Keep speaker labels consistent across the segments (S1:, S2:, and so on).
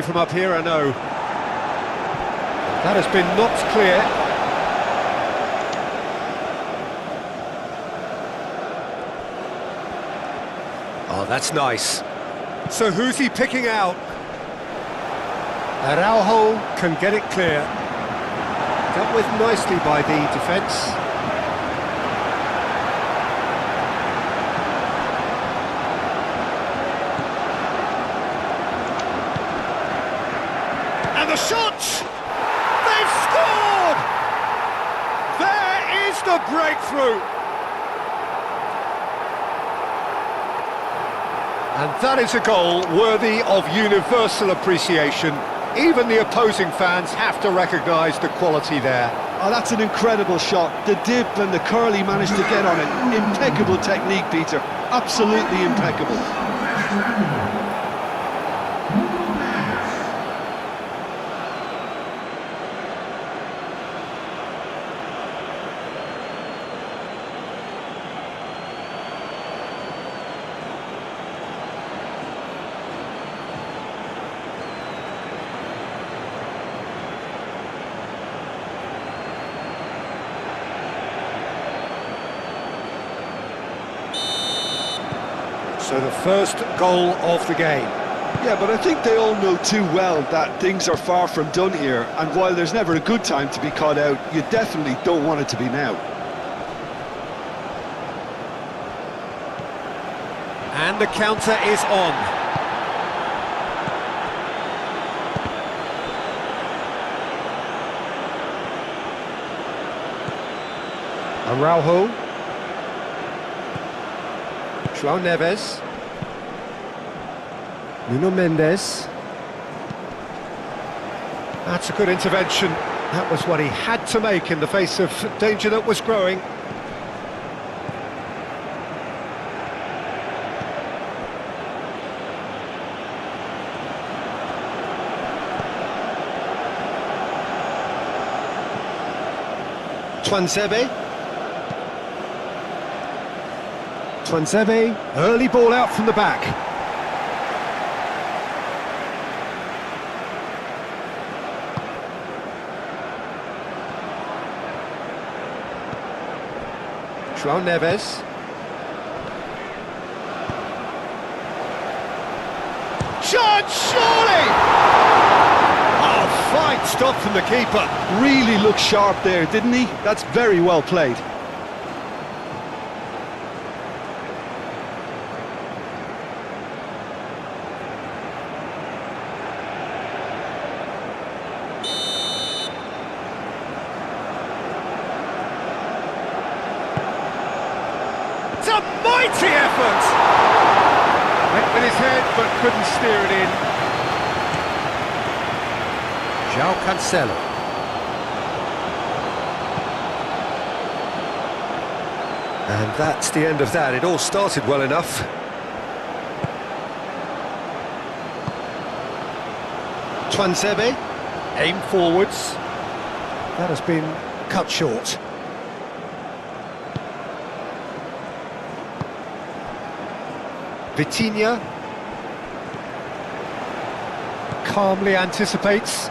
S1: From up here, I know. That has been knocked clear. Oh, that's nice. So who's he picking out? Araujo can get it clear. Dealt with nicely by the defence. And the shot! They've scored! There is the breakthrough! And that is a goal worthy of universal appreciation. Even the opposing fans have to recognise the quality there.
S2: Oh, that's an incredible shot. The dip and the curl he managed to get on it. Impeccable technique, Peter. Absolutely impeccable.
S1: So the first goal of the game.
S2: Yeah, but I think they all know too well that things are far from done here, and while there's never a good time to be caught out, you definitely don't want it to be now.
S1: And the counter is on. Araujo. João Neves. Nuno Mendes. That's a good intervention. That was what he had to make in the face of danger that was growing. Tuanzebe. Tuanzebe, early ball out from the back. João Neves. Shot, surely! Oh, fine stop from the keeper.
S2: Really looked sharp there, didn't he? That's very well played.
S1: It's a mighty effort! Went with his head, but couldn't steer it in. João Cancelo. And that's the end of that. It all started well enough. Tuanzebe, aim forwards. That has been cut short. Vitinha calmly anticipates.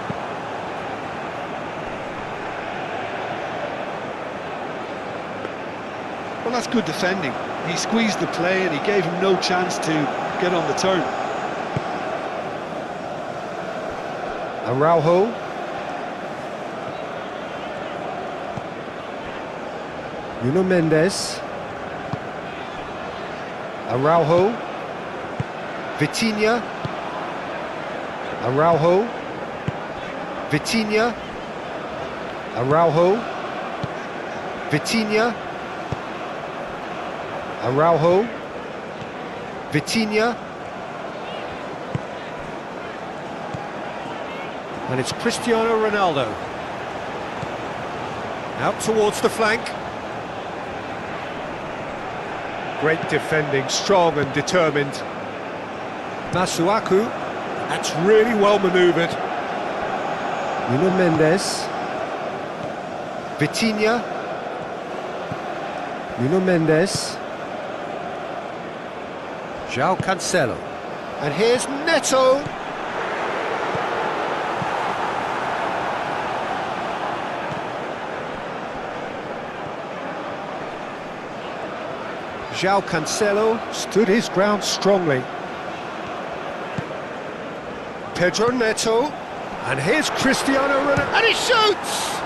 S2: Well, that's good defending. He squeezed the play and he gave him no chance to get on the turn.
S1: Araujo. Nuno Mendes. Araujo. Vitinha. Araujo. Vitinha. Araujo. Vitinha. Araujo. Vitinha. And it's Cristiano Ronaldo. Out towards the flank. Great defending, strong and determined. Masuaku, that's really well manoeuvred. Nuno Mendes. Vitinha. Nuno Mendes. João Cancelo. And here's Neto. João Cancelo stood his ground strongly. Pedro Neto, and here's Cristiano Ronaldo, and he shoots!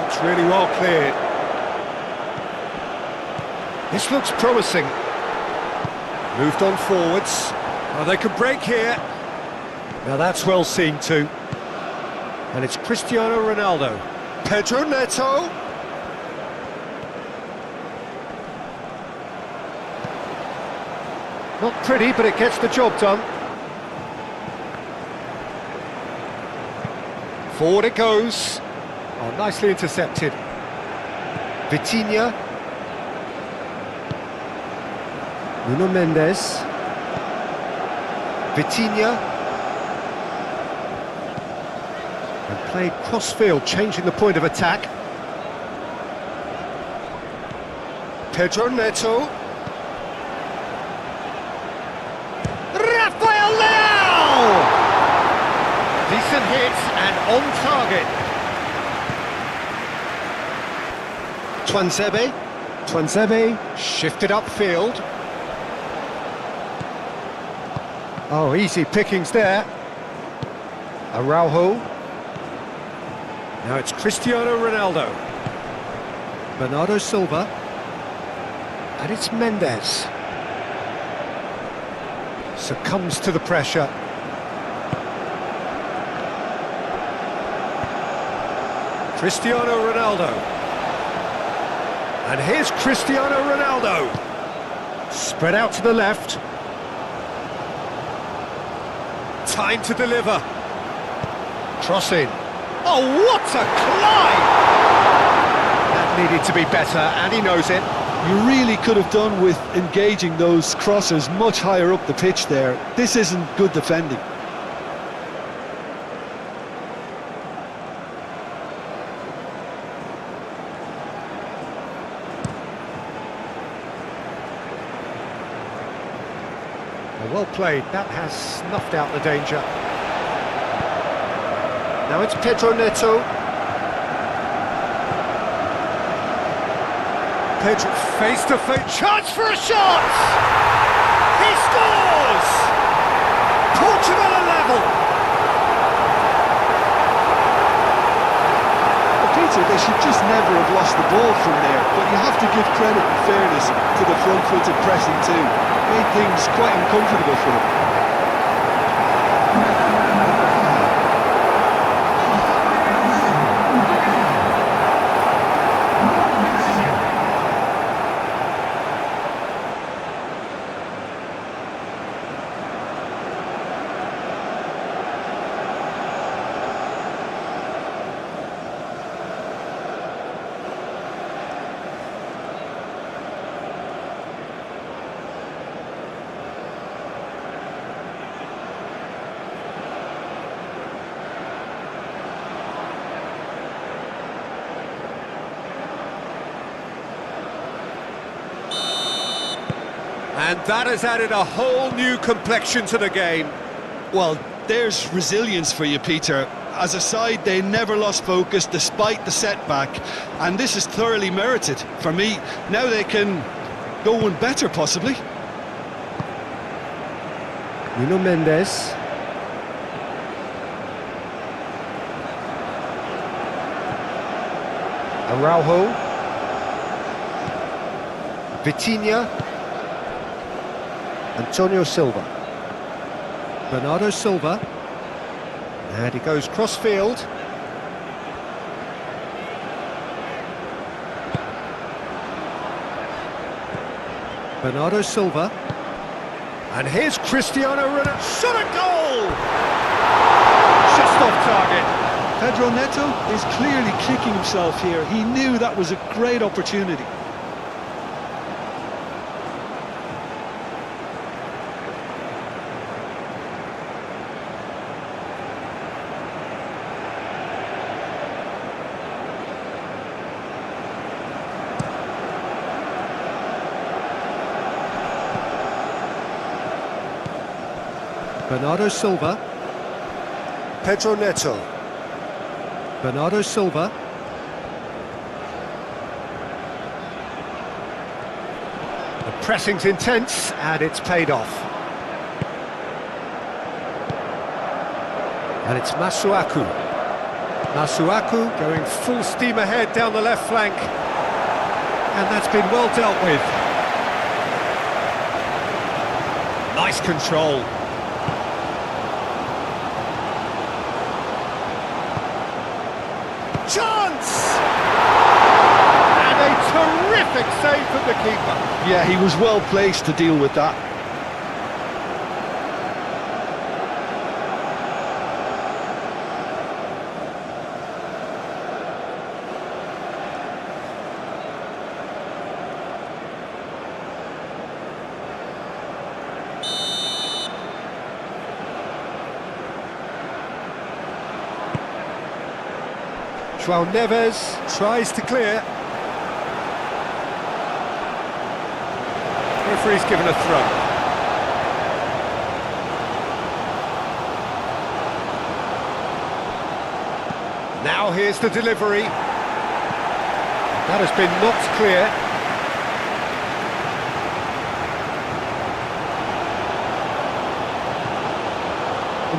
S1: It's really well cleared. This looks promising. Moved on forwards. Oh, they could break here. Now that's well seen too. And it's Cristiano Ronaldo. Pedro Neto. Not pretty, but it gets the job done. Forward it goes. Oh, nicely intercepted. Vitinha. Nuno Mendes. Vitinha. And played cross-field, changing the point of attack. Pedro Neto. Rafael Leao! Decent hit and on target. Tuanzebe shifted upfield. Oh, easy pickings there. Araujo. Now it's Cristiano Ronaldo. Bernardo Silva. And it's Mendes. Succumbs to the pressure. Cristiano Ronaldo. And here's Cristiano Ronaldo. Spread out to the left. Time to deliver. Cross in. Oh, what a climb! That needed to be better, and he knows it.
S2: You really could have done with engaging those crosses much higher up the pitch there. This isn't good defending.
S1: Well played, that has snuffed out the danger. Now it's Pedro Neto. Pedro face to face, chance for a shot! He scores! Portugal are level!
S2: Well, Peter, they should just never have lost the ball from there, but you have to give credit and fairness to the front-footed pressing too. Made things quite uncomfortable for them.
S1: And that has added a whole new complexion to the game.
S2: Well, there's resilience for you, Peter. As a side, they never lost focus despite the setback, and this is thoroughly merited. For me, now they can go one better, possibly.
S1: Nuno Mendes. Araujo. Vitinha. Antonio Silva. Bernardo Silva. And he goes cross-field. Bernardo Silva. And here's Cristiano Ronaldo. Shot a goal! Just off target.
S2: Pedro Neto is clearly kicking himself here. He knew that was a great opportunity.
S1: Bernardo Silva.
S3: Pedro Neto.
S1: Bernardo Silva. The pressing's intense and it's paid off. And it's Masuaku. Masuaku going full steam ahead down the left flank. And that's been well dealt with. Nice control. Chance! And a terrific save from the keeper.
S2: Yeah, he was well placed to deal with that.
S1: João Neves tries to clear. Referee's given a throw. Now here's the delivery. That has been knocked clear.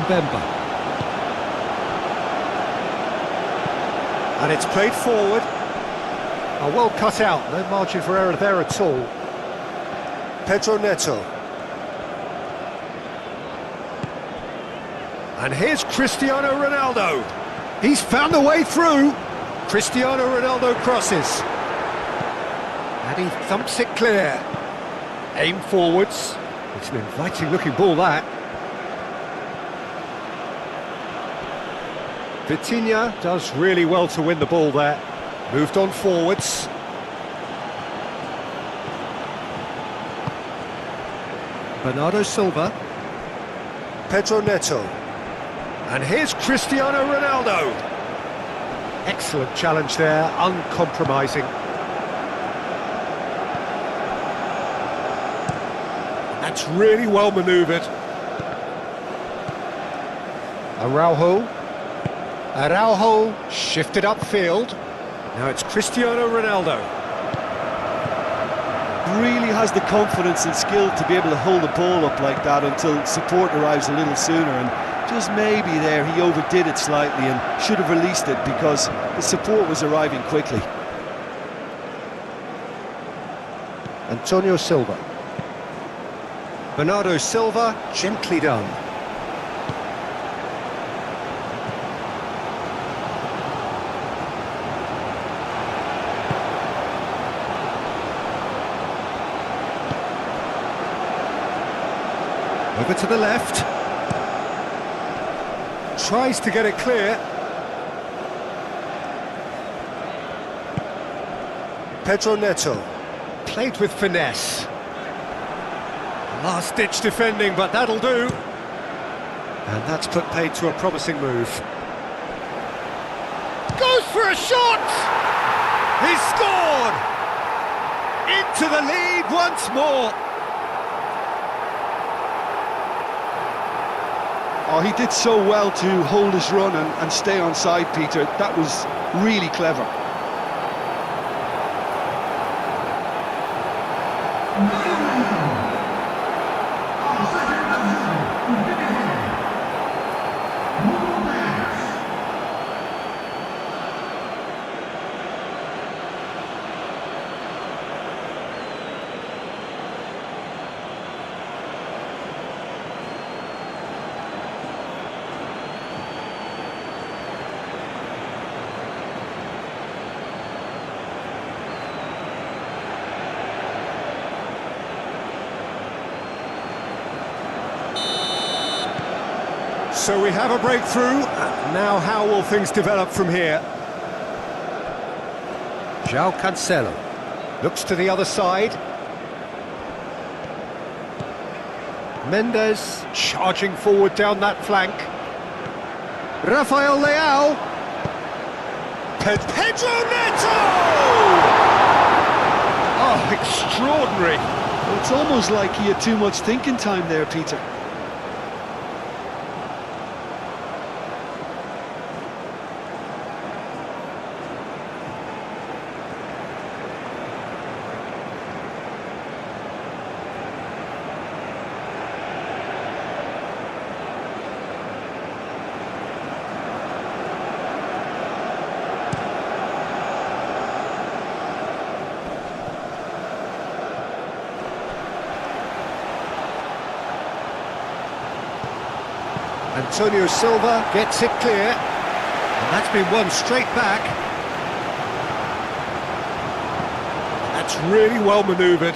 S1: Mbemba. And it's played forward. Oh, well cut out, no margin for error there at all.
S3: Pedro Neto.
S1: And here's Cristiano Ronaldo. He's found a way through. Cristiano Ronaldo crosses. And he thumps it clear. Aim forwards. It's an inviting looking ball, that. Vitinha does really well to win the ball there. Moved on forwards. Bernardo Silva.
S3: Pedro Neto.
S1: And here's Cristiano Ronaldo. Excellent challenge there, uncompromising. That's really well manoeuvred. Araujo shifted upfield. Now it's Cristiano Ronaldo.
S2: Really has the confidence and skill to be able to hold the ball up like that until support arrives a little sooner, and just maybe there he overdid it slightly and should have released it because the support was arriving quickly.
S1: Antonio Silva. Bernardo Silva, gently done. Over to the left. Tries to get it clear.
S3: Pedro Neto.
S1: Played with finesse. Last-ditch defending, but that'll do. And that's put paid to a promising move. Goes for a shot! He's scored! Into the lead once more.
S2: Oh, he did so well to hold his run and stay on side, Peter. That was really clever.
S1: So we have a breakthrough. Now how will things develop from here? João Cancelo looks to the other side. Mendes charging forward down that flank. Rafael Leao. Pedro Neto! Oh, extraordinary.
S2: Well, it's almost like he had too much thinking time there, Peter.
S1: Antonio Silva gets it clear. And that's been won straight back. That's really well manoeuvred.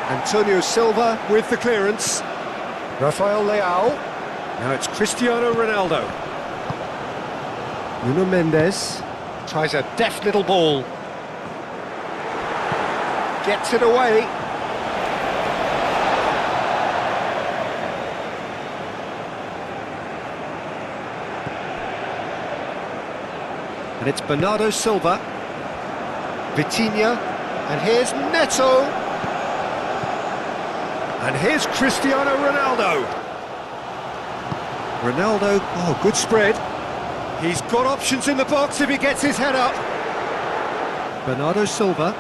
S1: Antonio Silva with the clearance. Rafael Leao. Now it's Cristiano Ronaldo. Nuno Mendes tries a deft little ball. Gets it away. And it's Bernardo Silva. Vitinha. And here's Neto. And here's Cristiano Ronaldo. Ronaldo, oh, good spread. He's got options in the box if he gets his head up. Bernardo Silva.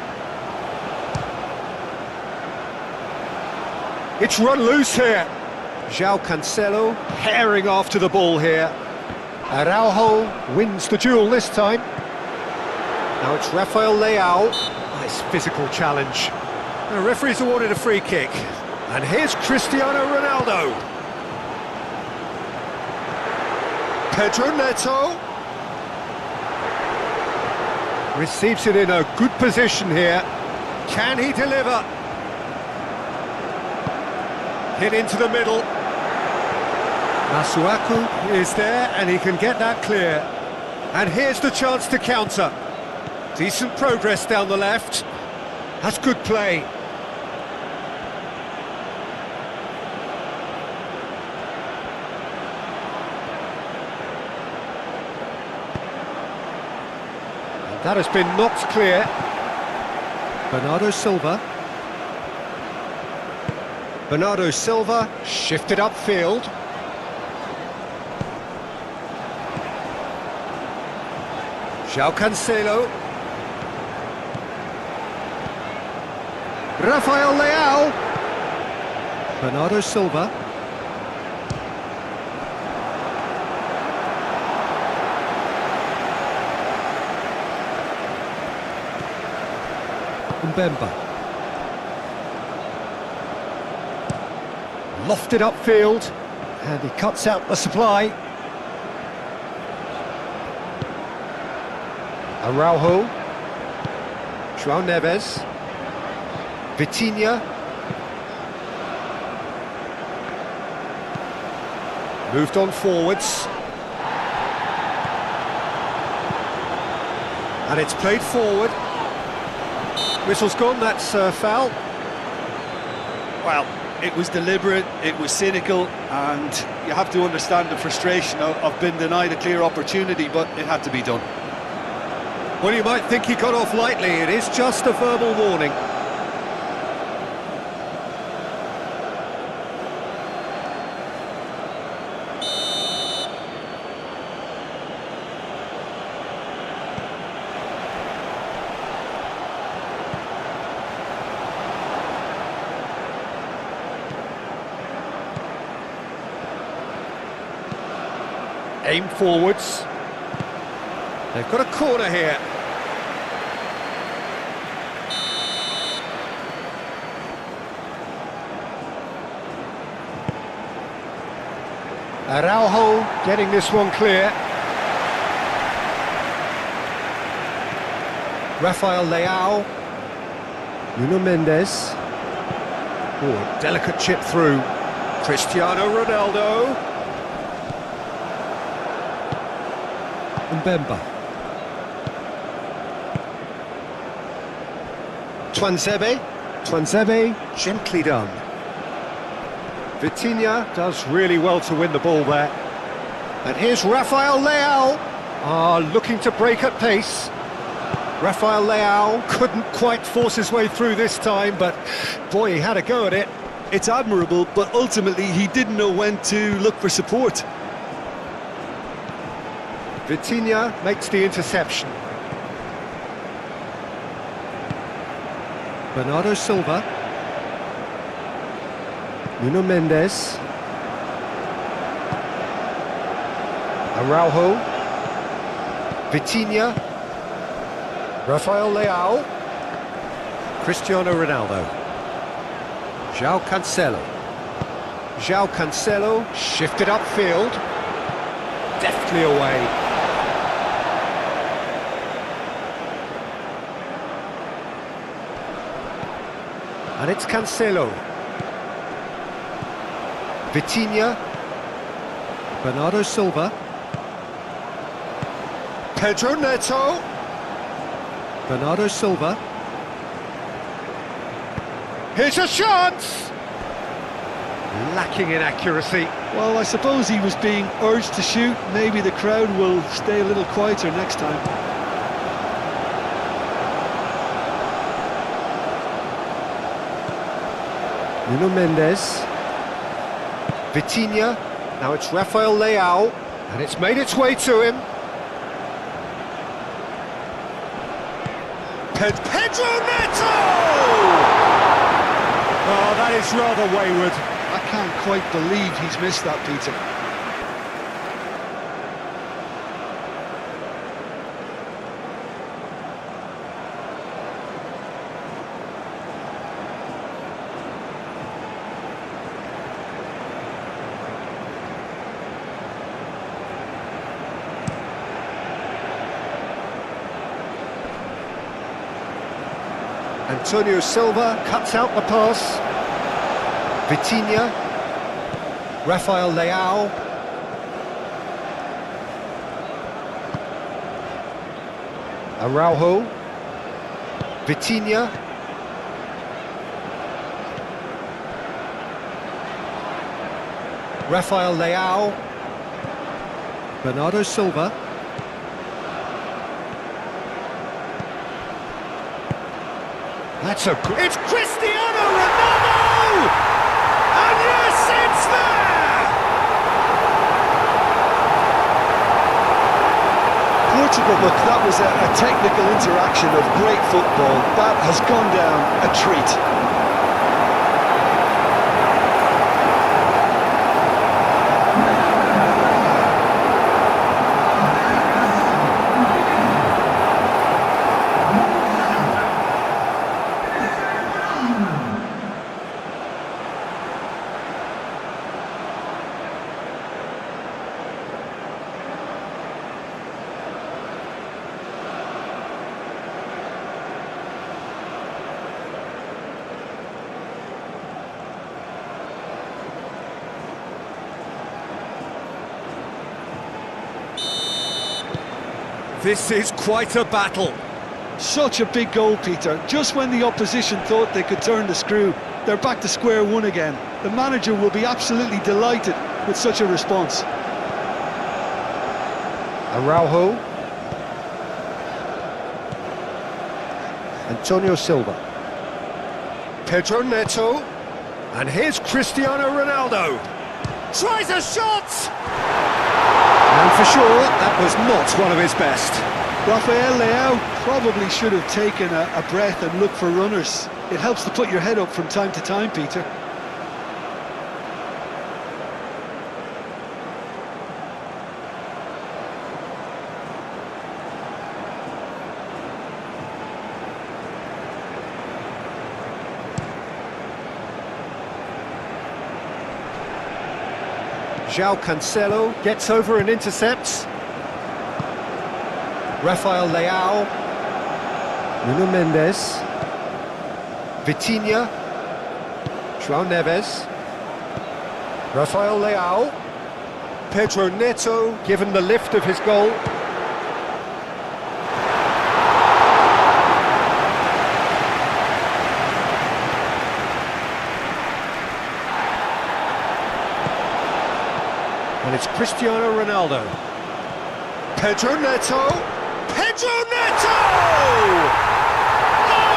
S1: It's run loose here. João Cancelo herring after the ball here. Araujo wins the duel this time. Now it's Rafael Leao. Nice physical challenge. The referee's awarded a free kick. And here's Cristiano Ronaldo. Pedro Neto. Receives it in a good position here. Can he deliver? Hit into the middle. Masuaku is there and he can get that clear. And here's the chance to counter. Decent progress down the left. That's good play. And that has been knocked clear. Bernardo Silva. Bernardo Silva shifted upfield. João Cancelo. Rafael Leao. Bernardo Silva. Mbemba. Lofted upfield, and he cuts out the supply. Araujo. João Neves. Vitinha. Moved on forwards. And it's played forward. Whistle's gone, that's foul.
S2: Well, it was deliberate, it was cynical, and you have to understand the frustration of being denied a clear opportunity, but it had to be done.
S1: Well, you might think he got off lightly, it is just a verbal warning. Aim forwards. They've got a corner here. Araujo getting this one clear. Rafael Leao. Nuno Mendes. Oh, a delicate chip through. Cristiano Ronaldo. Mbemba. Tuanzebe, gently done. Vitinha does really well to win the ball there. And here's Rafael Leao. Looking to break at pace. Rafael Leao couldn't quite force his way through this time, but boy, he had a go at it.
S2: It's admirable, but ultimately he didn't know when to look for support.
S1: Vitinha makes the interception. Bernardo Silva. Nuno Mendes. Araujo. Vitinha. Rafael Leao. Cristiano Ronaldo. João Cancelo. João Cancelo shifted upfield. Deftly away. And it's Cancelo. Vitinha. Bernardo Silva.
S3: Pedro Neto.
S1: Bernardo Silva. Here's a chance! Lacking in accuracy.
S2: Well, I suppose he was being urged to shoot. Maybe the crowd will stay a little quieter next time.
S1: Nuno Mendes. Vitinha. Now it's Rafael Leao. And it's made its way to him. Pedro Neto! Oh, that is rather wayward.
S2: I can't quite believe he's missed that, Peter.
S1: Antonio Silva cuts out the pass. Vitinha. Rafael Leao. Araujo. Vitinha. Rafael Leao. Bernardo Silva. That's a... It's Cristiano Ronaldo! And yes, it's there!
S2: Portugal, look, that was a technical interaction of great football. That has gone down a treat.
S1: This is quite a battle.
S2: Such a big goal, Peter. Just when the opposition thought they could turn the screw, they're back to square one again. The manager will be absolutely delighted with such a response.
S1: Araujo. Antonio Silva. Pedro Neto. And here's Cristiano Ronaldo. Tries a shot! And for sure, that was not one of his best.
S2: Rafael Leao probably should have taken a breath and looked for runners. It helps to put your head up from time to time, Peter.
S1: João Cancelo gets over and intercepts. Rafael Leao. Nuno Mendes. Vitinha. João Neves. Rafael Leao. Pedro Neto given the lift of his goal. And it's Cristiano Ronaldo. Pedro Neto. Pedro Neto! Oh!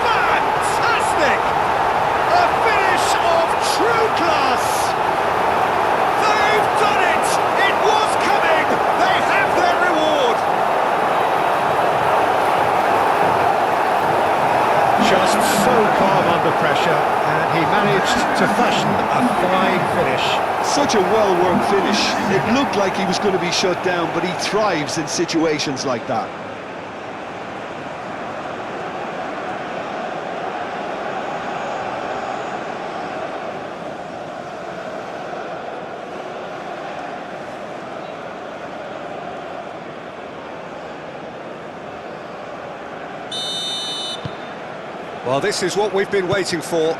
S1: Fantastic! A finish of true class! They've done it! It was coming! They have their reward! Just so calm under pressure, and he managed to fashion a fine finish.
S2: Such a well-worked finish. It looked like he was going to be shut down, but he thrives in situations like that.
S1: Well, this is what we've been waiting for.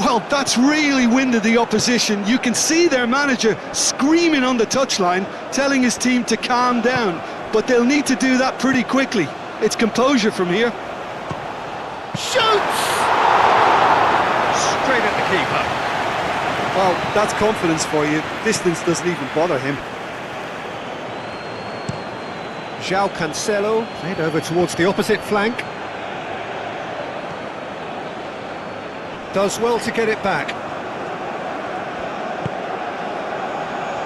S2: Well, that's really winded the opposition. You can see their manager screaming on the touchline, telling his team to calm down. But they'll need to do that pretty quickly. It's composure from here.
S1: Shoots! Straight at the keeper.
S2: Well, that's confidence for you. Distance doesn't even bother him.
S1: João Cancelo, played over towards the opposite flank. Does well to get it back.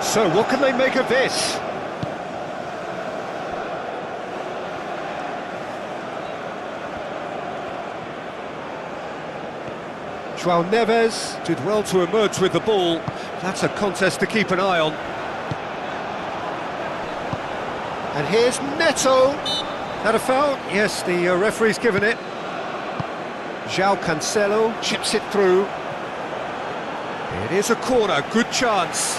S1: So, what can they make of this? João Neves did well to emerge with the ball. That's a contest to keep an eye on. And here's Neto. Had a foul? Yes, the referee's given it. João Cancelo chips it through. It is a corner, good chance.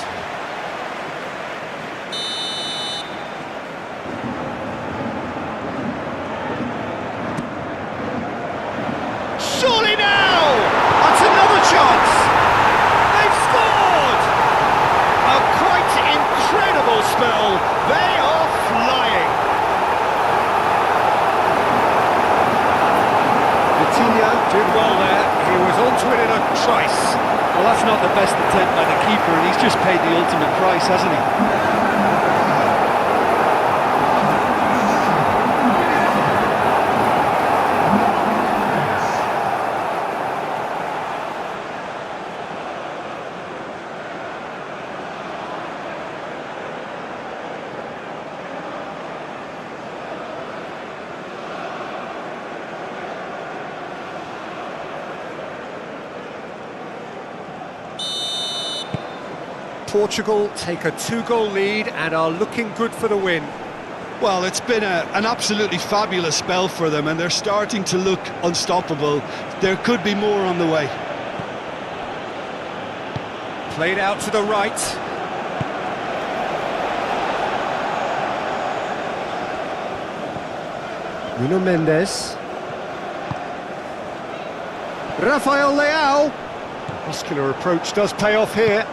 S1: Surely now! That's another chance! They've scored! A quite incredible spell. They are flying. Did well there, he was onto it in a trice.
S2: Well, that's not the best attempt by the keeper, and he's just paid the ultimate price, hasn't he?
S1: Portugal take a 2-goal lead and are looking good for the win.
S2: Well, it's been an absolutely fabulous spell for them, and they're starting to look unstoppable. There could be more on the way.
S1: Played out to the right. Nuno Mendes. Rafael Leao. Muscular approach does pay off here.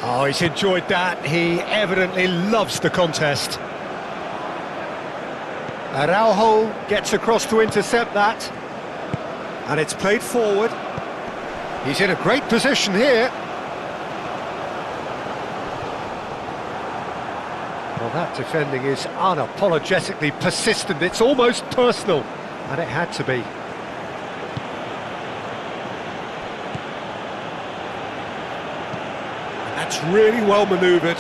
S1: Oh, he's enjoyed that. He evidently loves the contest. Araujo gets across to intercept that. And it's played forward. He's in a great position here. Well, that defending is unapologetically persistent. It's almost personal. And it had to be. That's really well manoeuvred.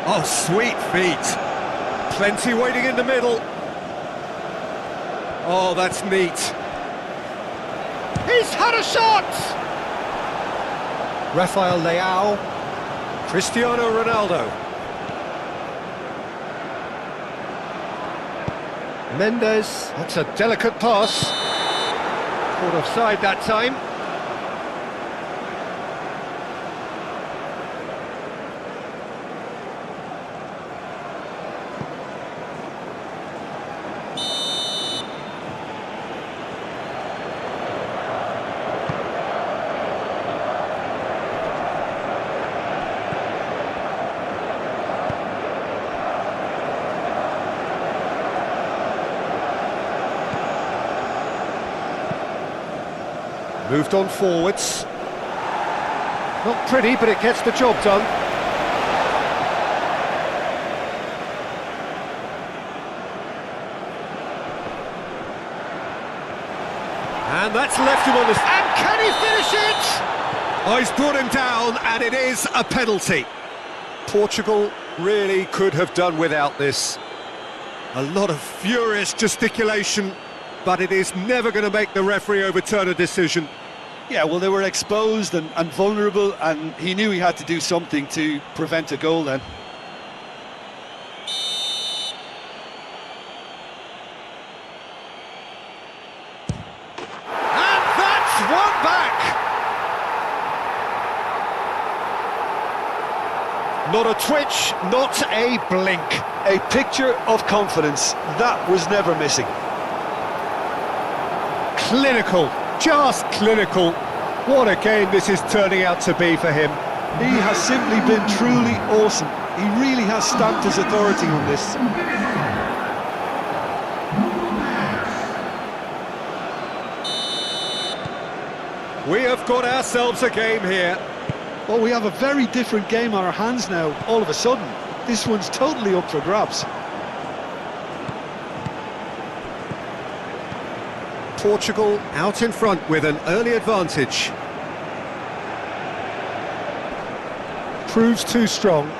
S1: Oh, sweet feet. Plenty waiting in the middle. Oh, that's neat. He's had a shot! Rafael Leao. Cristiano Ronaldo. Mendes. That's a delicate pass. Caught offside that time. Moved on forwards. Not pretty, but it gets the job done. And that's left him on the... And can he finish it? Oh, he's brought him down, and it is a penalty. Portugal really could have done without this. A lot of furious gesticulation, but it is never going to make the referee overturn a decision.
S2: Yeah, well, they were exposed and vulnerable, and he knew he had to do something to prevent a goal then.
S1: And that's one back! Not a twitch, not a blink.
S2: A picture of confidence that was never missing.
S1: Clinical, just clinical. What a game this is turning out to be for him.
S2: He has simply been truly awesome. He really has stamped his authority on this.
S1: We have got ourselves a game here.
S2: Well, we have a very different game on our hands now, all of a sudden. This one's totally up for grabs.
S1: Portugal out in front with an early advantage. Proves too strong.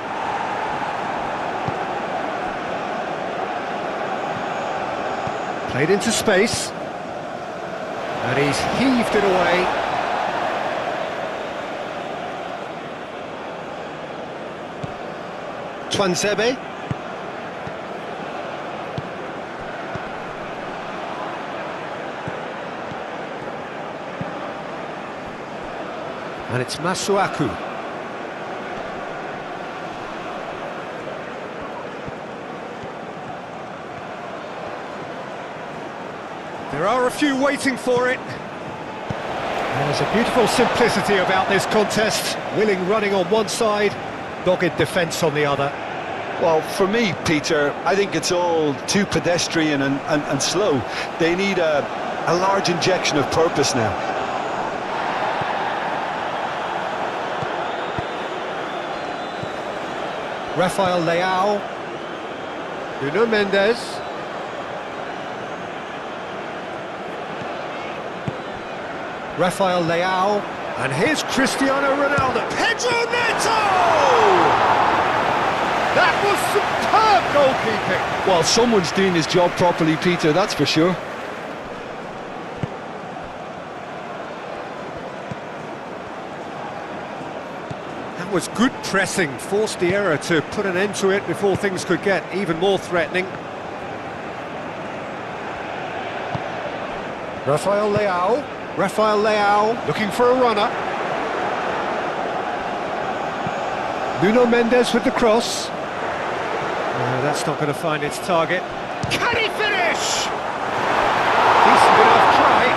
S1: Played into space. And he's heaved it away. Twanzebe. And it's Masuaku. There are a few waiting for it. There's a beautiful simplicity about this contest. Willing running on one side, dogged defence on the other.
S2: Well, for me, Peter, I think it's all too pedestrian and slow. They need a large injection of purpose now.
S1: Rafael Leao. Nuno Mendes. Rafael Leao. And here's Cristiano Ronaldo. Pedro Neto! That was superb goalkeeping.
S2: Well, someone's doing his job properly, Peter, that's for sure.
S1: That was good pressing, forced the error to put an end to it before things could get even more threatening. Rafael Leao. Rafael Leao looking for a runner. Nuno Mendes with the cross. No, that's not going to find its target. Can he finish? Decent enough try.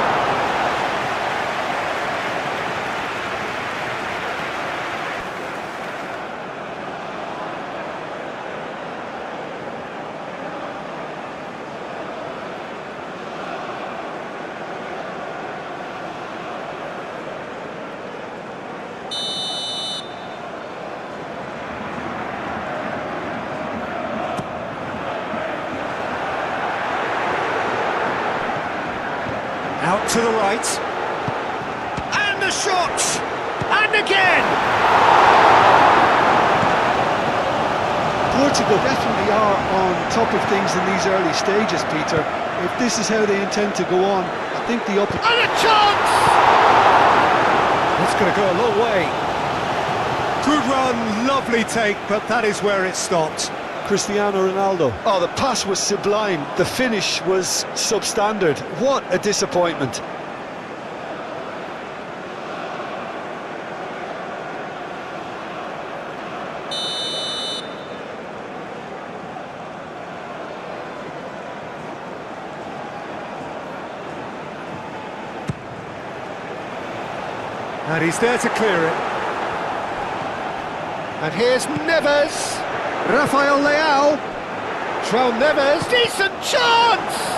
S1: Out to the right. And the shot! And again!
S2: Portugal definitely are on top of things in these early stages, Peter. If this is how they intend to go on, I think the up...
S1: And a chance! That's going to go a long way. Good run, lovely take, but that is where it stopped.
S2: Cristiano Ronaldo. Oh, the pass was sublime. The finish was substandard. What a disappointment.
S1: And he's there to clear it. And here's Neves. Rafael Leao. João Neves. Decent chance!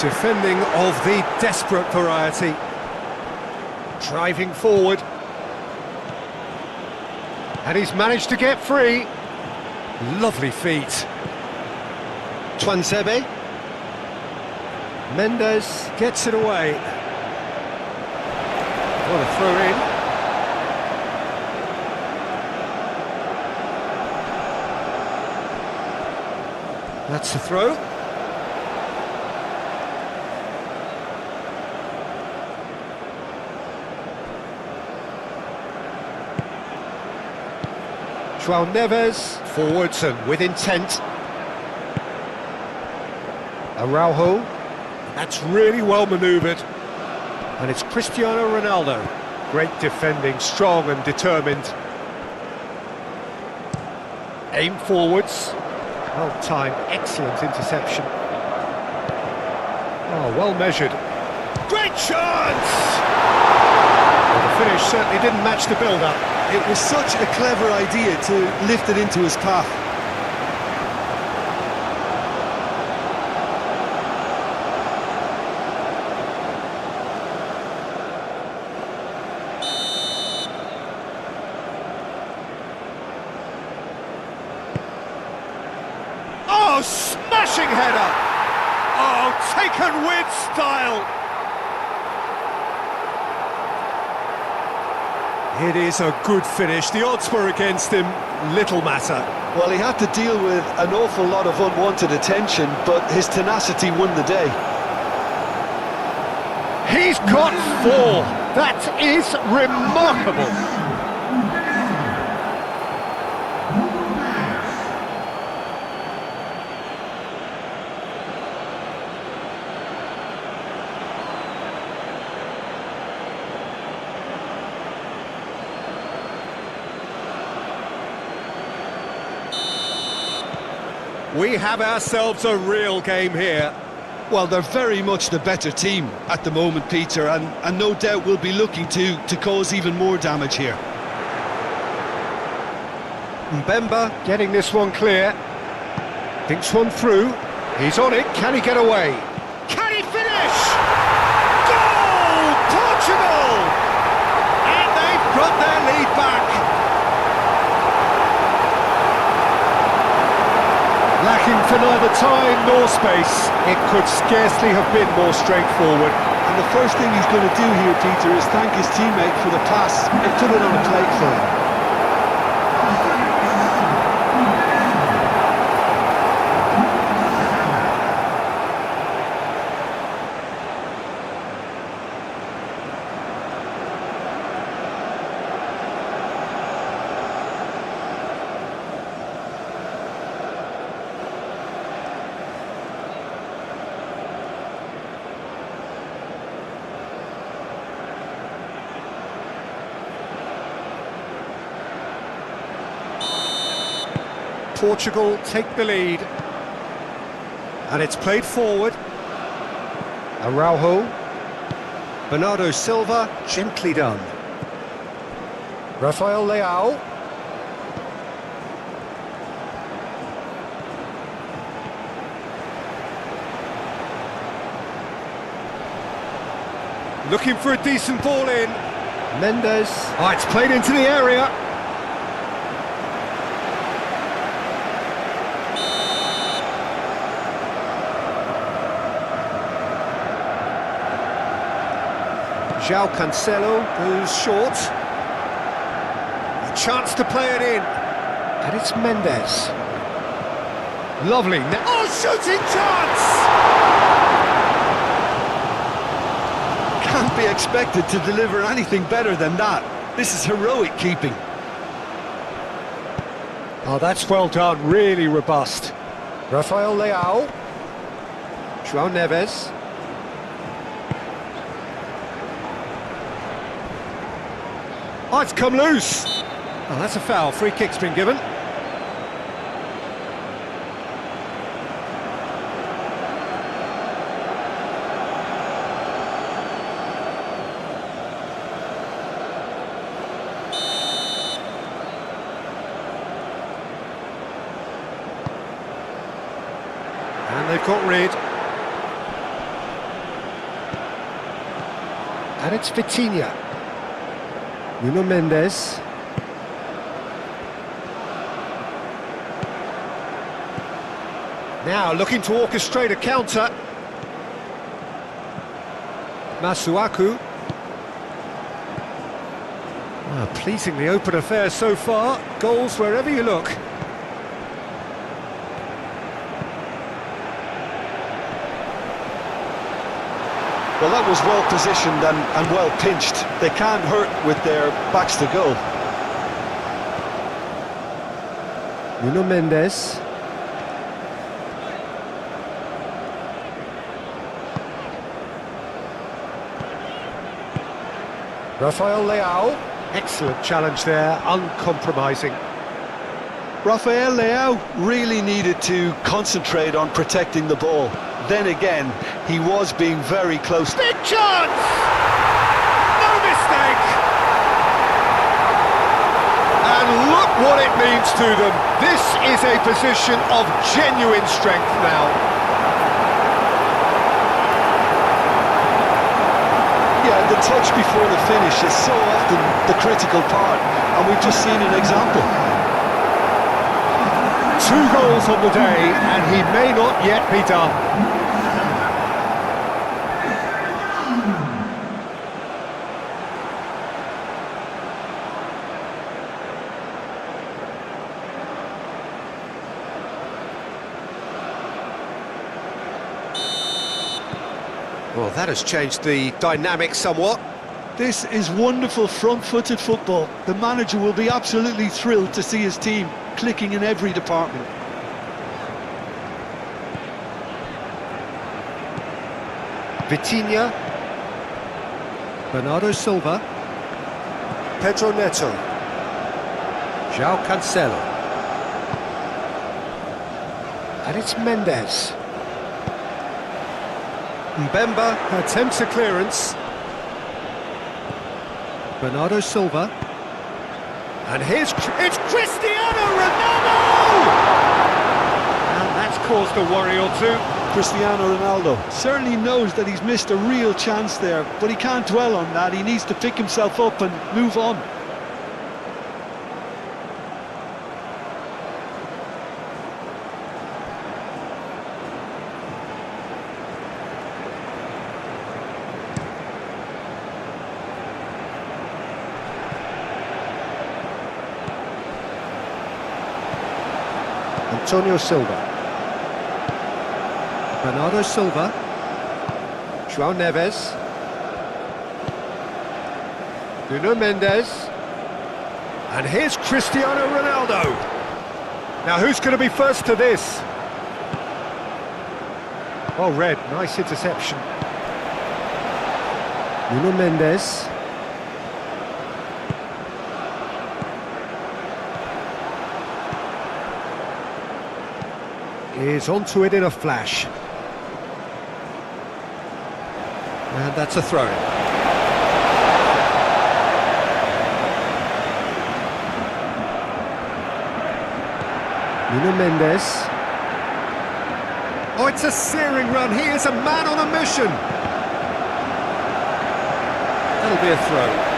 S1: Defending of the desperate variety. Driving forward. And he's managed to get free. Lovely feet. Twanzebe. Mendes gets it away. What a throw in. That's the throw. João Neves, forwards and with intent. Araujo, that's really well manoeuvred. And it's Cristiano Ronaldo. Great defending, strong and determined. Aim forwards. Well timed, excellent interception. Oh, well measured. Great chance! Well, the finish certainly didn't match the build-up.
S2: It was such a clever idea to lift it into his path.
S1: Oh, smashing header! Oh, taken with style! It is a good finish. The odds were against him, little matter.
S2: Well, he had to deal with an awful lot of unwanted attention, but his tenacity won the day.
S1: He's got 4. That is remarkable. We have ourselves a real game here.
S2: Well, they're very much the better team at the moment, Peter, and no doubt will be looking to cause even more damage here.
S1: Mbemba getting this one clear. Thinks one through. He's on it. Can he get away? Can he finish? Goal! Portugal! And they've got their lead back. Lacking for neither time nor space, it could scarcely have been more straightforward.
S2: And the first thing he's going to do here, Peter, is thank his teammate for the pass and put it on a plate for him.
S1: Portugal take the lead, and it's played forward. Araujo, Bernardo Silva, gently done. Rafael Leao. Looking for a decent ball in. Mendes. Oh, it's played into the area. João Cancelo goes short. A chance to play it in. And it's Mendes. Lovely. Oh, shooting chance!
S2: Can't be expected to deliver anything better than that. This is heroic keeping.
S1: Oh, that's well done. Really robust. Rafael Leao. João Neves. Oh, it's come loose. Oh, that's a foul. Free kick's been given. And they've got rid. And it's Vitinha. Nuno Mendes. Now looking to orchestrate a counter. Masuaku. Ah, pleasingly open affair so far. Goals wherever you look.
S2: Well, that was well positioned and well pinched. They can't hurt with their backs to goal.
S1: Nuno Mendes. Rafael Leao. Excellent challenge there, uncompromising.
S2: Rafael Leao really needed to concentrate on protecting the ball. Then again, he was being very close.
S1: Big chance! No mistake! And look what it means to them. This is a position of genuine strength now.
S2: Yeah, the touch before the finish is so often the critical part, and we've just seen an example.
S1: 2 goals on the day, and he may not yet be done. Well, that has changed the dynamic somewhat.
S2: This is wonderful front-footed football. The manager will be absolutely thrilled to see his team clicking in every department.
S1: Vitinha. Bernardo Silva. Pedro Neto. João Cancelo. And it's Mendes. Mbemba attempts a clearance. Bernardo Silva. And it's Cristiano Ronaldo! And that's caused a worry or two.
S2: Cristiano Ronaldo certainly knows that he's missed a real chance there, but he can't dwell on that. He needs to pick himself up and move on.
S1: Antonio Silva. Bernardo Silva. João Neves. Nuno Mendes. And here's Cristiano Ronaldo. Now who's going to be first to this? Oh, red, nice interception. Nuno Mendes. Is onto it in a flash. And that's a throw-in. Nuno Mendes. Oh, it's a searing run. He is a man on a mission. That'll be a throw.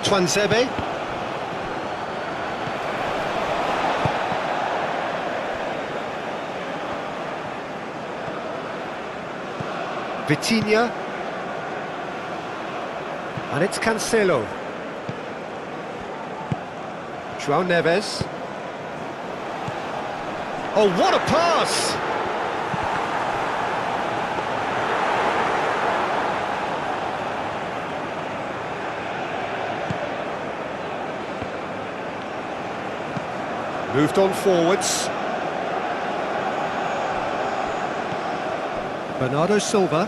S1: Twanzebe. Vitinha. And it's Cancelo. João Neves. Oh, what a pass! Moved on forwards. Bernardo Silva.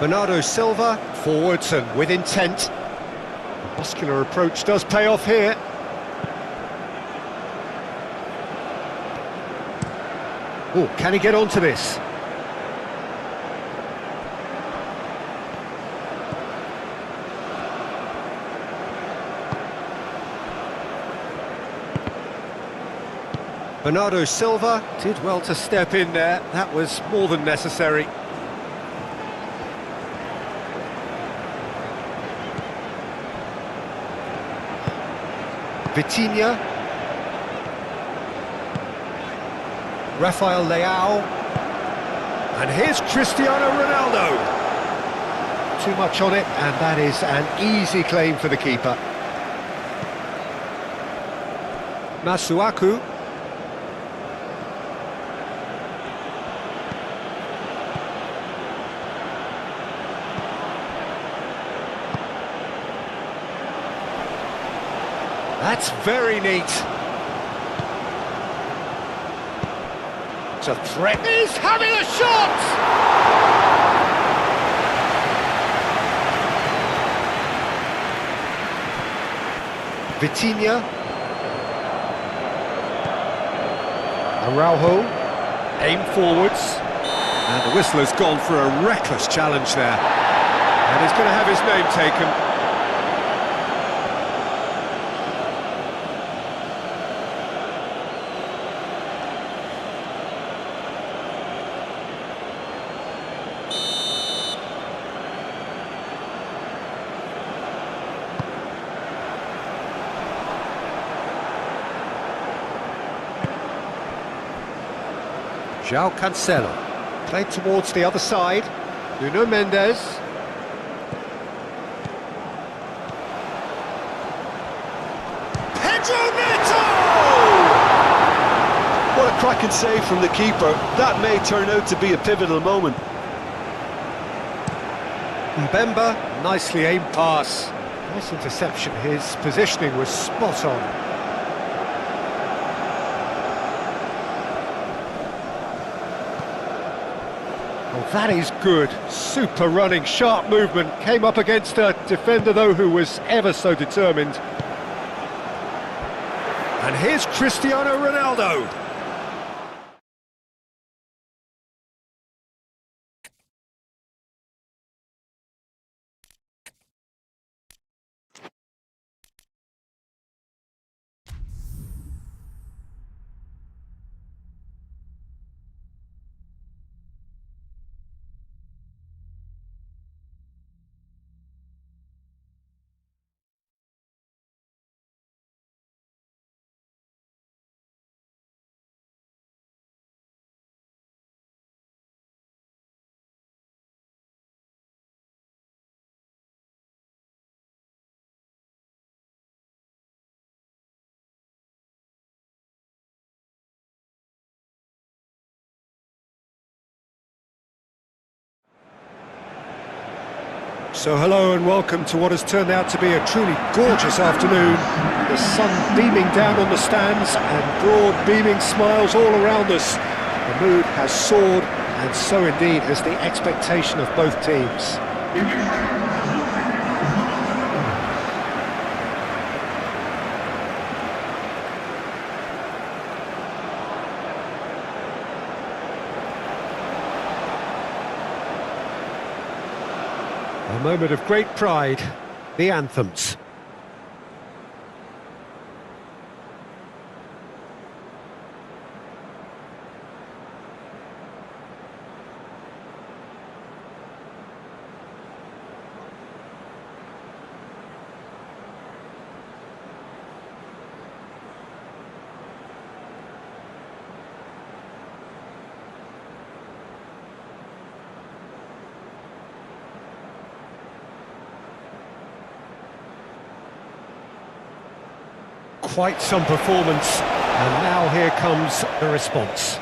S1: Bernardo Silva, forwards and with intent. The muscular approach does pay off here. Oh, can he get onto this? Bernardo Silva did well to step in there. That was more than necessary. Vitinha. Rafael Leao. And here's Cristiano Ronaldo. too much on it, and that is an easy claim for the keeper. Masuaku. That's very neat. It's a threat. He's having a shot! Vitinha. Araujo. Aim forwards. And the whistler's gone for a reckless challenge there. And he's going to have his name taken. João Cancelo, played towards the other side. Nuno Mendes. Pedro Neto!
S2: What a cracking save from the keeper. That may turn out to be a pivotal moment.
S1: Mbemba, nicely aimed pass. Nice interception, his positioning was spot on. Well, that is good. Super running, sharp movement. Came up against a defender, though, who was ever so determined. And here's Cristiano Ronaldo. So hello and welcome to what has turned out to be a truly gorgeous afternoon. The sun beaming down on the stands and broad beaming smiles all around us. The mood has soared, and so indeed has the expectation of both teams. A moment of great pride, the anthems. Quite some performance, and now here comes the response.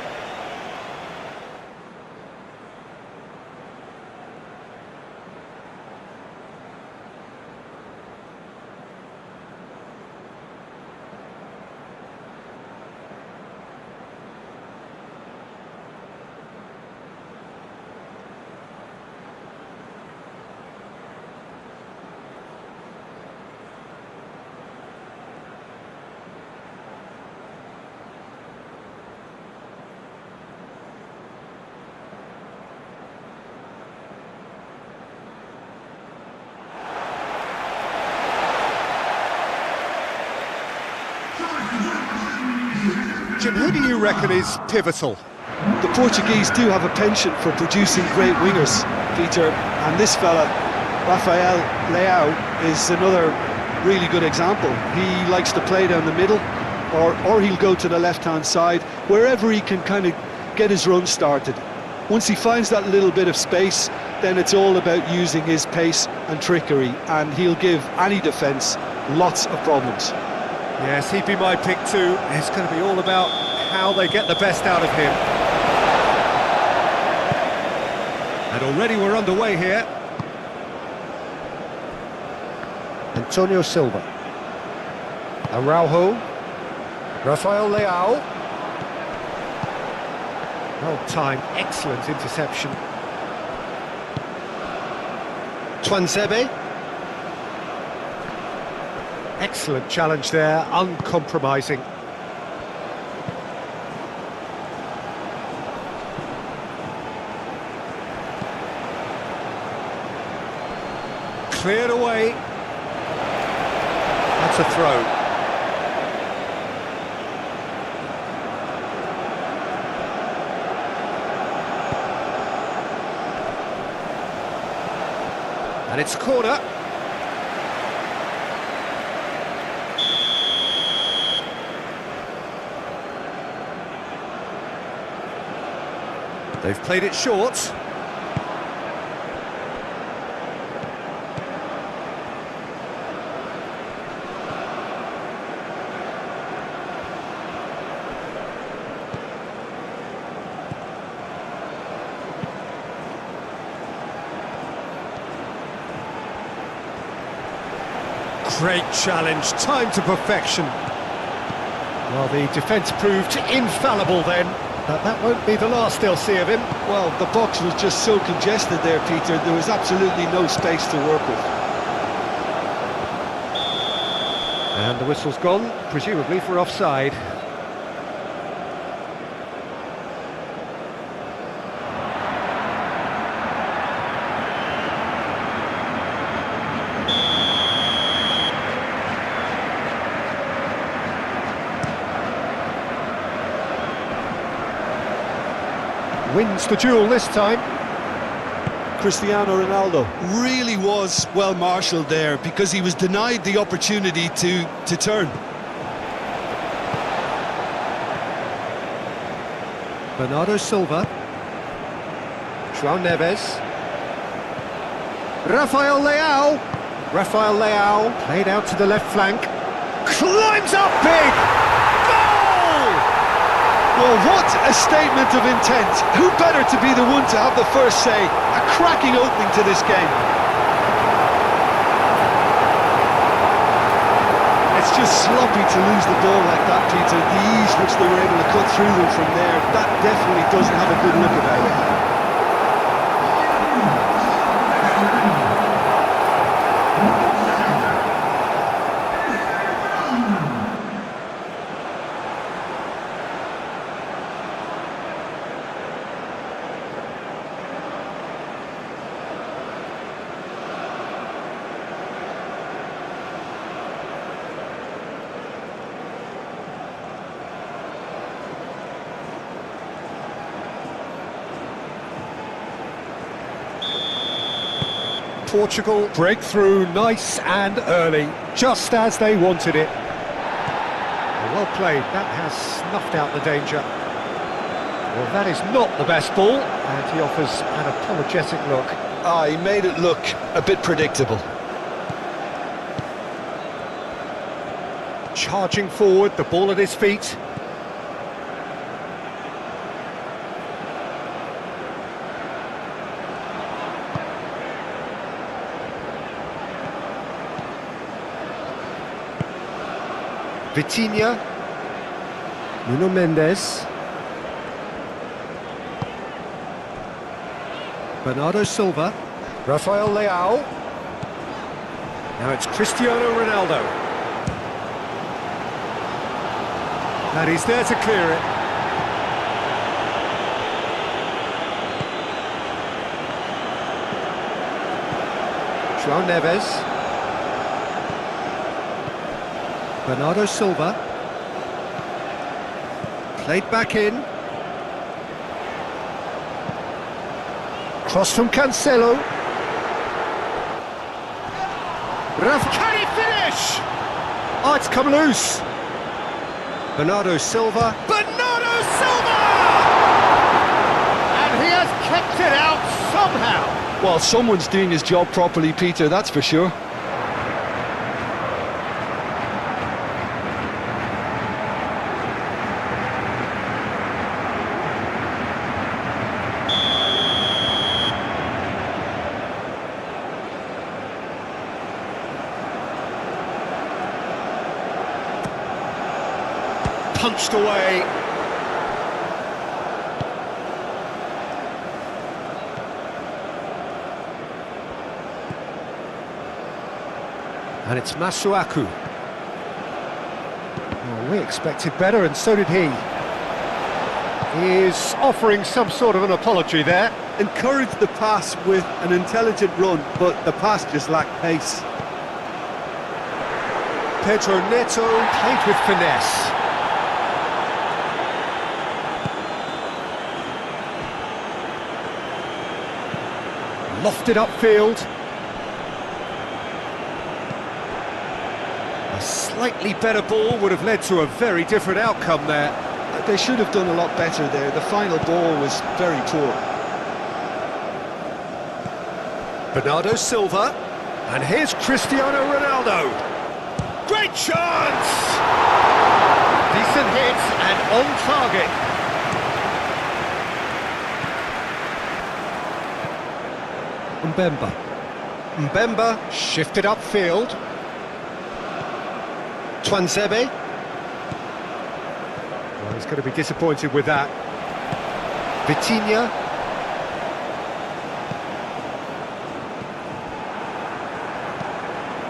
S1: Jim, who do you reckon is pivotal?
S2: The Portuguese do have a penchant for producing great wingers, Peter, and this fella, Rafael Leao, is another really good example. He likes to play down the middle, or he'll go to the left-hand side, wherever he can kind of get his run started. Once he finds that little bit of space, then it's all about using his pace and trickery, and he'll give any defence lots of problems.
S1: Yes, he'd be my pick too. It's going to be all about how they get the best out of him. And already we're underway here. Antonio Silva. Araujo. Rafael Leao. Well timed, excellent interception. Twanzebe. Excellent challenge there, uncompromising. Cleared away. That's a throw. And it's a corner. They've played it short. Great challenge, time to perfection. Well, the defence proved infallible then, but that won't be the last they'll see of him.
S2: Well, the box was just so congested there, Peter, there was absolutely no space to work with.
S1: And the whistle's gone, presumably for offside. Wins the duel this time.
S2: Cristiano Ronaldo really was well marshalled there because he was denied the opportunity to turn.
S1: Bernardo Silva. João Neves. Rafael Leao. Rafael Leao played out to the left flank. Climbs up big! Goal!
S2: Well, what a statement of intent. Who better to be the one to have the first say? A cracking opening to this game. It's just sloppy to lose the ball like that, Peter. The ease which they were able to cut through them from there, that definitely doesn't have a good look about it.
S1: Portugal break through nice and early, just as they wanted it. Well played, that has snuffed out the danger. Well, that is not the best ball, and he offers an apologetic look.
S2: He made it look a bit predictable.
S1: Charging forward, the ball at his feet. Vitinha, Nuno Mendes, Bernardo Silva, Rafael Leao. Now it's Cristiano Ronaldo. And he's there to clear it. João Neves. Bernardo Silva, played back in, cross from Cancelo, can he finish? Oh, it's come loose. Bernardo Silva, Bernardo Silva! And he has kept it out somehow.
S2: Well, someone's doing his job properly, Peter, that's for sure.
S1: Punched away. And it's Masuaku. Well, we expected better, and so did he. He is offering some sort of an apology there.
S2: Encouraged the pass with an intelligent run, but the pass just lacked pace.
S1: Pedro Neto played with finesse. Lofted upfield. A slightly better ball would have led to a very different outcome there.
S2: They should have done a lot better there. The final ball was very poor.
S1: Bernardo Silva. And here's Cristiano Ronaldo. Great chance! Decent hit and on target. Mbemba shifted upfield. Twanzebe. Well, he's going to be disappointed with that. Vitinha.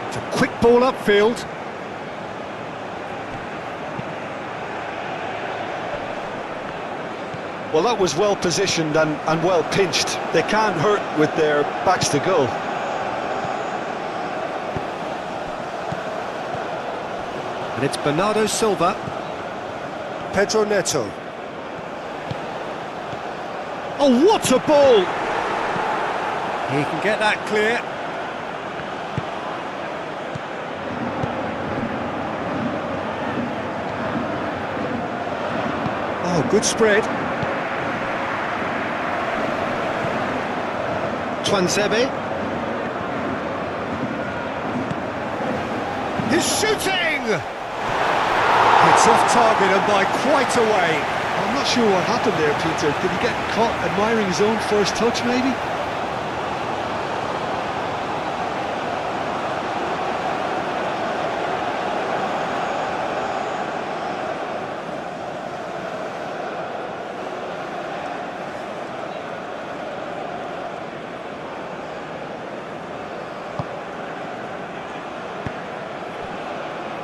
S1: It's a quick ball upfield.
S2: Well, that was well positioned and well pinched. They can't hurt with their backs to goal.
S1: And it's Bernardo Silva. Pedro Neto. Oh, what a ball! He can get that clear. Oh, good spread. Twanzebe. He's shooting! It's off target and by quite a way.
S2: I'm not sure what happened there, Peter. Did he get caught admiring his own first touch, maybe?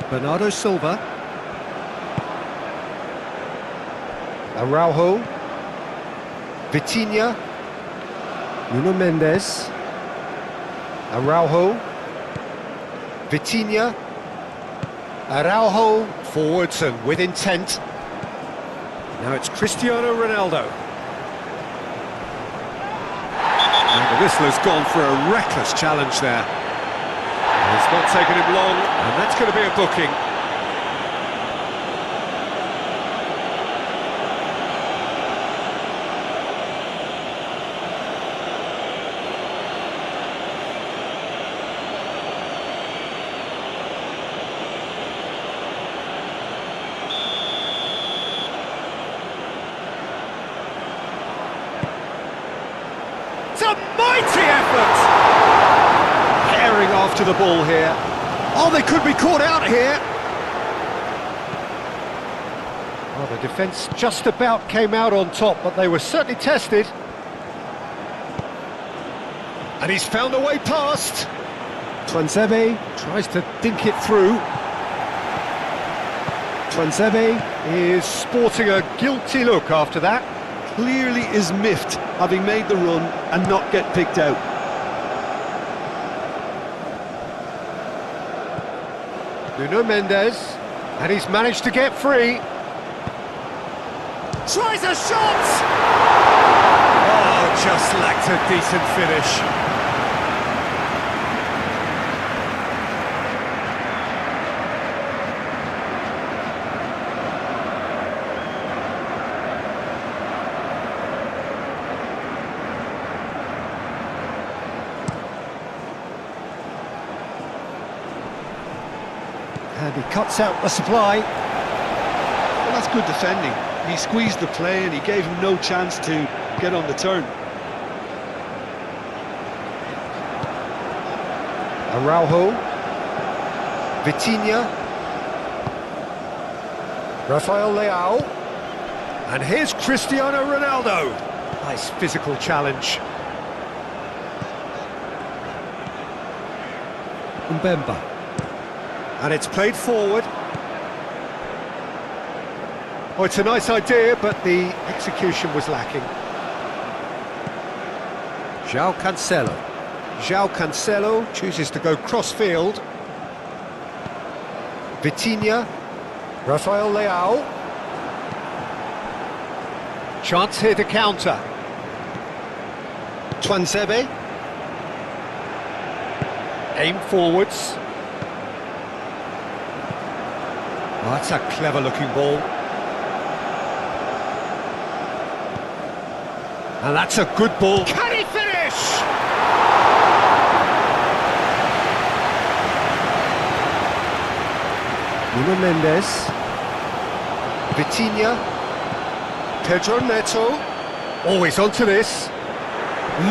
S1: Bernardo Silva. Araujo. Vitinha. Nuno Mendes. Araujo. Vitinha. Araujo forwards and with intent. Now it's Cristiano Ronaldo. And the whistler's gone for a reckless challenge there. It's not taken him long, and that's going to be a booking. It's a mighty effort! Tearing after the ball here. Oh, they could be caught out here. Well, the defence just about came out on top, but they were certainly tested. And he's found a way past. Twanzebe tries to dink it through. Twanzebe is sporting a guilty look after that.
S2: Clearly is miffed, having made the run and not get picked out.
S1: Nuno Mendes, and he's managed to get free. Tries a shot! Oh, just lacked a decent finish. And he cuts out the supply.
S2: Well, that's good defending. He squeezed the play and he gave him no chance to get on the turn.
S1: Araujo. Vitinha. Rafael Leao. And here's Cristiano Ronaldo. Nice physical challenge. Mbemba. And it's played forward. Oh, it's a nice idea, but the execution was lacking. João Cancelo. João Cancelo chooses to go cross-field. Vitinha. Rafael Leao. Chance here to counter. Tuanzebe. Aim forwards. Oh, that's a clever-looking ball. And that's a good ball. Can he finish? Nuno Mendes. Vitinha. Pedro Neto. Always onto this.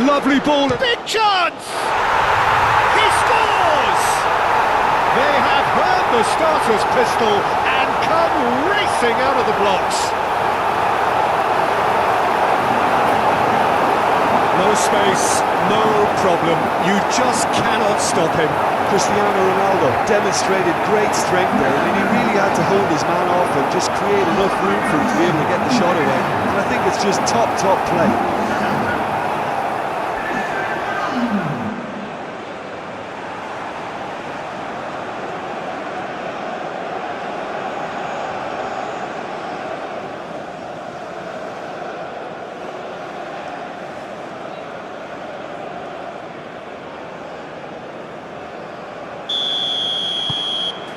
S1: Lovely ball. Big chance! He scores! They have heard the starter's pistol and come racing out of the blocks. No space, no problem. You just cannot stop him.
S2: Cristiano Ronaldo demonstrated great strength there. I mean, he really had to hold his man off and just create enough room for him to be able to get the shot away. And I think it's just top play.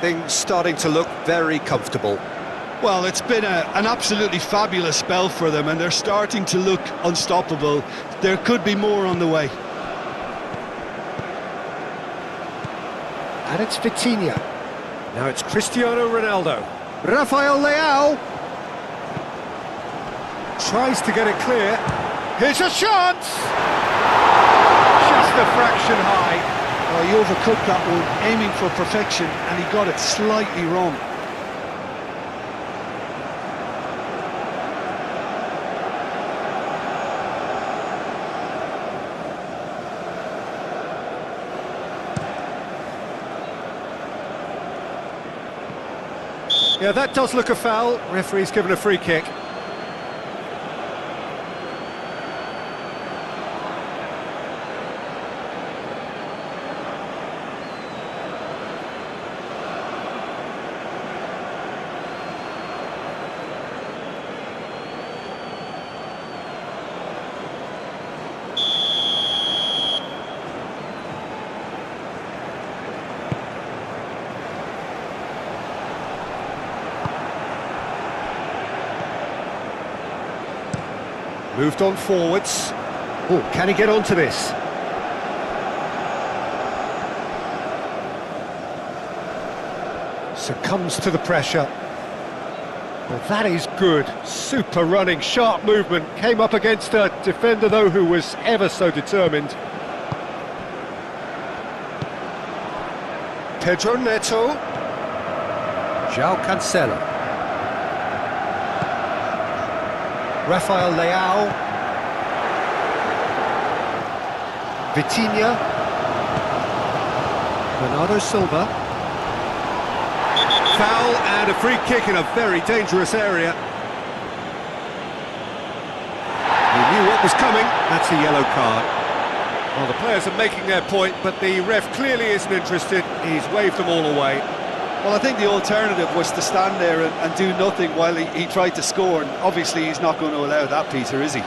S1: Things starting to look very comfortable.
S2: Well, it's been an absolutely fabulous spell for them, and they're starting to look unstoppable. There could be more on the way.
S1: And it's Vitinha. Now it's Cristiano Ronaldo. Rafael Leao. Tries to get it clear. Here's a chance! Just a fraction high.
S2: Oh, he overcooked that one, aiming for perfection, and he got it slightly wrong.
S1: Yeah, that does look a foul. Referee's given a free kick. Moved on forwards. Oh, can he get onto this? Succumbs to the pressure. Well, that is good. Super running, sharp movement. Came up against a defender, though, who was ever so determined. Pedro Neto. João Cancelo. Rafael Leao. Vitinha. Bernardo Silva. Foul and a free kick in a very dangerous area. He knew what was coming. That's a yellow card. Well, the players are making their point, but the ref clearly isn't interested. He's waved them all away.
S2: Well, I think the alternative was to stand there and do nothing while he tried to score, and obviously he's not going to allow that, Peter, is he?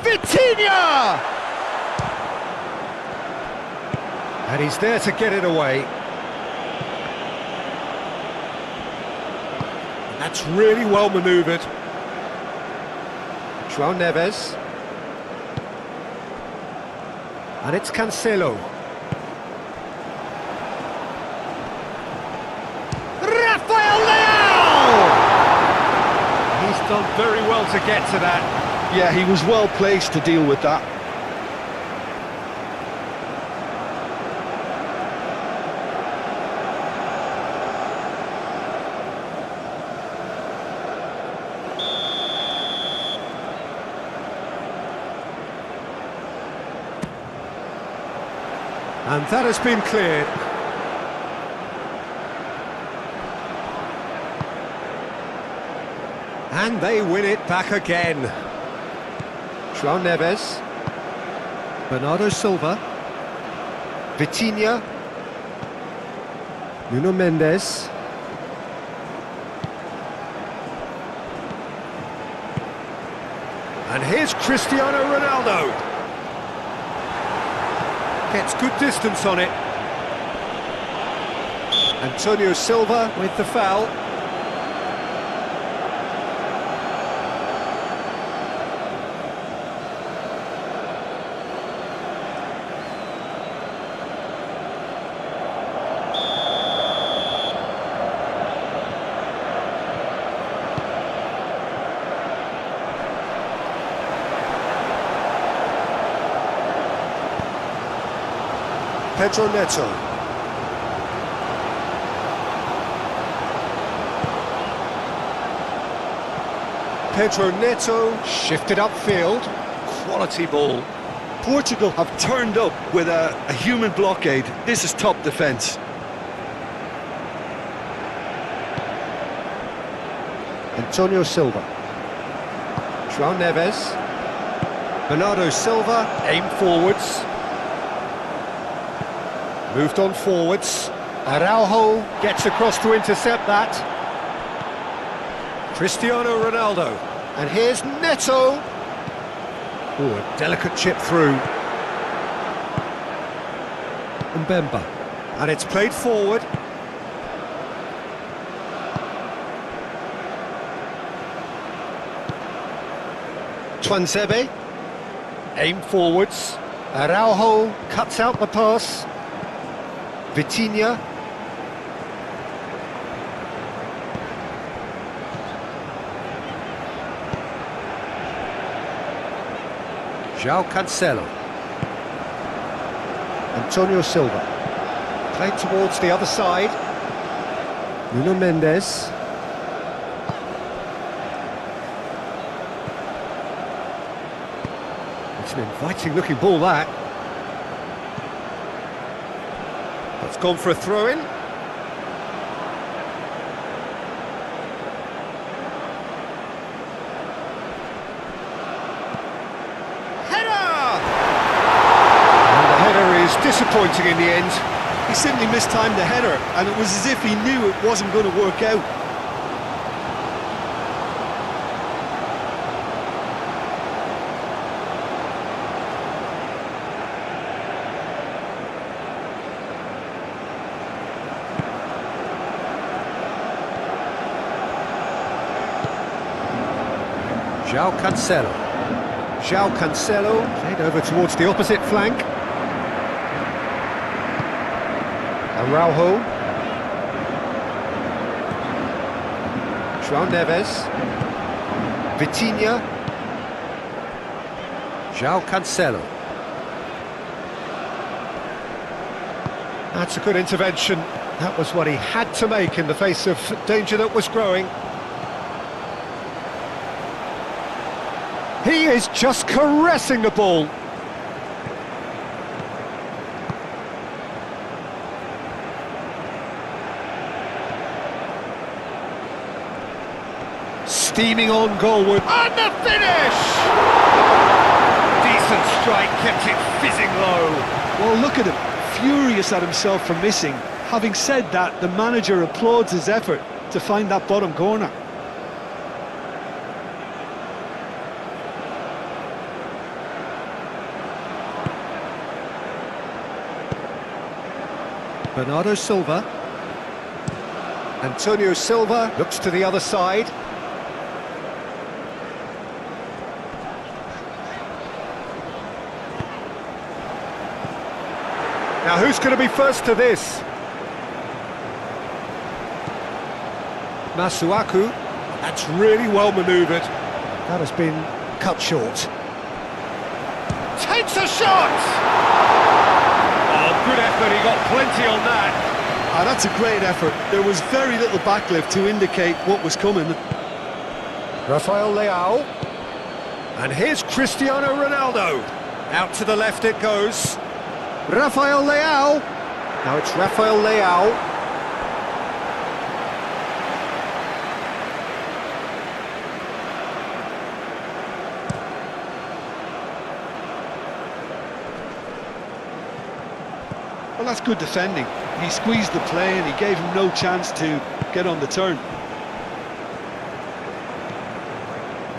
S1: Vitinha! And he's there to get it away. And that's really well manoeuvred. João Neves. And it's Cancelo. Rafael Leao! He's done very well to get to that.
S2: Yeah, he was well placed to deal with that.
S1: And that has been cleared. And they win it back again. João Neves. Bernardo Silva. Vitinha. Nuno Mendes. And here's Cristiano Ronaldo. Gets good distance on it. Antonio Silva with the foul. Pedro Neto. Pedro Neto shifted upfield. Quality ball.
S2: Portugal have turned up with a human blockade. This is top defence.
S1: Antonio Silva. João Neves. Bernardo Silva, aim forwards. Moved on forwards. Araujo gets across to intercept that. Cristiano Ronaldo. And here's Neto. Oh, a delicate chip through. Mbemba. And it's played forward. Tuanzebe. Aim forwards. Araujo cuts out the pass. Vitinha. João Cancelo. Antonio Silva. Played towards the other side. Nuno Mendes. It's an inviting looking ball, that. It's gone for a throw-in. Header! And the header is disappointing in the end.
S2: He simply mistimed the header, and it was as if he knew it wasn't going to work out.
S1: João Cancelo. João Cancelo played over towards the opposite flank. Araujo. João Neves. Vitinha. João Cancelo. That's a good intervention. That was what he had to make in the face of danger that was growing. He is just caressing the ball. Steaming on goalward. And the finish! Decent strike, kept it fizzing low.
S2: Well, look at him, furious at himself for missing. Having said that, the manager applauds his effort to find that bottom corner.
S1: Bernardo Silva. Antonio Silva looks to the other side. Now who's going to be first to this? Masuaku. That's really well manoeuvred. That has been cut short. Takes a shot! Oh, good effort, he got plenty on that.
S2: Ah, that's a great effort. There was very little backlift to indicate what was coming.
S1: Rafael Leao. And here's Cristiano Ronaldo. Out to the left it goes. Rafael Leao. Now it's Rafael Leao.
S2: Well, that's good defending. He squeezed the play and he gave him no chance to get on the turn.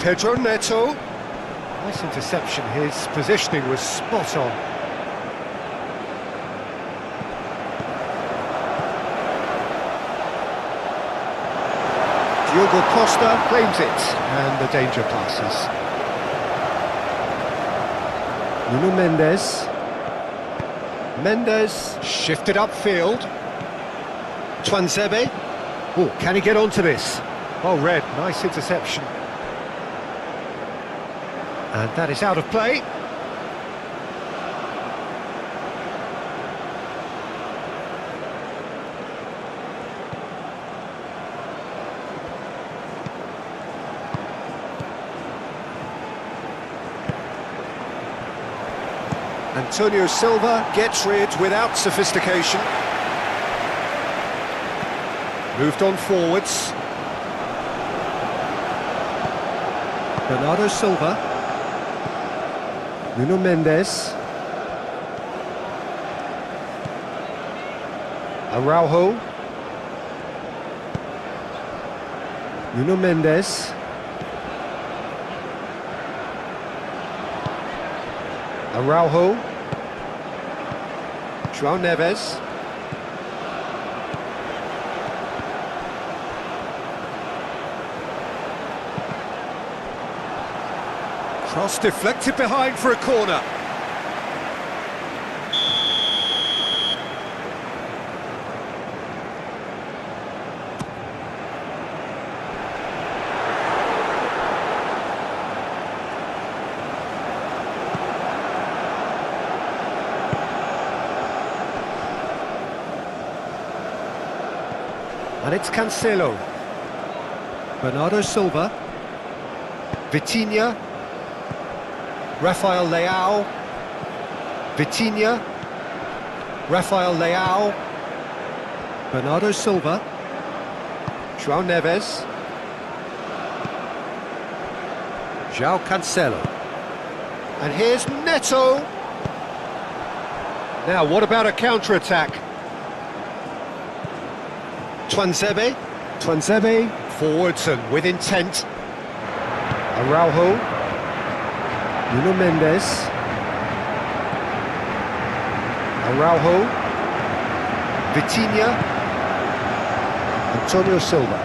S1: Pedro Neto. Nice interception. His positioning was spot on. Diogo Costa claims it, and the danger passes. Nuno Mendes. Mendes shifted upfield. Twanzebe. Oh, can he get onto this? Oh, Red, nice interception. And that is out of play. Antonio Silva gets rid without sophistication. Moved on forwards. Bernardo Silva. Nuno Mendes. Araujo. Nuno Mendes. Araujo. João Neves. Cross deflected behind for a corner. And it's Cancelo. Bernardo Silva. Vitinha. Rafael Leao. Vitinha. Rafael Leao. Bernardo Silva. João Neves. João Cancelo. And here's Neto. Now, what about a counter-attack? Twanzebe. Twanzebe forwards and with intent. Araujo. Nuno Mendes. Araujo. Vitinha. Antonio Silva.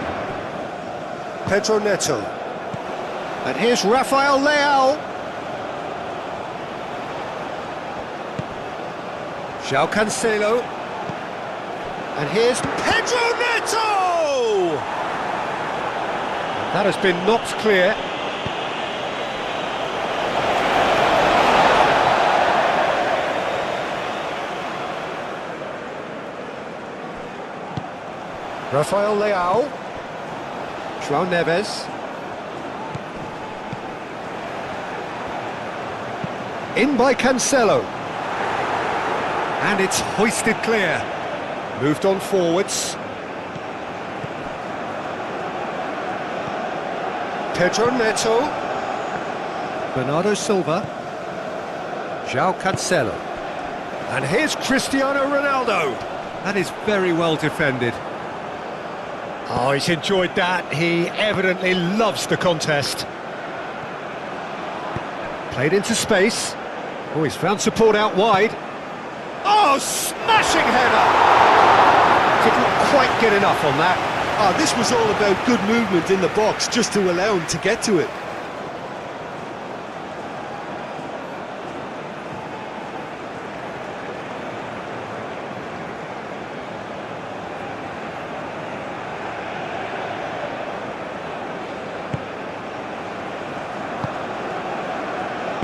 S1: Pedro Neto. And here's Rafael Leao. João Cancelo. And here's Pedro Neto! That has been knocked clear. Rafael Leao. João Neves. In by Cancelo. And it's hoisted clear. Moved on forwards. Pedro Neto. Bernardo Silva. João Cancelo. And here's Cristiano Ronaldo. That is very well defended. Oh, he's enjoyed that. He evidently loves the contest. Played into space. Oh, he's found support out wide. Oh, smashing header! Didn't quite get enough on that.
S2: Ah, this was all about good movement in the box just to allow him to get to it.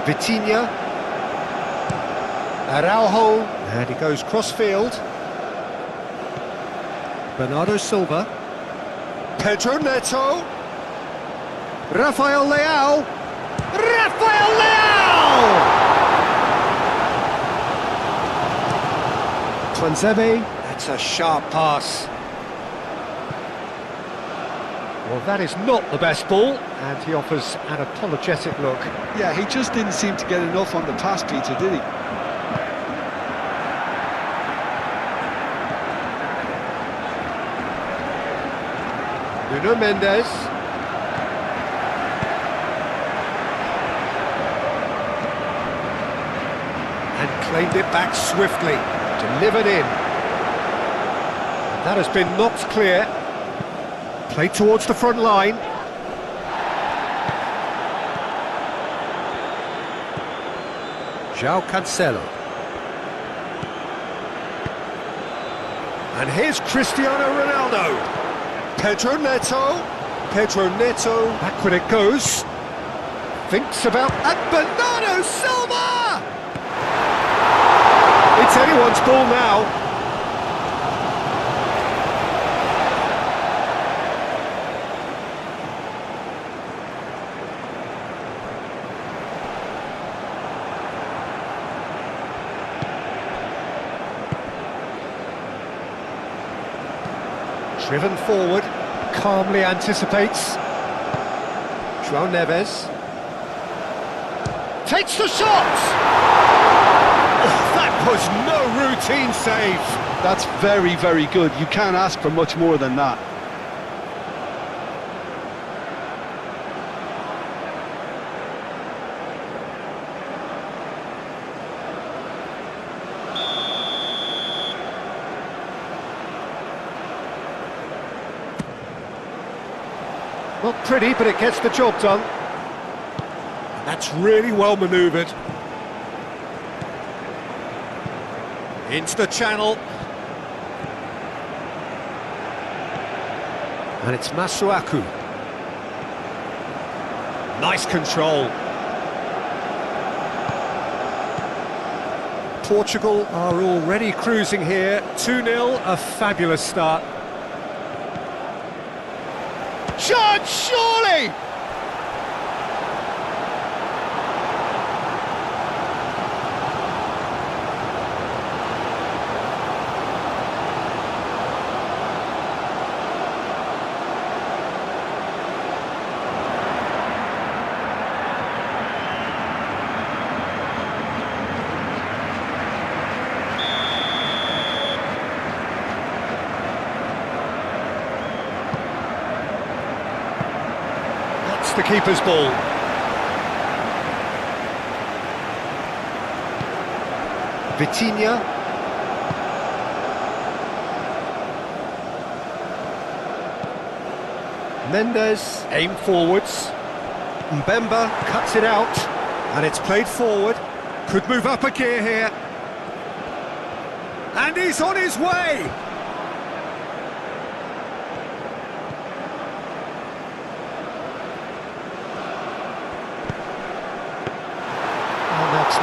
S1: Vitinha. Araujo. And he goes cross-field. Bernardo Silva.
S3: Pedro Neto.
S1: Rafael Leao. Rafael Leao! Tuanzebe. That's a sharp pass. Well, that is not the best ball, and he offers an apologetic look.
S2: Yeah, he just didn't seem to get enough on the pass, Peter, did he?
S1: Nuno Mendes. And claimed it back swiftly, delivered in. That has been knocked clear. Played towards the front line. João Cancelo. And here's Cristiano Ronaldo.
S3: Pedro Neto.
S1: Pedro Neto. Back when it goes. Thinks about... And Bernardo Silva! It's anyone's ball now. Driven forward, calmly anticipates. João Neves. Takes the shot! Oh, that was no routine save.
S2: That's very, very good. You can't ask for much more than that.
S1: Not pretty, but it gets the job done. That's really well manoeuvred. Into the channel. And it's Masuaku. Nice control. Portugal are already cruising here. 2-0, a fabulous start. Shot, surely! The keeper's ball. Vitinha. Mendes, aim forwards. Mbemba cuts it out, and it's played forward. Could move up a gear here. And he's on his way!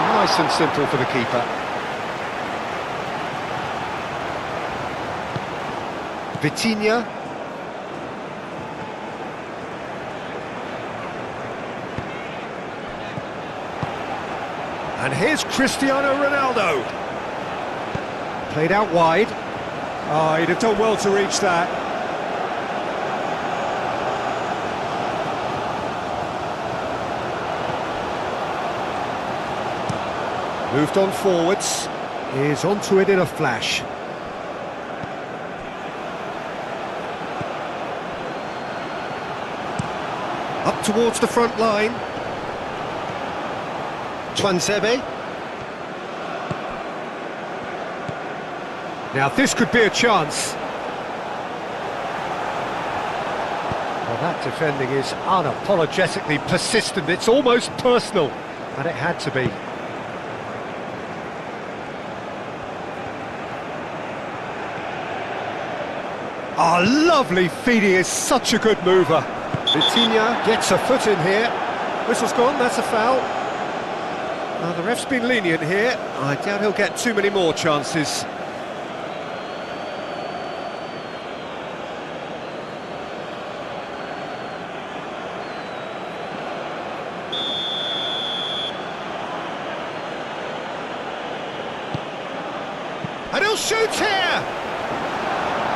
S1: Nice and simple for the keeper. Vitinha. And here's Cristiano Ronaldo. Played out wide. Oh, he'd have done well to reach that. Moved on forwards, is onto it in a flash. Up towards the front line. Tuanzebe. Now this could be a chance. Well, that defending is unapologetically persistent, it's almost personal, and it had to be. Oh, lovely feed, he is such a good mover. Vitinha gets a foot in here. Whistle's gone, that's a foul. Well, the ref's been lenient here. I doubt he'll get too many more chances. And he'll shoot here!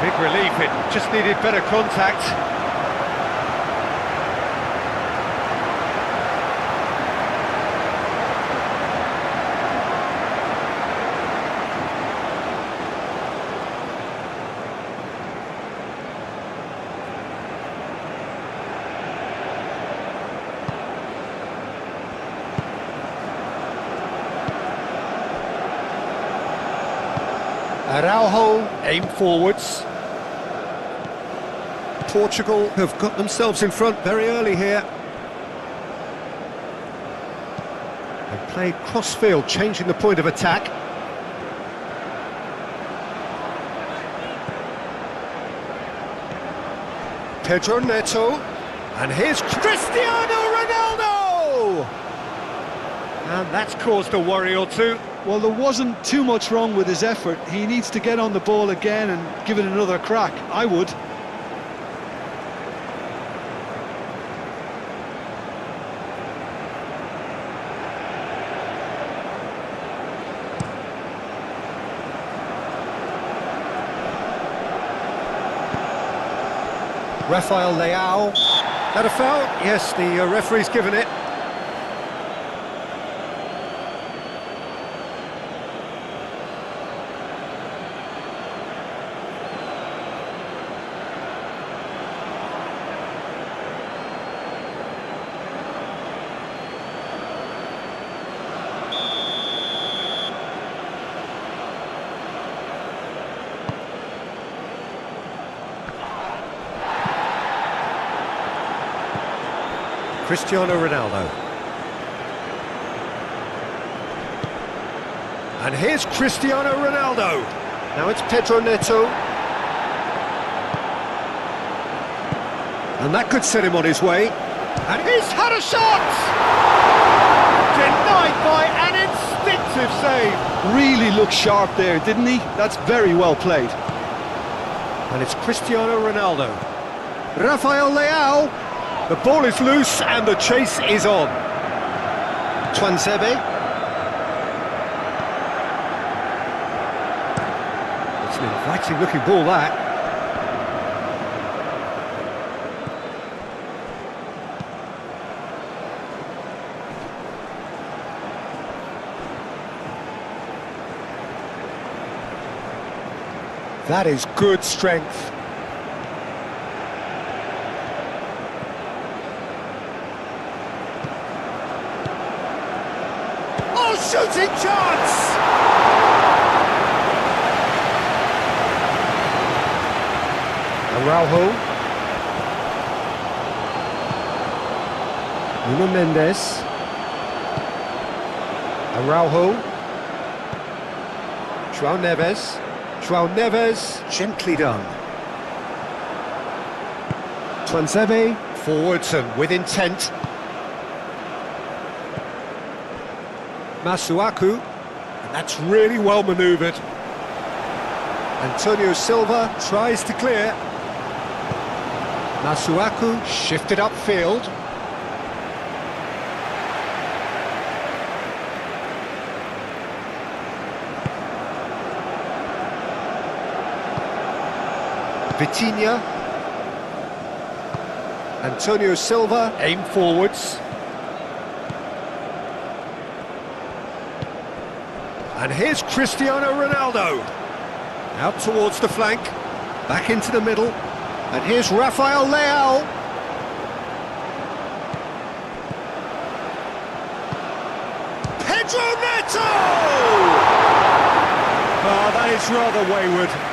S1: Big relief, it just needed better contact. Araujo aim forwards. Portugal have got themselves in front very early here. They played cross-field, changing the point of attack.
S3: Pedro Neto.
S1: And here's Cristiano Ronaldo! And that's caused a worry or two.
S2: Well, there wasn't too much wrong with his effort. He needs to get on the ball again and give it another crack. I would.
S1: Rafael Leao. That a foul? Yes, the referee's given it. Cristiano Ronaldo. And here's Cristiano Ronaldo.
S3: Now it's Pedro Neto.
S1: And that could set him on his way. And he's had a shot! Denied by an instinctive save.
S2: Really looked sharp there, didn't he? That's very well played.
S1: And it's Cristiano Ronaldo. Rafael Leao. The ball is loose and the chase is on.
S3: Tuanzebe.
S1: It's an inviting looking ball, that. That is good strength. Shooting chance! Araujo. Nuno Mendes. Araujo. João Neves. João Neves, gently done. Tuanzebe, forwards and with intent. Masuaku, and that's really well manoeuvred. Antonio Silva tries to clear. Masuaku shifted upfield. Vitinha. Antonio Silva, aim forwards. And here's Cristiano Ronaldo. Out towards the flank, back into the middle. And here's Rafael Leao. Pedro Neto! Oh, that is rather wayward.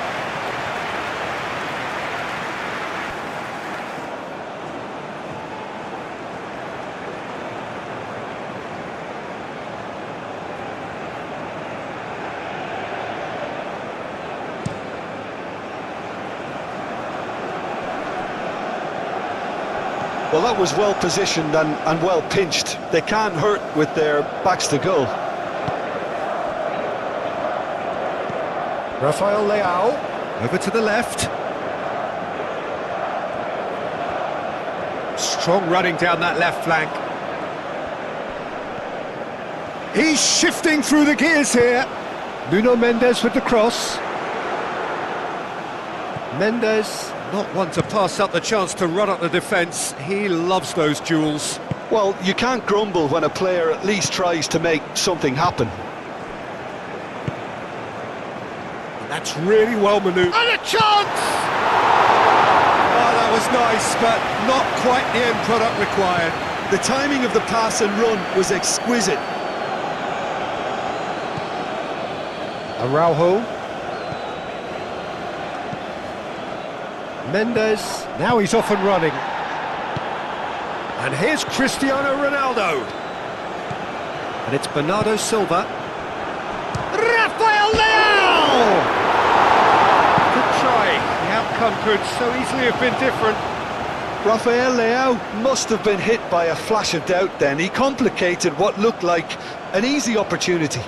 S2: Well, that was well positioned and well pinched. They can't hurt with their backs to goal.
S1: Rafael Leao, over to the left. Strong running down that left flank. He's shifting through the gears here. Nuno Mendes with the cross. Mendes, not one to pass up the chance to run up the defence. He loves those duels.
S2: Well, you can't grumble when a player at least tries to make something happen.
S1: That's really well manoeuvred. And a chance! Oh, that was nice, but not quite the end product required.
S2: The timing of the pass and run was exquisite.
S1: Araujo. Mendes, now he's off and running. And here's Cristiano Ronaldo. And it's Bernardo Silva. Rafael Leao! Good try. The outcome could so easily have been different.
S2: Rafael Leao must have been hit by a flash of doubt then. He complicated what looked like an easy opportunity.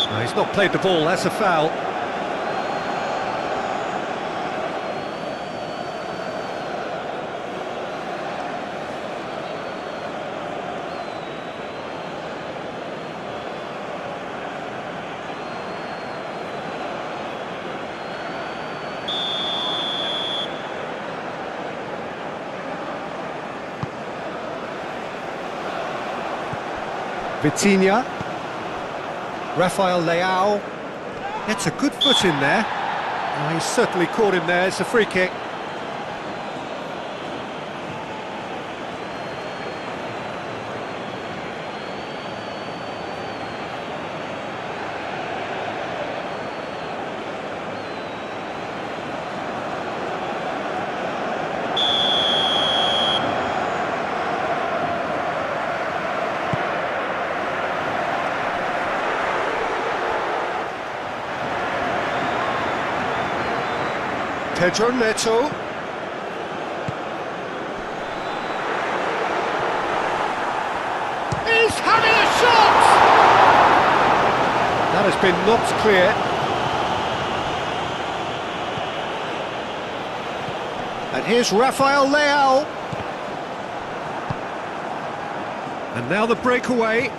S1: No, he's not played the ball, that's a foul. Vitinha. Rafael Leao gets a good foot in there. Oh, he's certainly caught him there. It's a free kick.
S3: Pedro Neto.
S1: He's having a shot! That has been knocked clear. And here's Rafael Leao. And now the breakaway.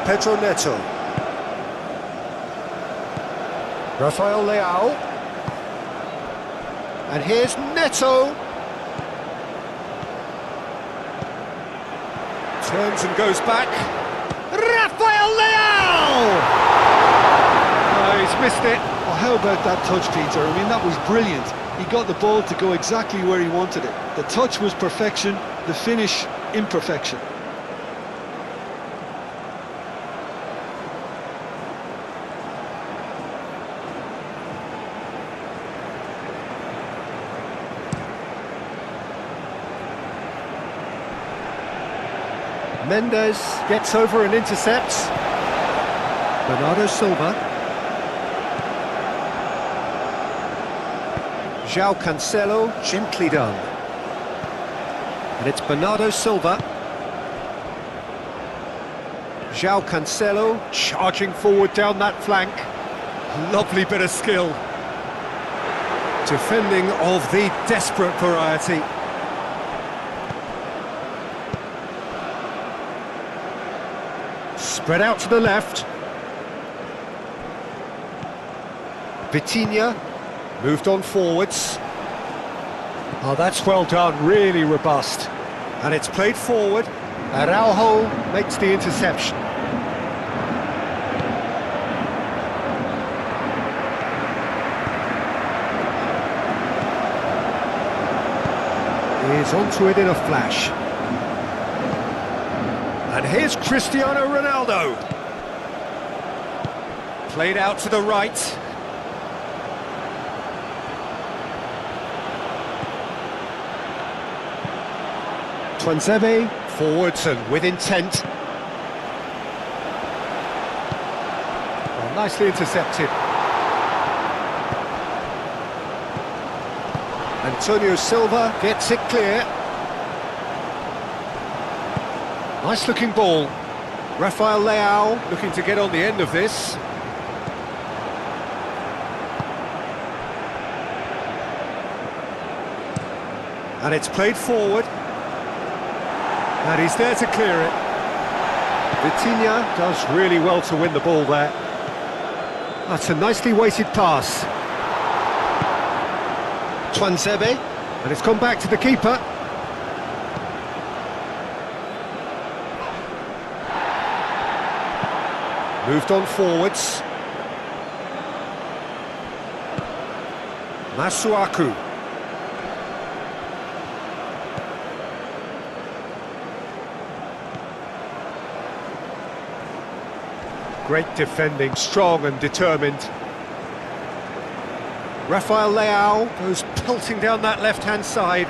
S3: Pedro Neto. Rafael Leao. And here's Neto.
S1: Turns and goes back. Rafael Leao! Oh, he's missed it.
S2: Well, how about that touch, Peter? I mean, that was brilliant. He got the ball to go exactly where he wanted it. The touch was perfection, the finish imperfection.
S1: Mendes gets over and intercepts. Bernardo Silva. João Cancelo, gently done. And it's Bernardo Silva. João Cancelo charging forward down that flank. Lovely bit of skill. Defending of the desperate variety. Spread out to the left. Vitinha moved on forwards. Oh, that's well done, really robust. And it's played forward. Araujo makes the interception. He is onto it in a flash. And here's Cristiano Ronaldo. Played out to the right. Tuanzebe, forwards and with intent. Well, nicely intercepted. Antonio Silva gets it clear. Nice looking ball. Rafael Leao looking to get on the end of this. And it's played forward. And he's there to clear it. Vitinha does really well to win the ball there. That's a nicely weighted pass. Tuanzebe. And it's come back to the keeper. Moved on forwards. Masuaku. Great defending, strong and determined. Rafael Leao goes pelting down that left-hand side.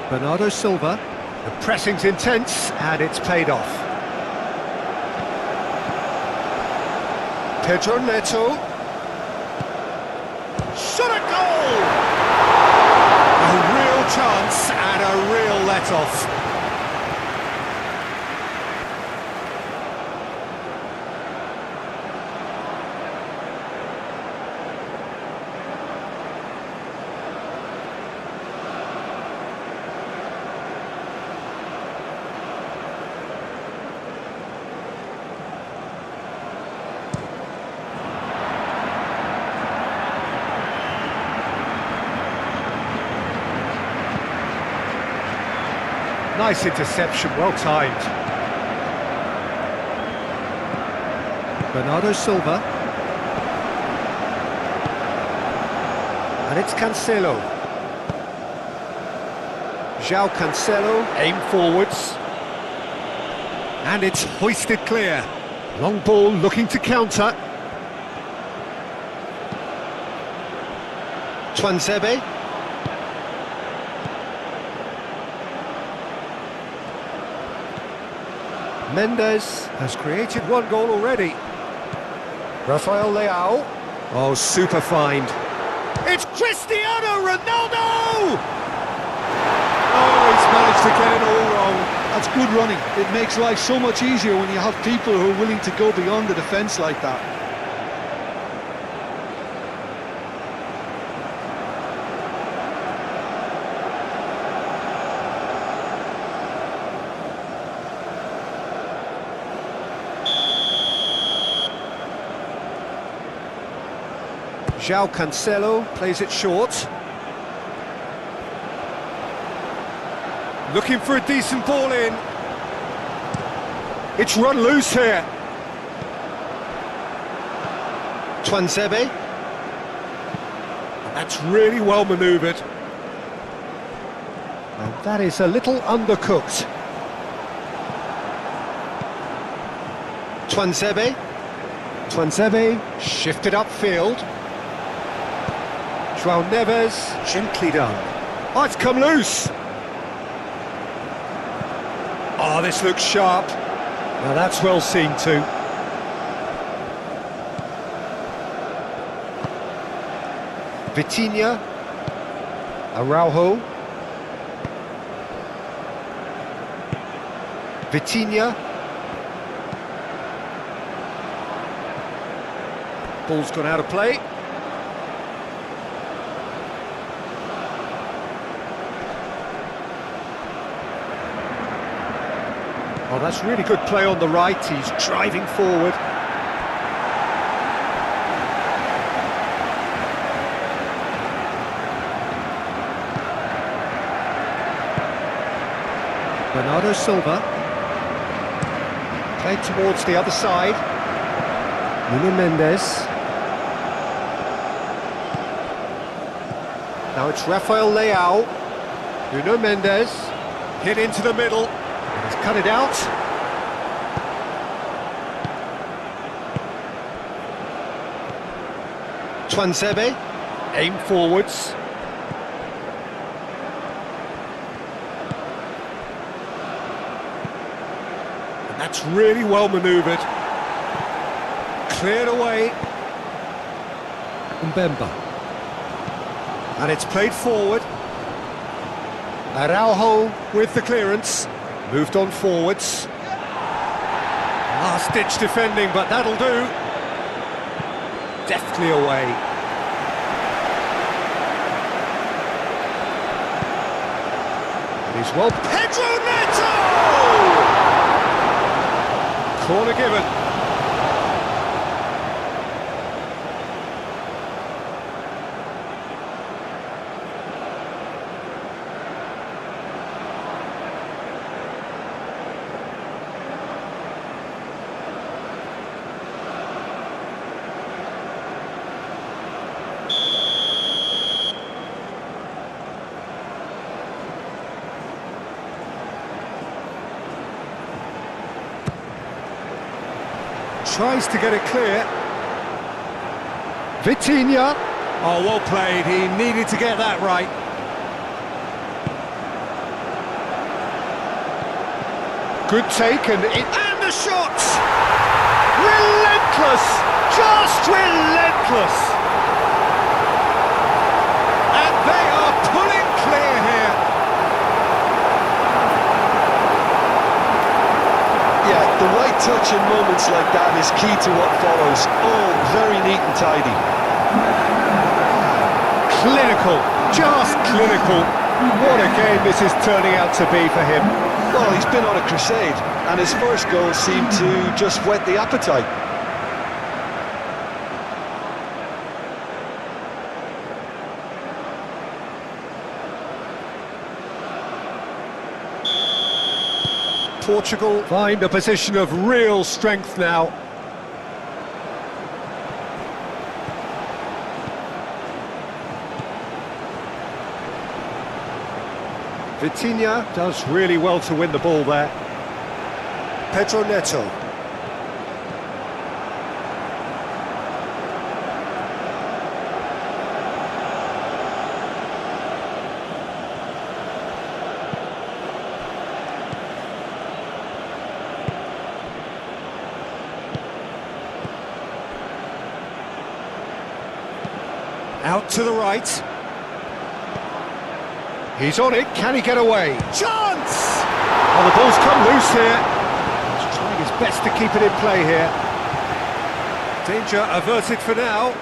S1: Bernardo Silva. The pressing's intense and it's paid off.
S3: Pedro Neto.
S1: Shot a goal! A real chance and a real let-off. Nice interception, well timed. Bernardo Silva. And it's Cancelo. João Cancelo, aim forwards. And it's hoisted clear. Long ball looking to counter. Tuanzebe. Mendes has created one goal already.
S3: Rafael Leao.
S1: Oh, super find. It's Cristiano Ronaldo! Oh, he's managed to get it all wrong.
S2: That's good running. It makes life so much easier when you have people who are willing to go beyond the defence like that.
S1: João Cancelo plays it short. Looking for a decent ball in. It's run loose here. Tuanzebe. That's really well manoeuvred. And that is a little undercooked. Tuanzebe. Tuanzebe shifted upfield. João Neves, gently done. Oh, it's come loose. Oh, this looks sharp. Now that's well seen too. Vitinha. Araujo. Vitinha. Ball's gone out of play. Oh, that's really good play on the right. He's driving forward. Bernardo Silva. Played towards the other side. Nuno Mendes. Now it's Rafael Leao. Nuno Mendes. Hit into the middle. He's cut it out. Twansebe, aim forwards. And that's really well manoeuvred. Cleared away. Mbemba. And it's played forward. Araujo with the clearance. Moved on forwards. Last-ditch defending, but that'll do. Deftly away. And he's well... Pedro Neto! Corner given. Tries to get it clear. Vitinha. Oh, well played. He needed to get that right. Good take and the shots! Relentless! Just relentless! And they are pulling clear here.
S2: Yeah, the right touch in moments like that is key to what follows. Oh, very neat and tidy.
S1: Clinical, just clinical. What a game this is turning out to be for him.
S2: Well, he's been on a crusade, and his first goal seemed to just whet the appetite.
S1: Portugal find a position of real strength now. Vitinha does really well to win the ball there. Pedro Neto. Out to the right. He's on it, can he get away? Chance! Oh, the ball's come loose here. He's trying his best to keep it in play here. Danger averted for now.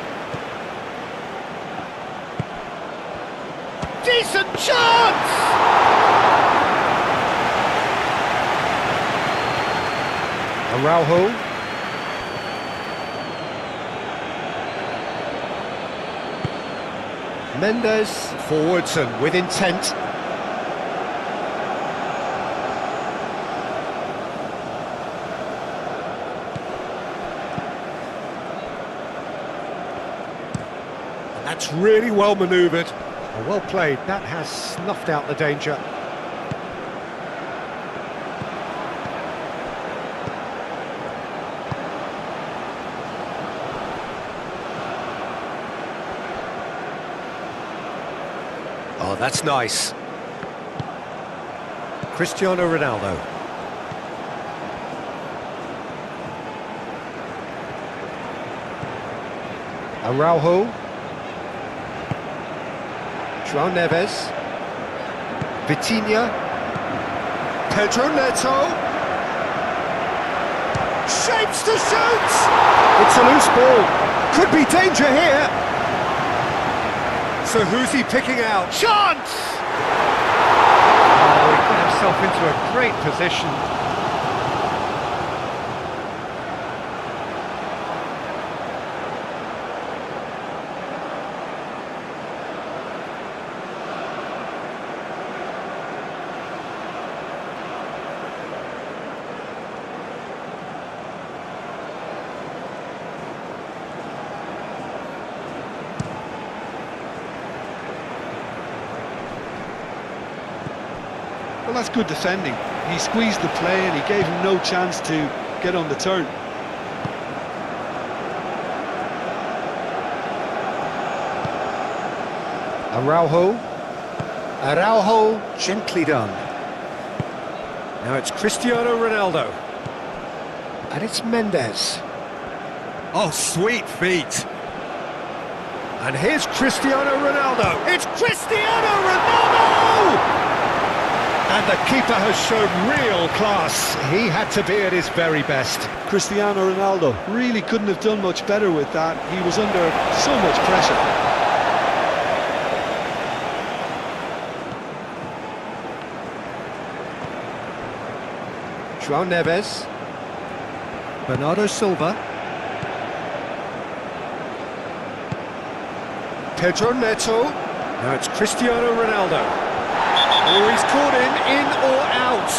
S1: Decent chance! Araujo. Mendes, forwards and with intent. And that's really well manoeuvred. Oh, well played, that has snuffed out the danger. Oh, that's nice. Cristiano Ronaldo. Araujo. João Neves. Vitinha. Pedro Neto. Shapes to shoot! It's a loose ball. Could be danger here. So who's he picking out? Chance! Oh, he got himself into a great position.
S2: Well, that's good defending. He squeezed the play and he gave him no chance to get on the turn.
S1: Araujo, gently done. Now it's Cristiano Ronaldo. And it's Mendes. Oh, sweet feet. And here's Cristiano Ronaldo. It's Cristiano Ronaldo! And the keeper has shown real class. He had to be at his very best.
S2: Cristiano Ronaldo really couldn't have done much better with that. He was under so much pressure.
S1: João Neves, Bernardo Silva, Pedro Neto, now it's Cristiano Ronaldo. Oh, he's caught in or out?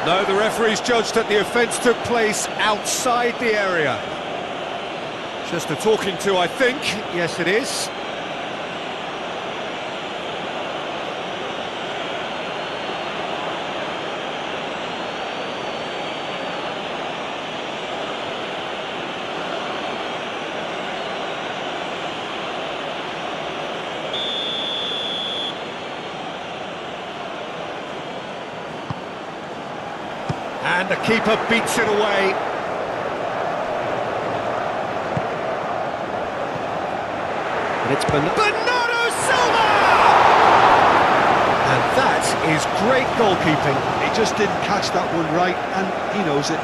S1: No, the referee's judged that the offence took place outside the area. Just a talking to, I think. Yes, it is. And the keeper beats it away. And it's Bernardo Silva! And that is great goalkeeping.
S2: He just didn't catch that one right, and he knows it.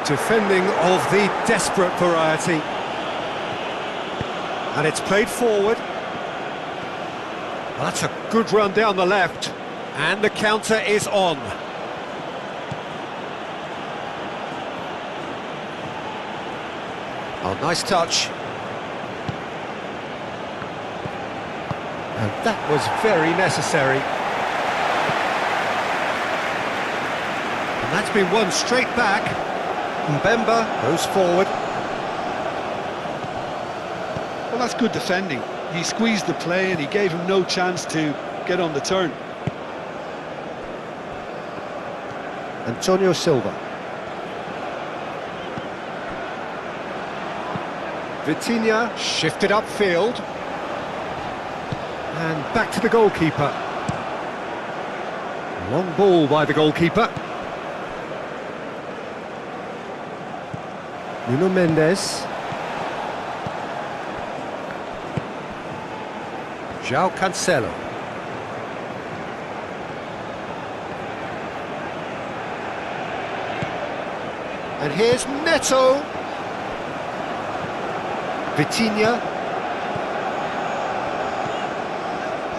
S1: Defending of the desperate variety. And it's played forward. Well, that's a good run down the left. And the counter is on. Oh, nice touch. And that was very necessary. And that's been won straight back. Mbemba goes forward.
S2: Well, that's good defending. He squeezed the play and he gave him no chance to get on the turn.
S1: Antonio Silva. Vitinha shifted upfield. And back to the goalkeeper. Long ball by the goalkeeper. Nuno Mendes. João Cancelo. And here's Neto. Vitinha.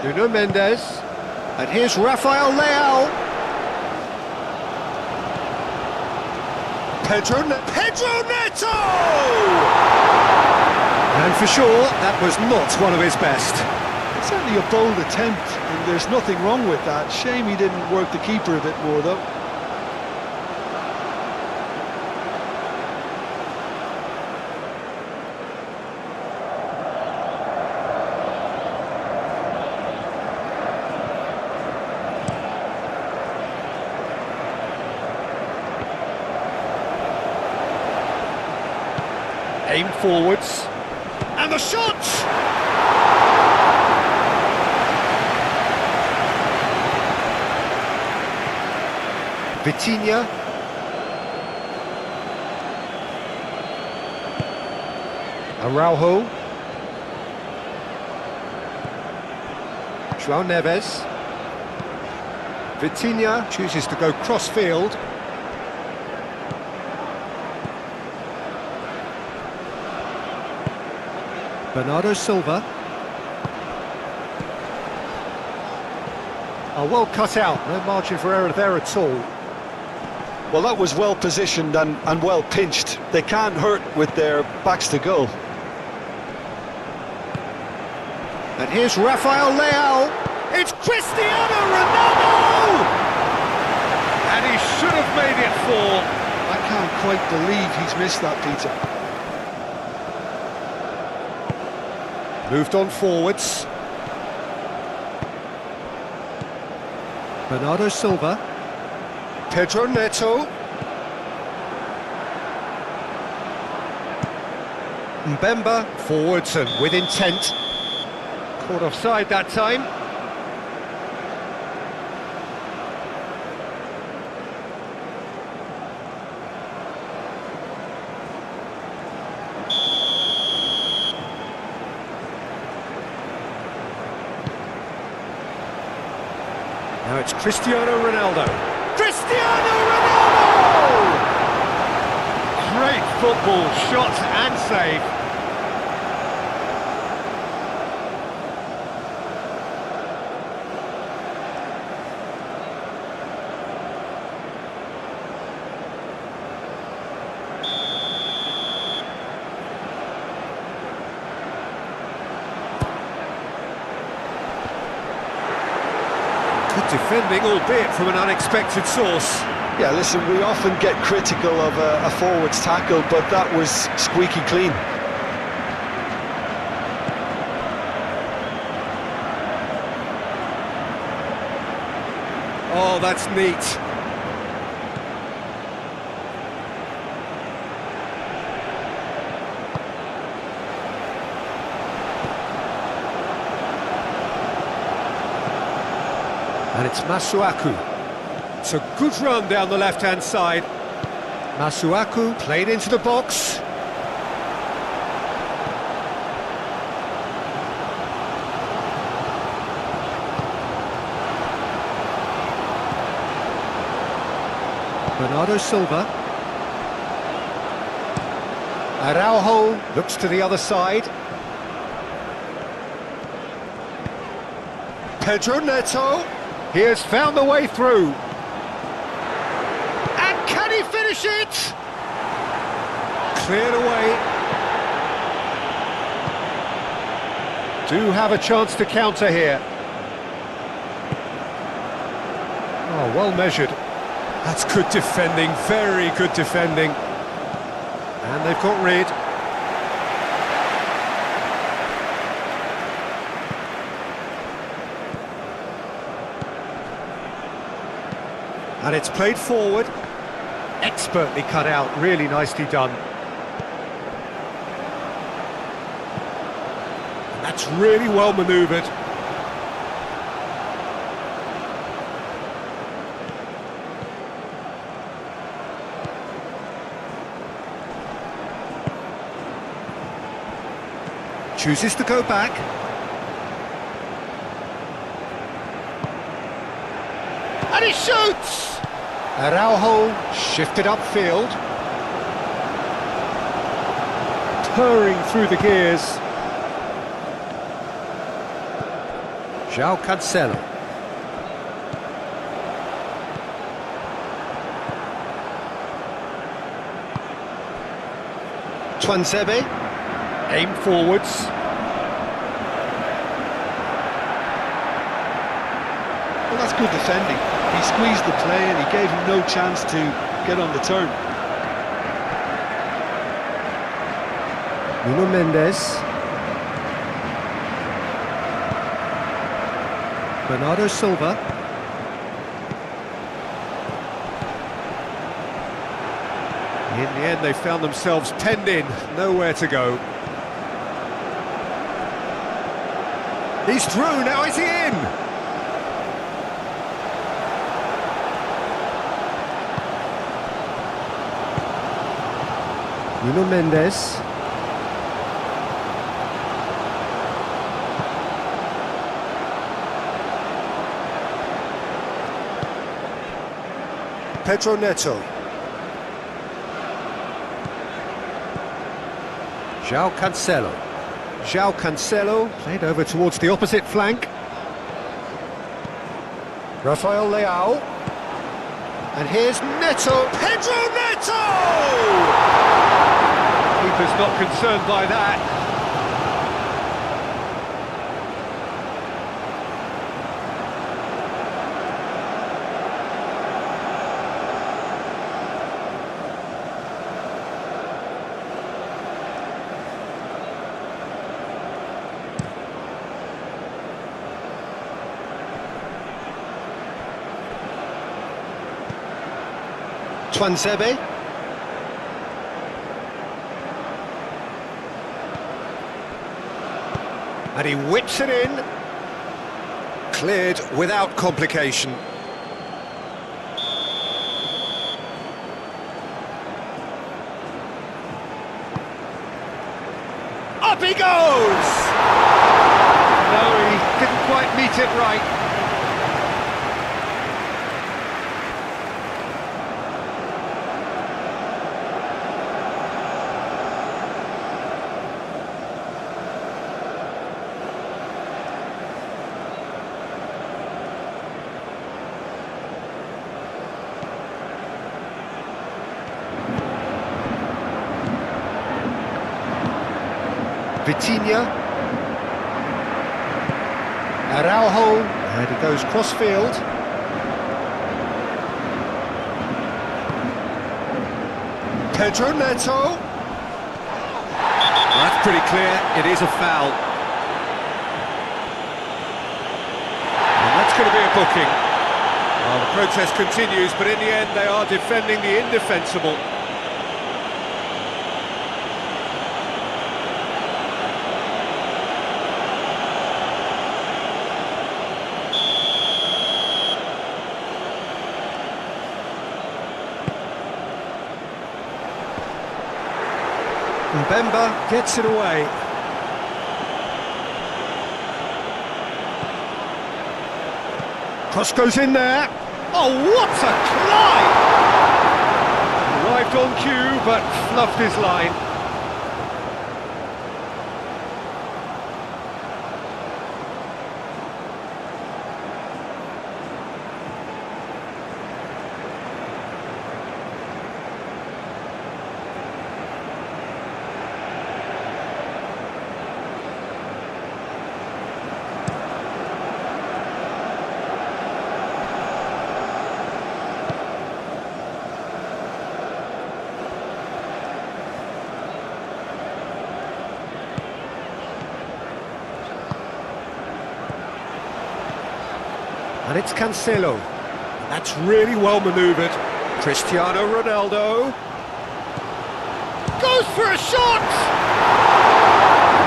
S1: Nuno Mendes. And here's Rafael Leao. Pedro Neto! And for sure, that was not one of his best.
S2: It's certainly a bold attempt, and there's nothing wrong with that. Shame he didn't work the keeper a bit more, though.
S1: Aim forwards. And the shot! Vitinha. Araujo. João Neves. Vitinha chooses to go cross-field. Bernardo Silva. Oh, well cut out, no margin for error there at all.
S2: Well, that was well positioned and well pinched. They can't hurt with their backs to goal.
S1: And here's Rafael Leao. It's Cristiano Ronaldo! And he should have made it fall.
S2: I can't quite believe he's missed that, Peter.
S1: Moved on forwards. Bernardo Silva. Pedro Neto. Mbemba forwards and with intent. Caught offside that time. Now it's Cristiano Ronaldo. Cristiano Ronaldo! Great football, shot and save. Good defending, albeit from an unexpected source.
S2: Yeah, listen, we often get critical of a forward's tackle, but that was squeaky clean.
S1: Oh, that's neat. And it's Masuaku. It's a good run down the left-hand side. Masuaku played into the box. Bernardo Silva. Araujo looks to the other side. Pedro Neto. He has found the way through. And can he finish it? Cleared away. Do have a chance to counter here. Oh, well measured. That's good defending, very good defending. And they've got rid. And it's played forward. Expertly cut out, really nicely done. And that's really well manoeuvred. Chooses to go back. And he shoots! Araujo shifted upfield. Purring through the gears. João Cancelo. Tuanzebe. Aim forwards.
S2: Well, that's good defending. He squeezed the play and he gave him no chance to get on the turn.
S1: Nuno Mendes. Bernardo Silva. In the end, they found themselves penned in, nowhere to go. He's through, now is he in? Nuno Mendes. Pedro Neto. João Cancelo. João Cancelo played over towards the opposite flank. Rafael Leao. And here's Neto. Pedro Neto! Keeper's not concerned by that. Twanzebe. And he whips it in. Cleared without complication. Up he goes! No, he didn't quite meet it right. Vitinha, Araujo, and he goes cross-field. Pedro Neto. That's pretty clear, it is a foul. And that's going to be a booking. Well, the protest continues, but in the end they are defending the indefensible. Mbemba gets it away. Cross goes in there. Oh, what a climb! Arrived on cue, but fluffed his line. And it's Cancelo. That's really well manoeuvred. Cristiano Ronaldo goes for a shot!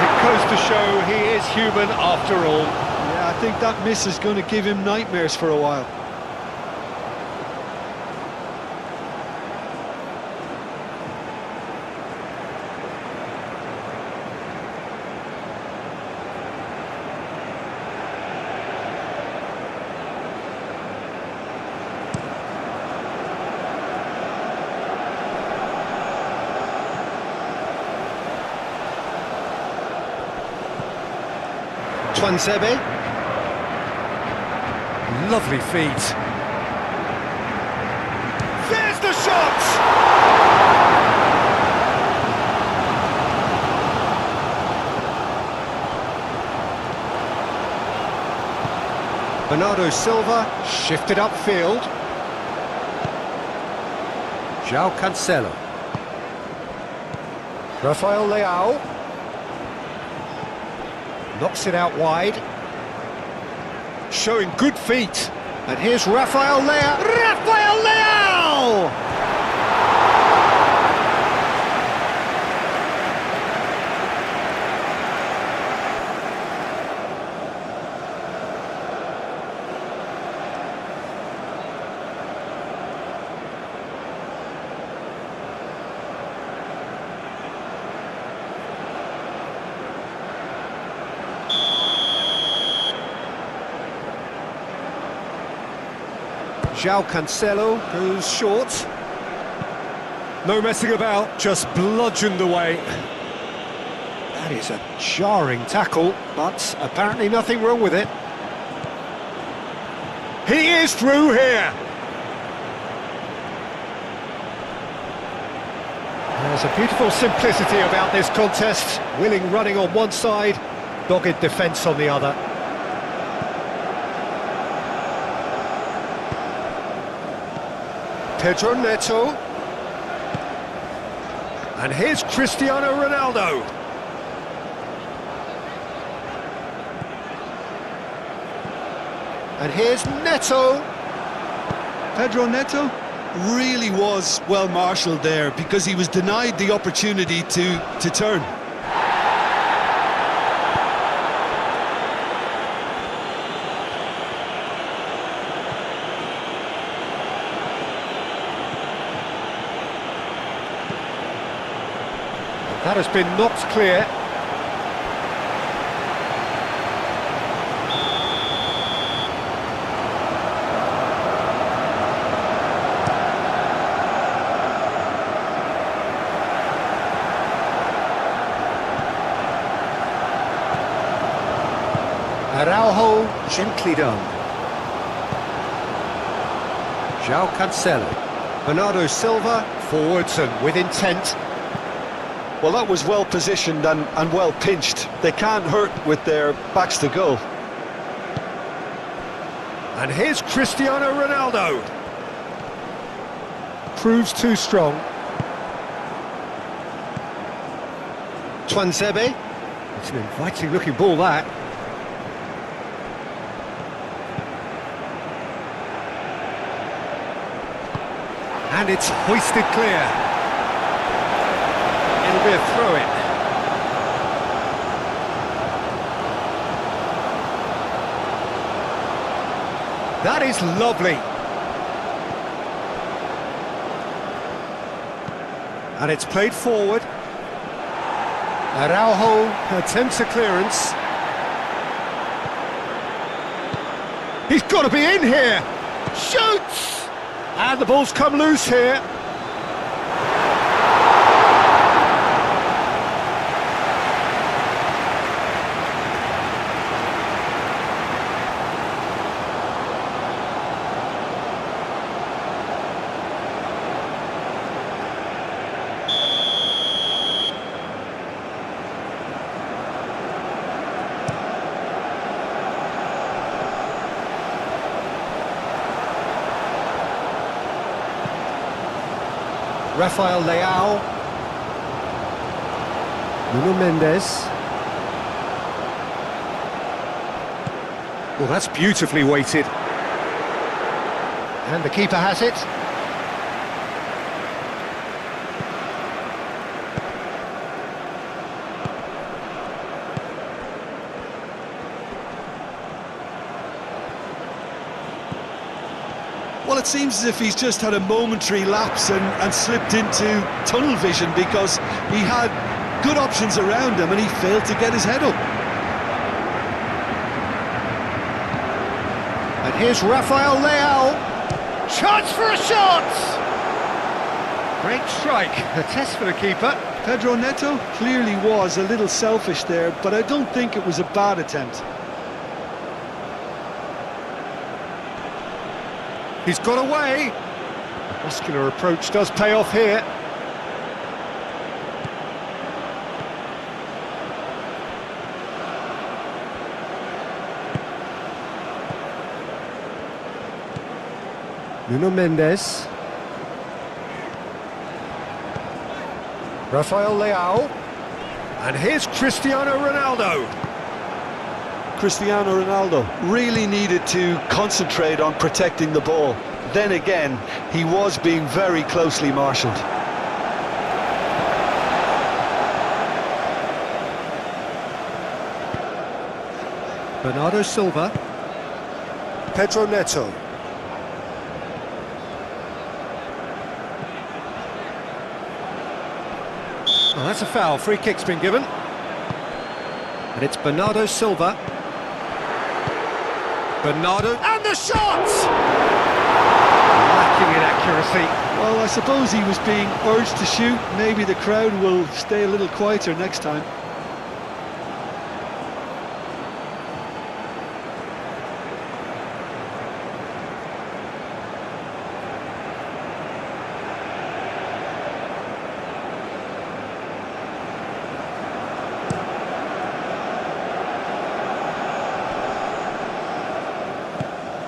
S1: It goes to show he is human after all.
S2: Yeah, I think that miss is going to give him nightmares for a while.
S1: Twanzebe. Lovely feet. There's the shot! Bernardo Silva shifted upfield. João Cancelo. Rafael Leao. Knocks it out wide. Showing good feet. And here's Rafael Leao. Rafael Leao! João Cancelo goes short. No messing about, just bludgeoned away. That is a jarring tackle, but apparently nothing wrong with it. He is through here! There's a beautiful simplicity about this contest. Willing running on one side, dogged defence on the other. Pedro Neto. And here's Cristiano Ronaldo. And here's Neto.
S2: Pedro Neto really was well marshalled there because he was denied the opportunity to turn.
S1: That has been knocked clear. Araujo, gently done. João Cancelo. Bernardo Silva, forwards and with intent.
S2: Well, that was well positioned and well pinched. They can't hurt with their backs to goal.
S1: And here's Cristiano Ronaldo. Proves too strong. Tuanzebe. It's an inviting looking ball, that. And it's hoisted clear. It'll be a throw-in. That is lovely. And it's played forward. Araujo attempts a clearance. He's got to be in here. Shoots! And the ball's come loose here. Rafael Leao. Nuno Mendes. Well, that's beautifully weighted. And the keeper has it.
S2: Well, it seems as if he's just had a momentary lapse and slipped into tunnel vision because he had good options around him and he failed to get his head up.
S1: And here's Rafael Leao. Chance for a shot! Great strike. A test for the keeper.
S2: Pedro Neto clearly was a little selfish there, but I don't think it was a bad attempt.
S1: He's got away. The muscular approach does pay off here. Nuno Mendes. Rafael Leao. And here's Cristiano Ronaldo.
S2: Cristiano Ronaldo really needed to concentrate on protecting the ball. Then again, he was being very closely marshalled.
S1: Bernardo Silva. Pedro Neto. Oh, that's a foul. Free kick's been given. And it's Bernardo Silva. Bernardo, and the shot! Lacking in accuracy.
S2: Well, I suppose he was being urged to shoot. Maybe the crowd will stay a little quieter next time.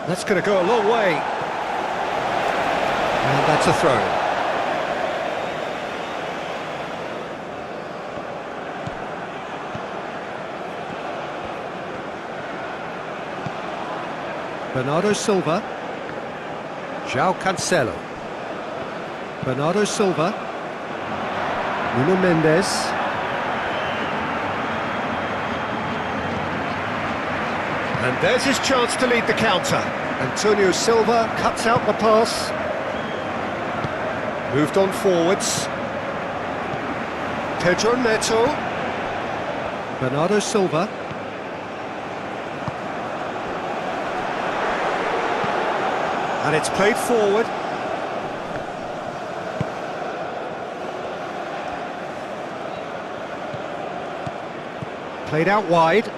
S1: That's going to go a long way. And that's a throw. Bernardo Silva. João Cancelo. Bernardo Silva. Nuno Mendes. And there's his chance to lead the counter. Antonio Silva cuts out the pass. Moved on forwards. Pedro Neto. Bernardo Silva. And it's played forward. Played out wide.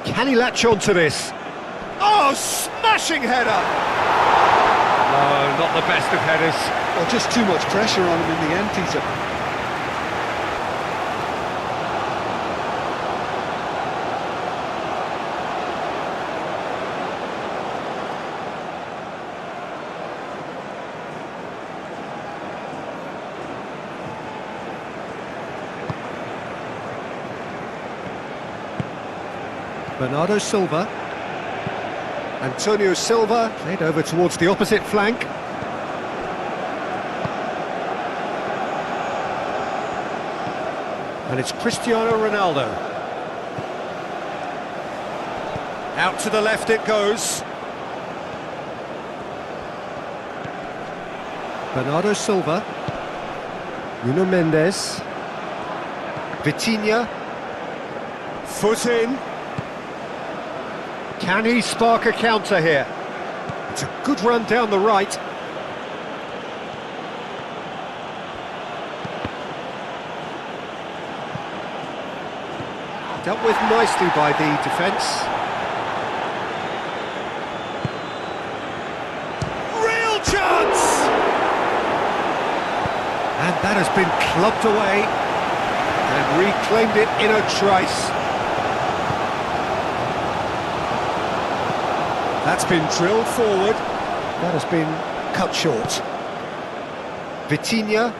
S1: Can he latch on to this? Oh, smashing header! No, not the best of headers.
S2: Well, just too much pressure on him in the end, Peter.
S1: Bernardo Silva. Antonio Silva played over towards the opposite flank. And it's Cristiano Ronaldo. Out to the left it goes. Bernardo Silva. Nuno Mendes. Vitinha. Foot in. Can he spark a counter here? It's a good run down the right. Dealt with nicely by the defence. Real chance! And that has been clubbed away and reclaimed it in a trice. That's been drilled forward. That has been cut short. Vitinha.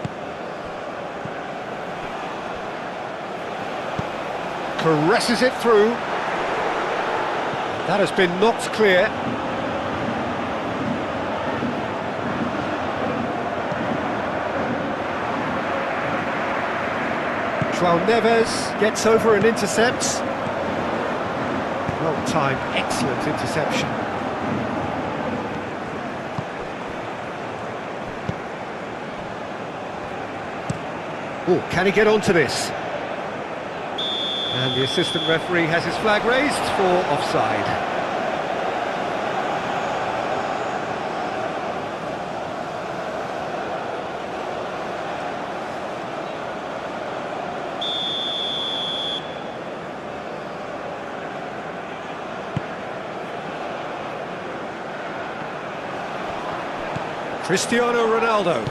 S1: Caresses it through. That has been knocked clear. João Neves gets over and intercepts. Well timed, excellent interception. Oh, can he get onto this? And the assistant referee has his flag raised for offside. Cristiano Ronaldo.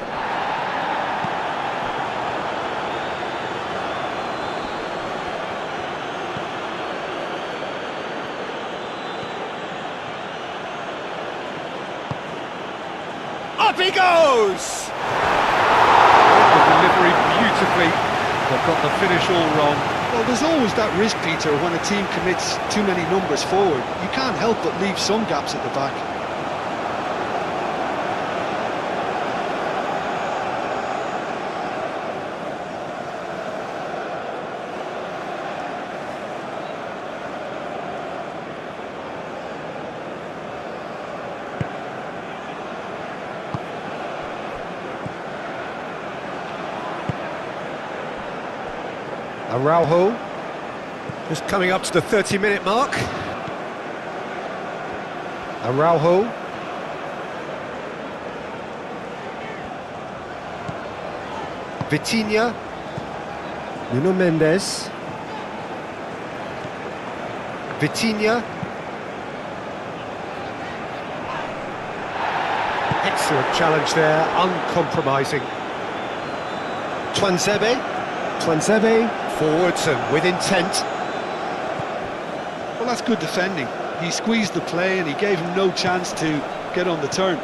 S1: Up he goes! The delivery beautifully, but got the finish all wrong.
S2: Well, there's always that risk, Peter, when a team commits too many numbers forward. You can't help but leave some gaps at the back.
S1: Araujo, just coming up to the 30-minute mark. Araujo. Vitinha. Nuno Mendes. Vitinha. Excellent challenge there, uncompromising. Tuanzebe. Forwards and with intent.
S2: Well, that's good defending. He squeezed the play and he gave him no chance to get on the turn.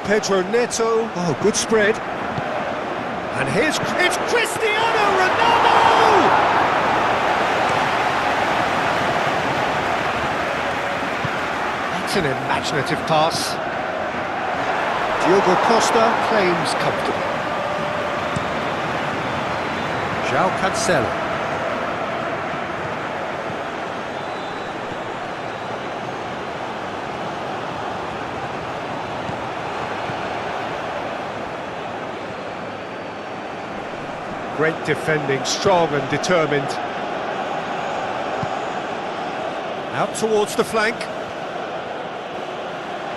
S1: Pedro Neto. Oh, good spread. And it's Cristiano Ronaldo! That's an imaginative pass. Diogo Costa claims comfortably. João Cancelo. Great defending, strong and determined. Out towards the flank.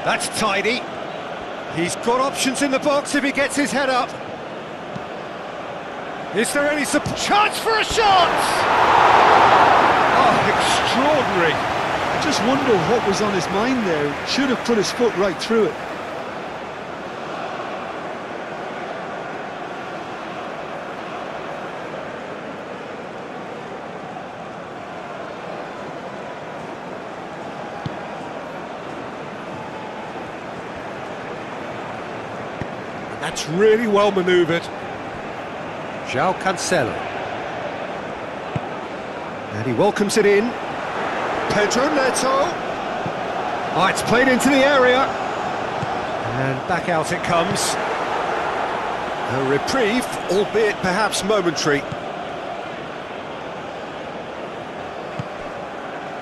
S1: That's tidy. He's got options in the box if he gets his head up. Is there any chance for a shot? Oh, extraordinary.
S2: I just wonder what was on his mind there. Should have put his foot right through it.
S1: That's really well manoeuvred. João Cancelo. And he welcomes it in. Pedro Neto. Oh, it's played into the area. And back out it comes. A reprieve, albeit perhaps momentary.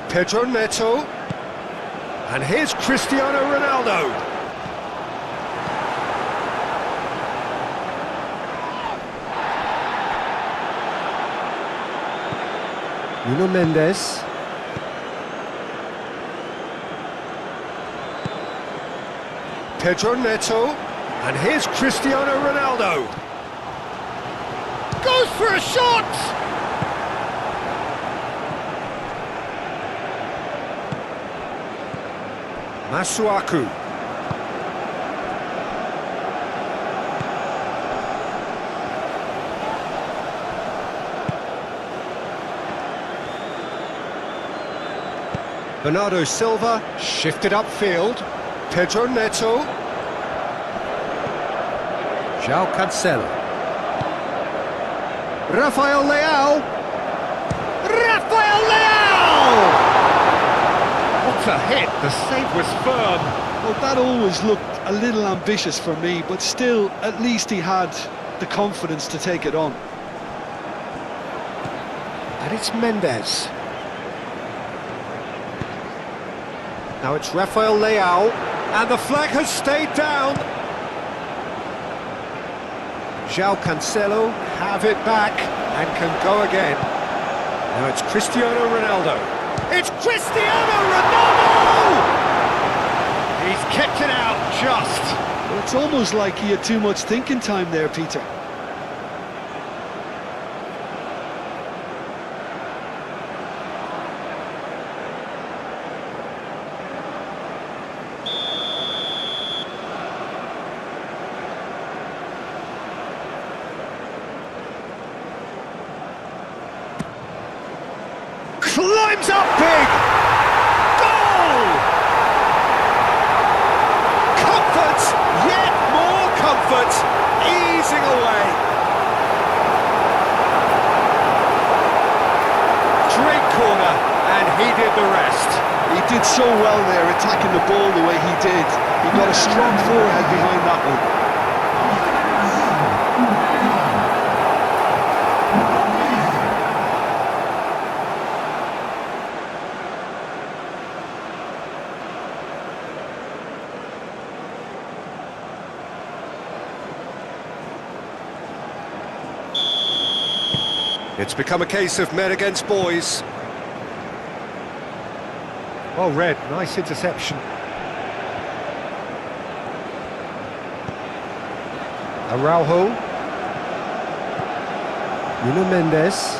S1: Pedro Neto. And here's Cristiano Ronaldo. Nuno Mendes. Pedro Neto. And here's Cristiano Ronaldo. Goes for a shot! Masuaku. Bernardo Silva shifted upfield. Pedro Neto. João Cancelo. Rafael Leao. Rafael Leao! What a hit! The save was firm.
S2: Well, that always looked a little ambitious for me, but still, at least he had the confidence to take it on.
S1: And it's Mendes. Now it's Rafael Leao, and the flag has stayed down. João Cancelo have it back and can go again. Now it's Cristiano Ronaldo. It's Cristiano Ronaldo! He's kept it out just.
S2: Well, it's almost like he had too much thinking time there, Peter.
S1: Climbs up big! Goal! Comfort, yet more comfort, easing away. Great corner, and he did the rest.
S2: He did so well there, attacking the ball the way he did. He got a strong forehead behind that one.
S1: It's become a case of men against boys. Well read, nice interception. Araujo. Nuno Mendes.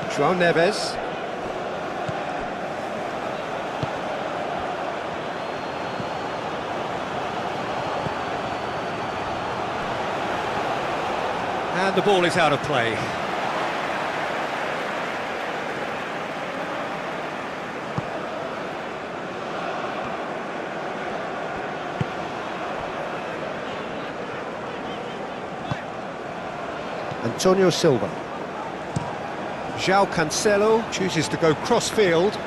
S1: João Neves. And the ball is out of play. Antonio Silva. João Cancelo chooses to go cross-field.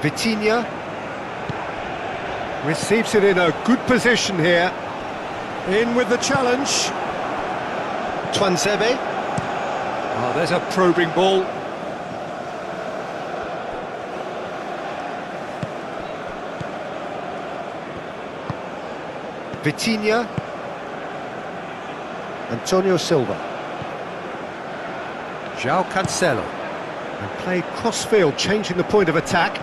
S1: Vitinha receives it in a good position here. In with the challenge.
S3: Twansebe.
S1: Oh, there's a probing ball. Vitinha. Antonio Silva. João Cancelo. And played cross-field, changing the point of attack.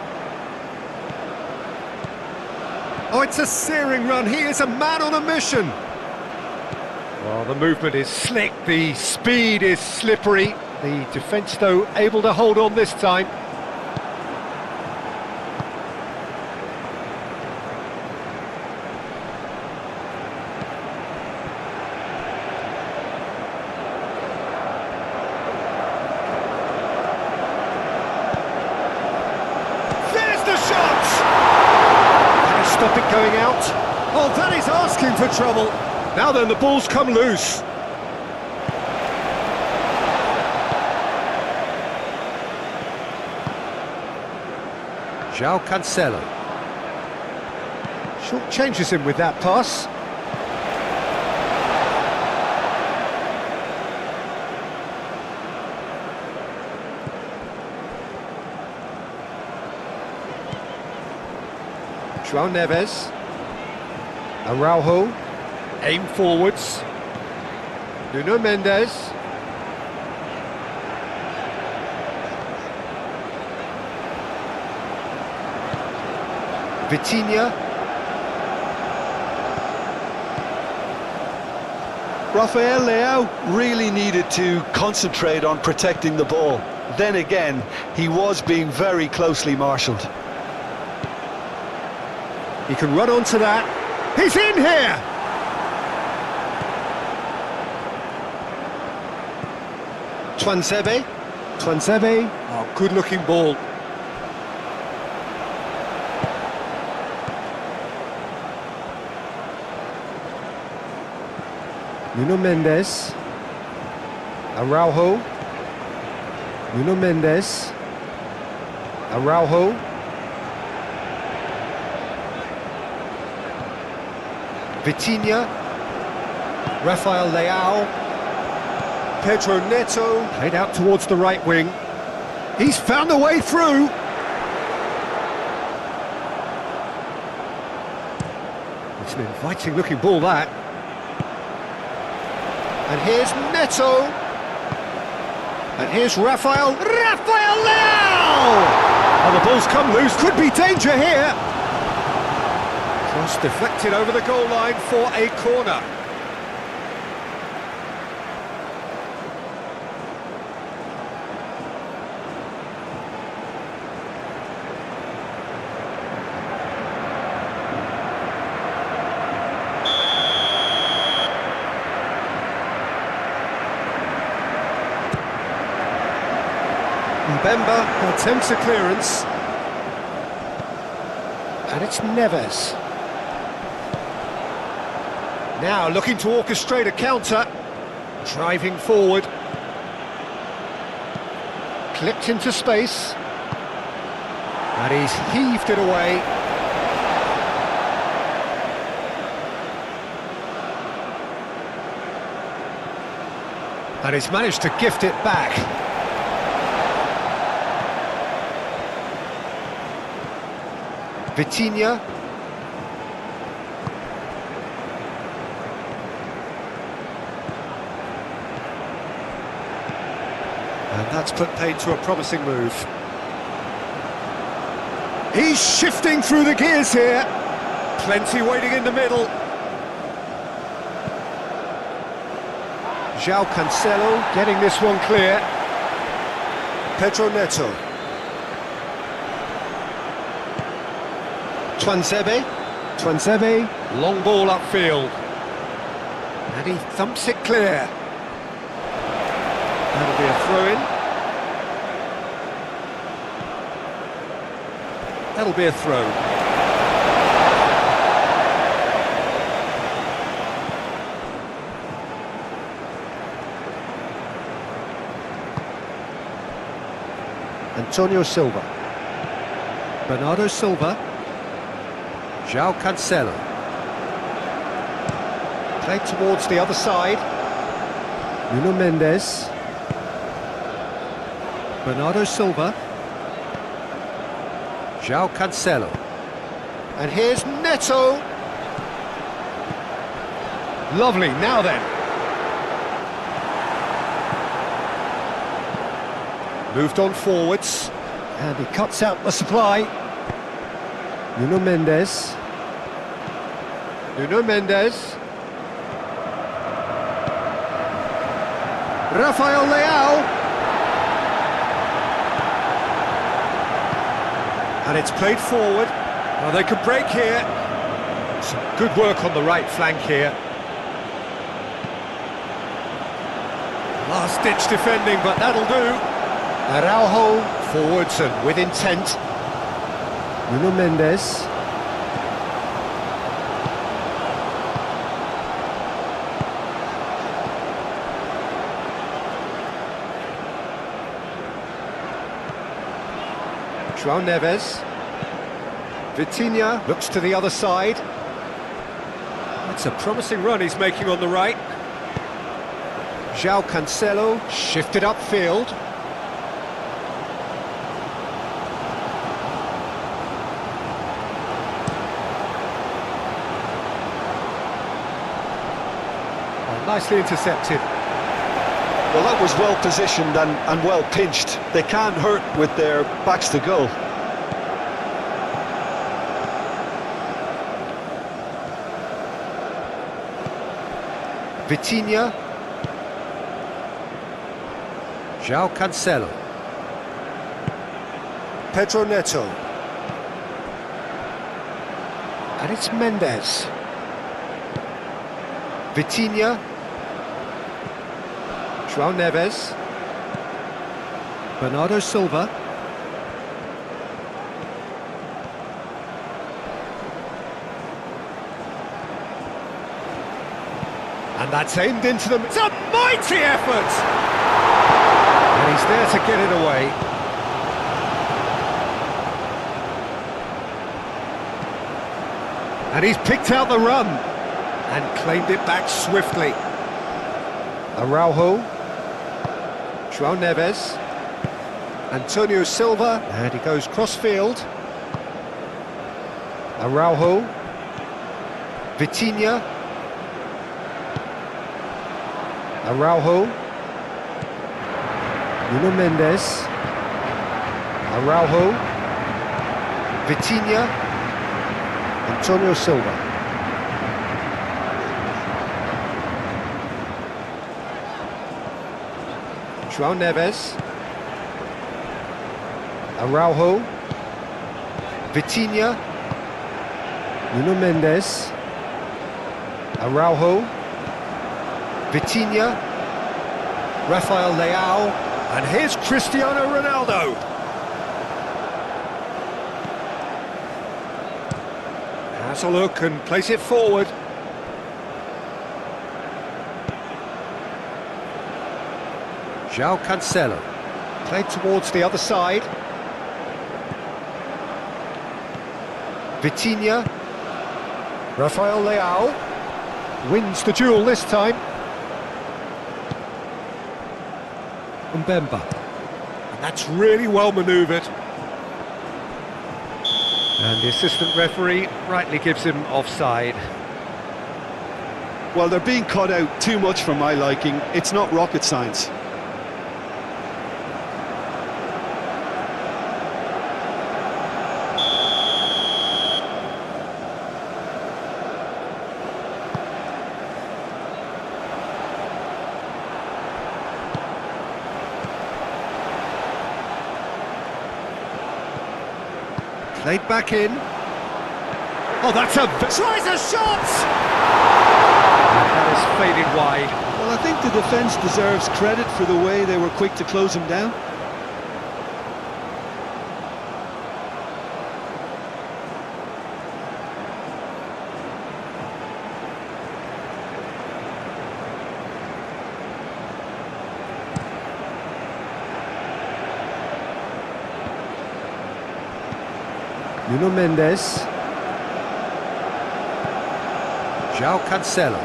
S1: Oh, it's a searing run. He is a man on a mission. Well, the movement is slick, the speed is slippery. The defence, though, able to hold on this time. There's the shot! Can he stop it going out? Oh, that is asking for trouble. Now then, the ball's come loose. João Cancelo. Short changes him with that pass. João Neves. Araujo. Aim forwards. Nuno Mendes. Vitinha.
S2: Rafael Leao really needed to concentrate on protecting the ball. Then again, he was being very closely marshalled.
S1: He can run onto that. He's in here!
S3: Twansebe.
S1: Twansebe. Oh, good-looking ball. Nuno Mendes. Araujo. Nuno Mendes. Araujo. Vitinha. Rafael Leao. Pedro Neto. Played out towards the right wing. He's found a way through. It's an inviting looking ball, that. And here's Neto. And here's Rafael Leao! And the ball's come loose, could be danger here. Cross deflected over the goal line for a corner. Mbemba attempts a clearance. And it's Neves. Now looking to orchestrate a counter. Driving forward. Clipped into space. And he's heaved it away. And he's managed to gift it back. Vitinha. And that's put paid to a promising move. He's shifting through the gears here. Plenty waiting in the middle. João Cancelo getting this one clear. Pedro Neto. Twansebe, long ball upfield. And he thumps it clear. That'll be a throw-in. That'll be a throw. Antonio Silva. Bernardo Silva. João Cancelo. Played towards the other side. Nuno Mendes. Bernardo Silva. João Cancelo. And here's Neto. Lovely, now then. Moved on forwards. And he cuts out the supply. Nuno Mendes. Nuno Mendes. Rafael Leao. And it's played forward. Well, they could break here. Some good work on the right flank here. Last-ditch defending, but that'll do. Araujo forwards and with intent. Nuno Mendes. João Neves. Vitinha looks to the other side. It's a promising run he's making on the right. João Cancelo shifted upfield. Nicely intercepted.
S2: Well, that was well positioned and well pinched. They can't hurt with their backs to goal.
S1: Vitinha. João Cancelo. Pedro Neto. And it's Mendes. Vitinha. João Neves. Bernardo Silva. And that's aimed into them. It's a mighty effort! And he's there to get it away. And he's picked out the run and claimed it back swiftly. Araujo. João Neves. Antonio Silva. And he goes cross-field. Araujo. Vitinha. Araujo. Nuno Mendes. Araujo. Vitinha. Antonio Silva. João Neves. Araujo. Vitinha. Nuno Mendes. Araujo. Vitinha. Rafael Leao. And here's Cristiano Ronaldo. Has a look and plays it forward. João Cancelo. Played towards the other side. Vitinha. Rafael Leao. Wins the duel this time. Mbemba. And that's really well manoeuvred. And the assistant referee rightly gives him offside.
S2: Well, they're being cut out too much for my liking. It's not rocket science.
S1: Played back in. Oh, that's a... Tries a shot! That has faded wide.
S2: Well, I think the defence deserves credit for the way they were quick to close him down.
S1: Nuno Mendes. João Cancelo.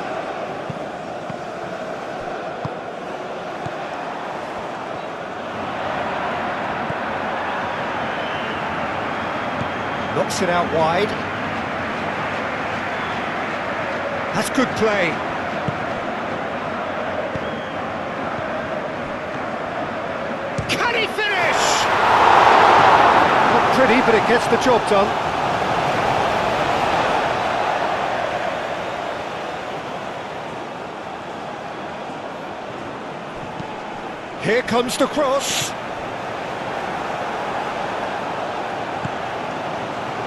S1: Knocks it out wide. That's good play. Can he finish? Not pretty, but it gets the job done. Here comes the cross.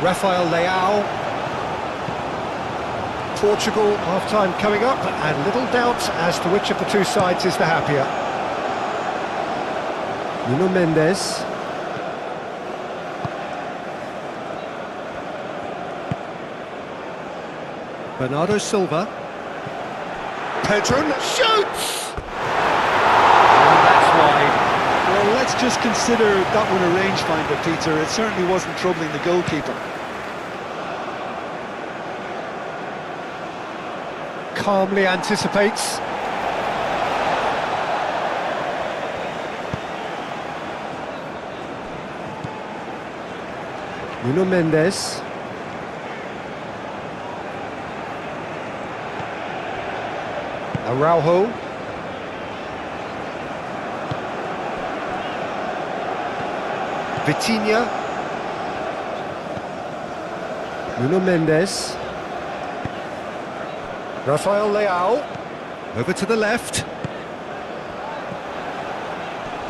S1: Rafael Leao. Portugal, half-time coming up, and little doubt as to which of the two sides is the happier. Nuno Mendes. Bernardo Silva. Pedro shoots! And that's wide.
S2: Well, let's just consider that one a rangefinder, Peter. It certainly wasn't troubling the goalkeeper.
S1: Calmly anticipates. Nuno Mendes. Araujo. Vitinha. Nuno Mendes. Rafael Leao. Over to the left.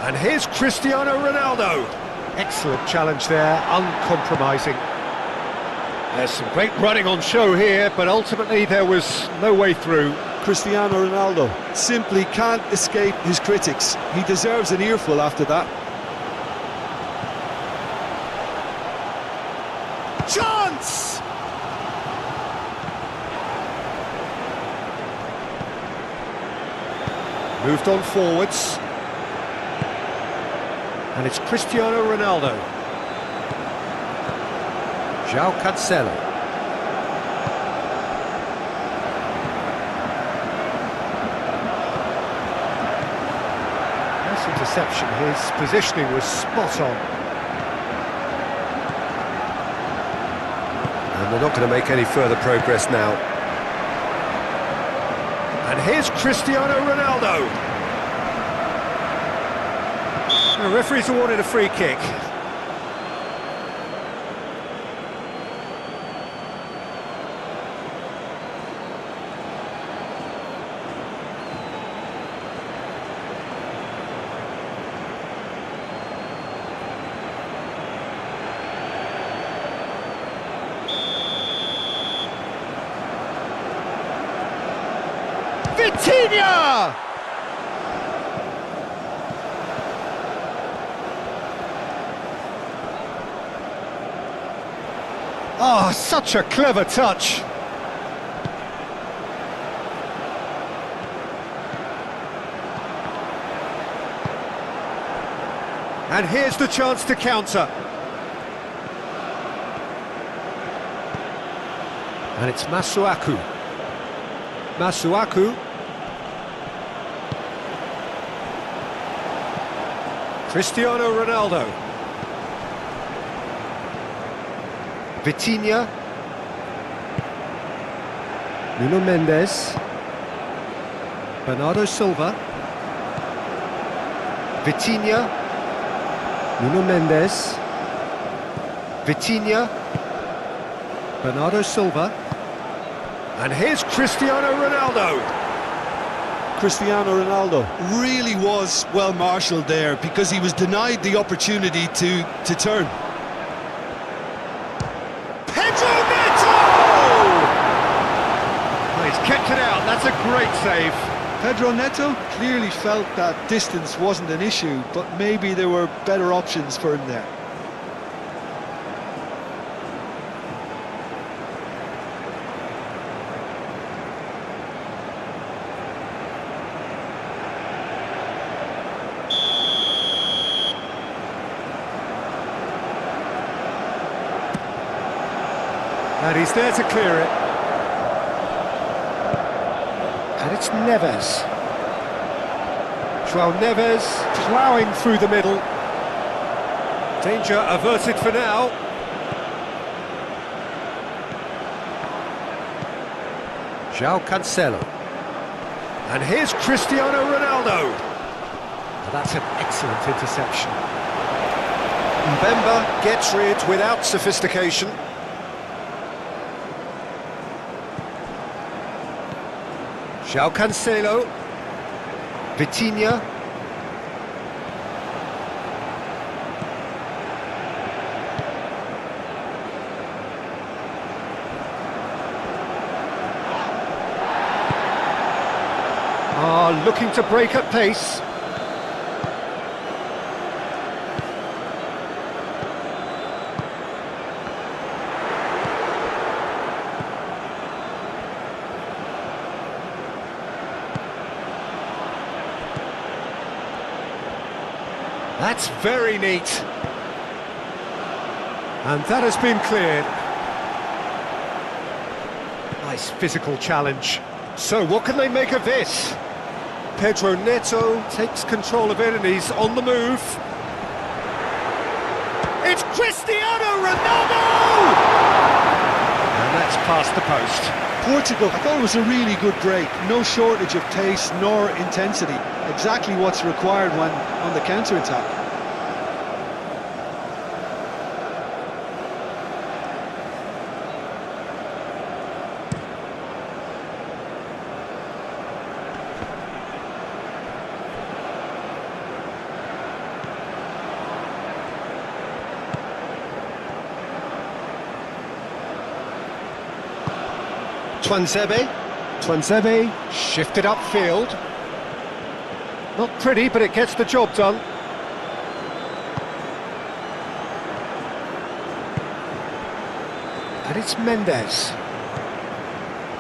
S1: And here's Cristiano Ronaldo. Excellent challenge there, uncompromising. There's some great running on show here, but ultimately there was no way through.
S2: Cristiano Ronaldo simply can't escape his critics. He deserves an earful after that.
S1: Chance! Moved on forwards. And it's Cristiano Ronaldo. João Cancelo. Nice interception. His positioning was spot on.
S3: And they're not going to make any further progress now.
S1: And here's Cristiano Ronaldo. The referee's awarded a free kick. Vitinha! Oh, such a clever touch. And here's the chance to counter. And it's Masuaku. Masuaku. Cristiano Ronaldo. Vitinha. Nuno Mendes. Bernardo Silva. Vitinha. Nuno Mendes. Vitinha. Bernardo Silva. And here's Cristiano Ronaldo.
S2: Cristiano Ronaldo really was well marshalled there because he was denied the opportunity to turn.
S1: Pedro Neto! Oh, he's kept it out, that's a great save.
S2: Pedro Neto clearly felt that distance wasn't an issue, but maybe there were better options for him there.
S1: And he's there to clear it. And it's Neves. João Neves ploughing through the middle. Danger averted for now. João Cancelo. And here's Cristiano Ronaldo. Well, that's an excellent interception.
S3: Mbemba gets rid without sophistication.
S1: João Cancelo. Vitinha. Looking to break at pace. That's very neat. And that has been cleared. Nice physical challenge. So what can they make of this? Pedro Neto takes control of it and he's on the move. It's Cristiano Ronaldo! And that's past the post.
S2: Portugal, I thought it was a really good break. No shortage of pace nor intensity. Exactly what's required when on the counter-attack.
S3: Tuanzebe
S1: Shifted upfield. Not pretty, but it gets the job done. And it's Mendes.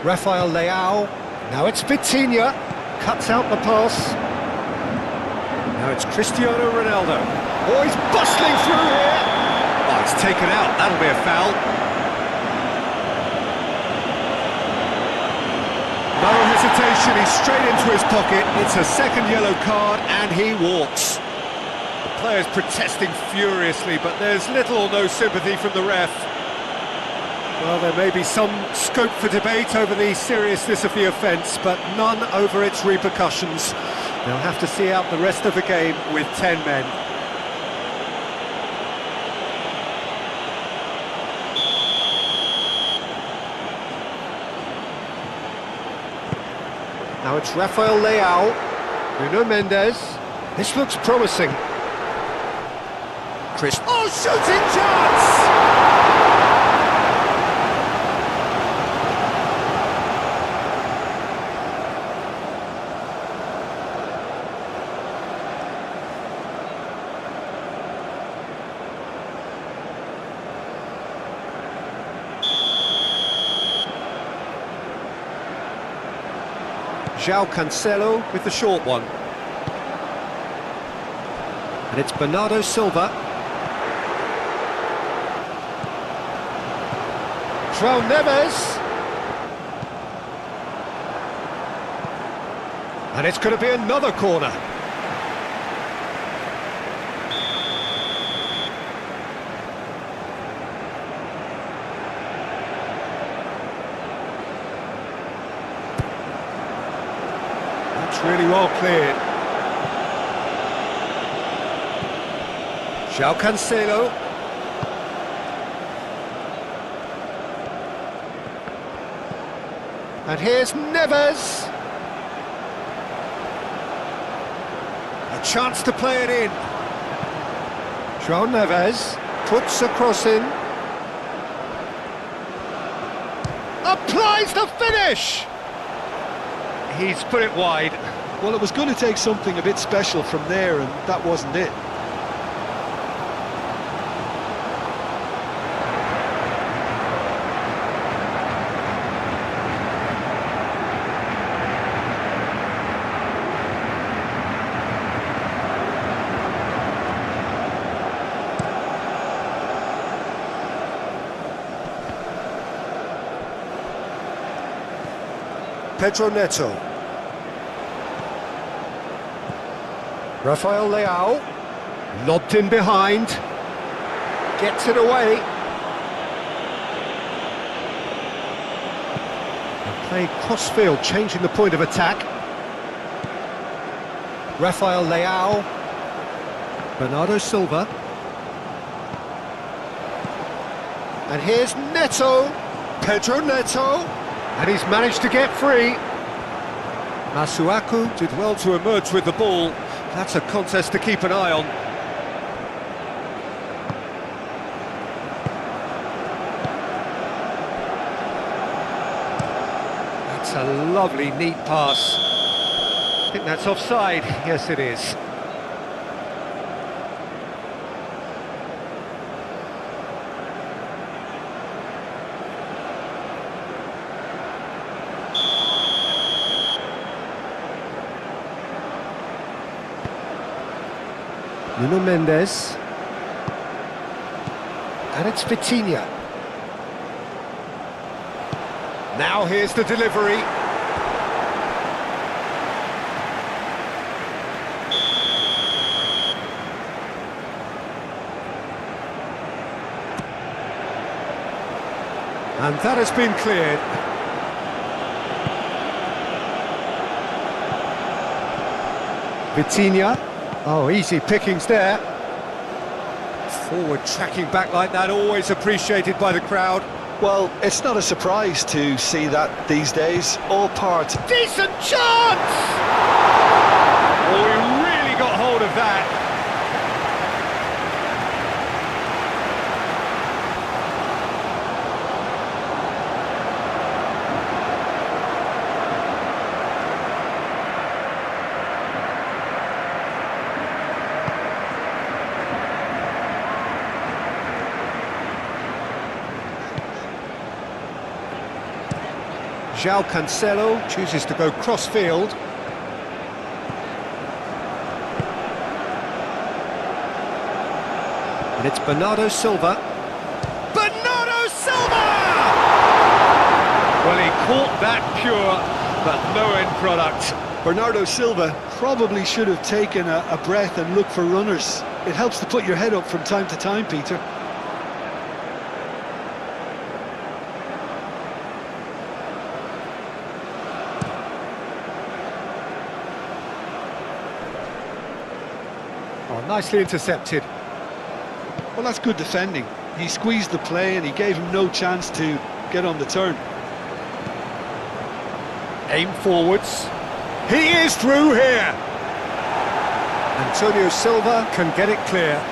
S1: Rafael Leao. Now it's Vitinha. Cuts out the pass. Now it's Cristiano Ronaldo. Oh, he's bustling through here. Oh, it's taken out. That'll be a foul. No hesitation, he's straight into his pocket. It's a second yellow card and he walks. The player's protesting furiously, but there's little or no sympathy from the ref. Well, there may be some scope for debate over the seriousness of the offence, but none over its repercussions. They'll have to see out the rest of the game with 10 men. Now it's Rafael Leao, Nuno Mendes. This looks promising. Oh, shooting chance! João Cancelo with the short one. And it's Bernardo Silva. João Neves. And it's going to be another corner. Really well cleared. João Cancelo. And here's Neves. A chance to play it in. João Neves puts a cross in. Applies the finish! He's put it wide.
S2: Well, it was going to take something a bit special from there, and that wasn't it.
S3: Pedro Neto. Rafael Leao.
S1: Lobbed in behind. Gets it away. And played cross-field, changing the point of attack. Rafael Leao. Bernardo Silva. And here's Neto. Pedro Neto. And he's managed to get free. Masuaku did well to emerge with the ball. That's a contest to keep an eye on. That's a lovely, neat pass. I think that's offside. Yes, it is. Nuno Mendes. And it's Vitinha. Now here's the delivery. And that has been cleared. Vitinha. Oh, easy pickings there. Forward tracking back like that, always appreciated by the crowd.
S2: Well, it's not a surprise to see that these days. All part.
S1: Decent chance! Oh, he really got hold of that. João Cancelo chooses to go cross-field. And it's Bernardo Silva. Bernardo Silva! Well, he caught that pure, but no end product.
S2: Bernardo Silva probably should have taken a breath and looked for runners. It helps to put your head up from time to time, Peter.
S1: Oh, nicely intercepted.
S2: Well, that's good defending. He squeezed the play and he gave him no chance to get on the turn.
S1: Aim forwards. He is through here. Antonio Silva can get it clear.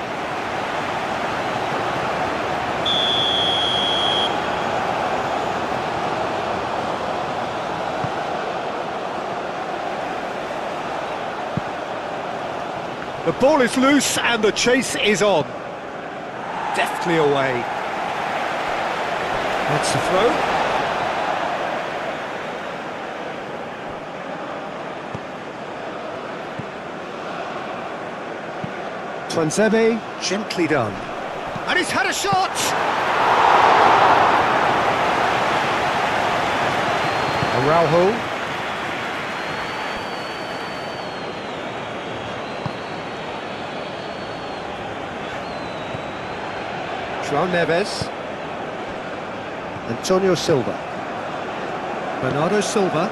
S1: The ball is loose and the chase is on. Deftly away. That's the throw. Tuanzebe, gently done. And he's had a shot! Araujo. João Neves. Antonio Silva. Bernardo Silva.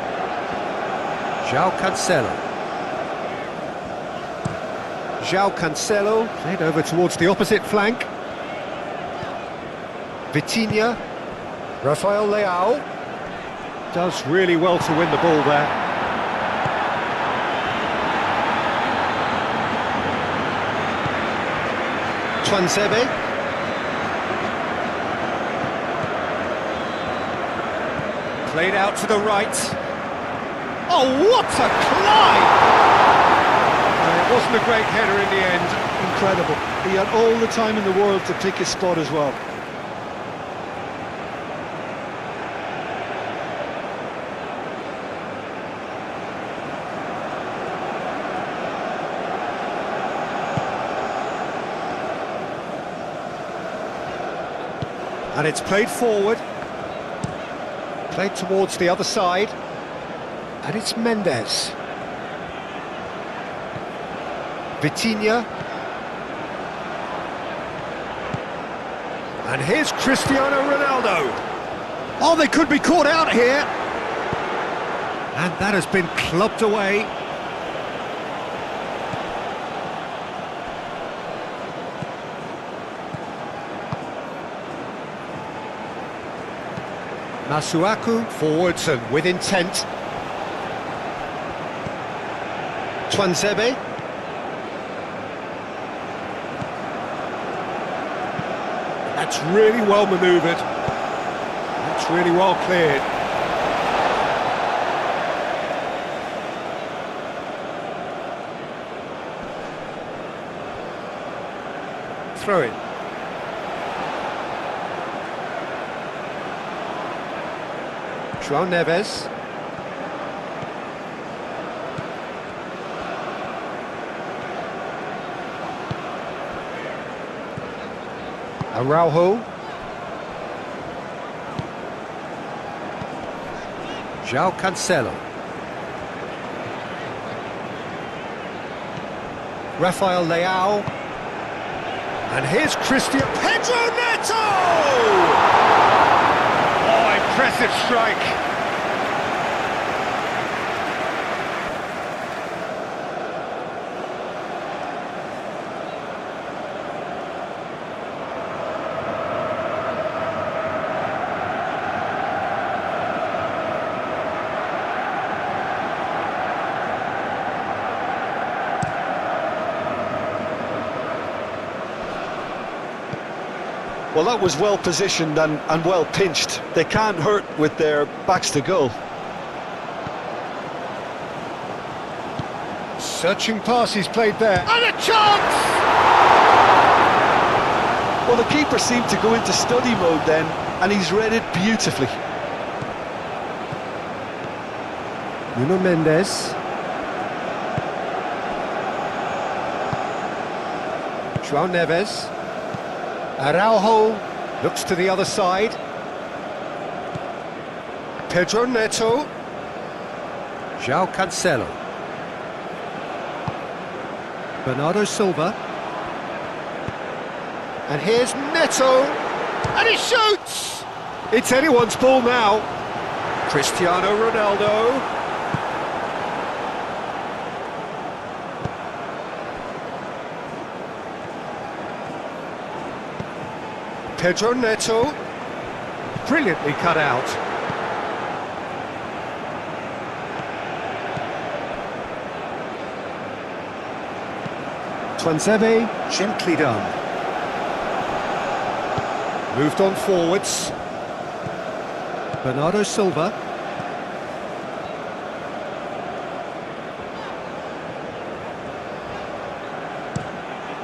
S1: João Cancelo. João Cancelo played over towards the opposite flank. Vitinha. Rafael Leao. Does really well to win the ball there. Tuanzebe. Played out to the right. Oh, what a climb! And it wasn't a great header in the end.
S2: Incredible. He had all the time in the world to pick his spot as well.
S1: And it's played forward. Played towards the other side. And it's Mendes. Vitinha. And here's Cristiano Ronaldo. Oh, they could be caught out here. And that has been clubbed away. Masuaku forwards and with intent. Twanzebe. That's really well manoeuvred. That's really well cleared. Throw in. João Neves. Araujo. João Cancelo. Rafael Leao. And here's Cristiano. Pedro Neto! Oh, impressive strike.
S2: Well, that was well positioned and well pinched. They can't hurt with their backs to goal.
S1: Searching passes played there. And a chance!
S2: Well, the keeper seemed to go into study mode then, and he's read it beautifully.
S1: Nuno Mendes. João Neves. Araujo looks to the other side. Pedro Neto. João Cancelo. Bernardo Silva. And here's Neto. And he shoots! It's anyone's ball now. Cristiano Ronaldo. Pedro Neto, brilliantly cut out. Twanzebe, gently done. Moved on forwards. Bernardo Silva.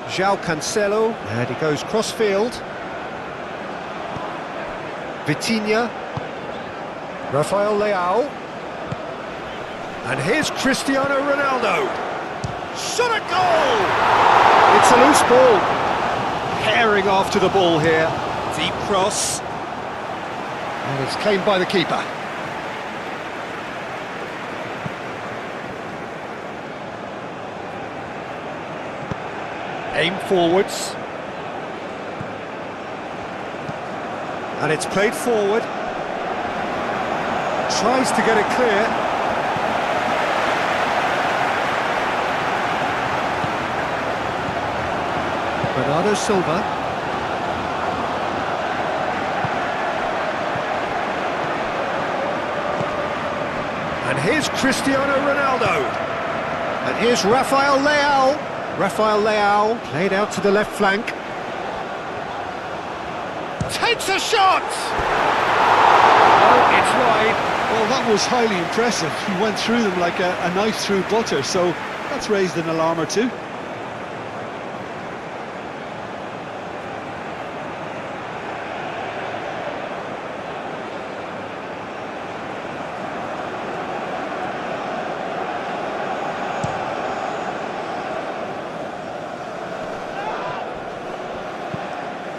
S1: João Cancelo, and he goes cross-field. Vitinha, Rafael Leao, and here's Cristiano Ronaldo. Shot a goal! It's a loose ball. Herring after the ball here. Deep cross. And it's claimed by the keeper. Aim forwards. And it's played forward. Tries to get it clear. Bernardo Silva. And here's Cristiano Ronaldo. And here's Rafael Leao. Rafael Leao played out to the left flank. Takes a shot! Oh, it's wide.
S2: Well, that was highly impressive. He went through them like a knife through butter, so that's raised an alarm or two.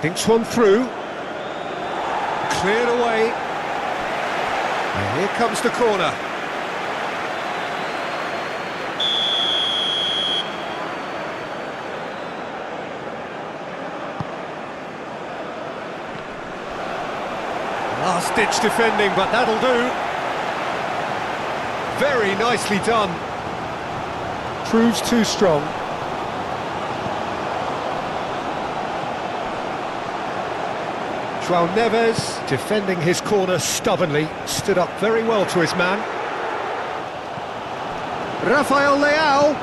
S1: Thinks one through. Cleared away. And here comes the corner. Last-ditch defending, but that'll do. Very nicely done. Proves too strong. João Neves, defending his corner stubbornly, stood up very well to his man. Rafael Leao,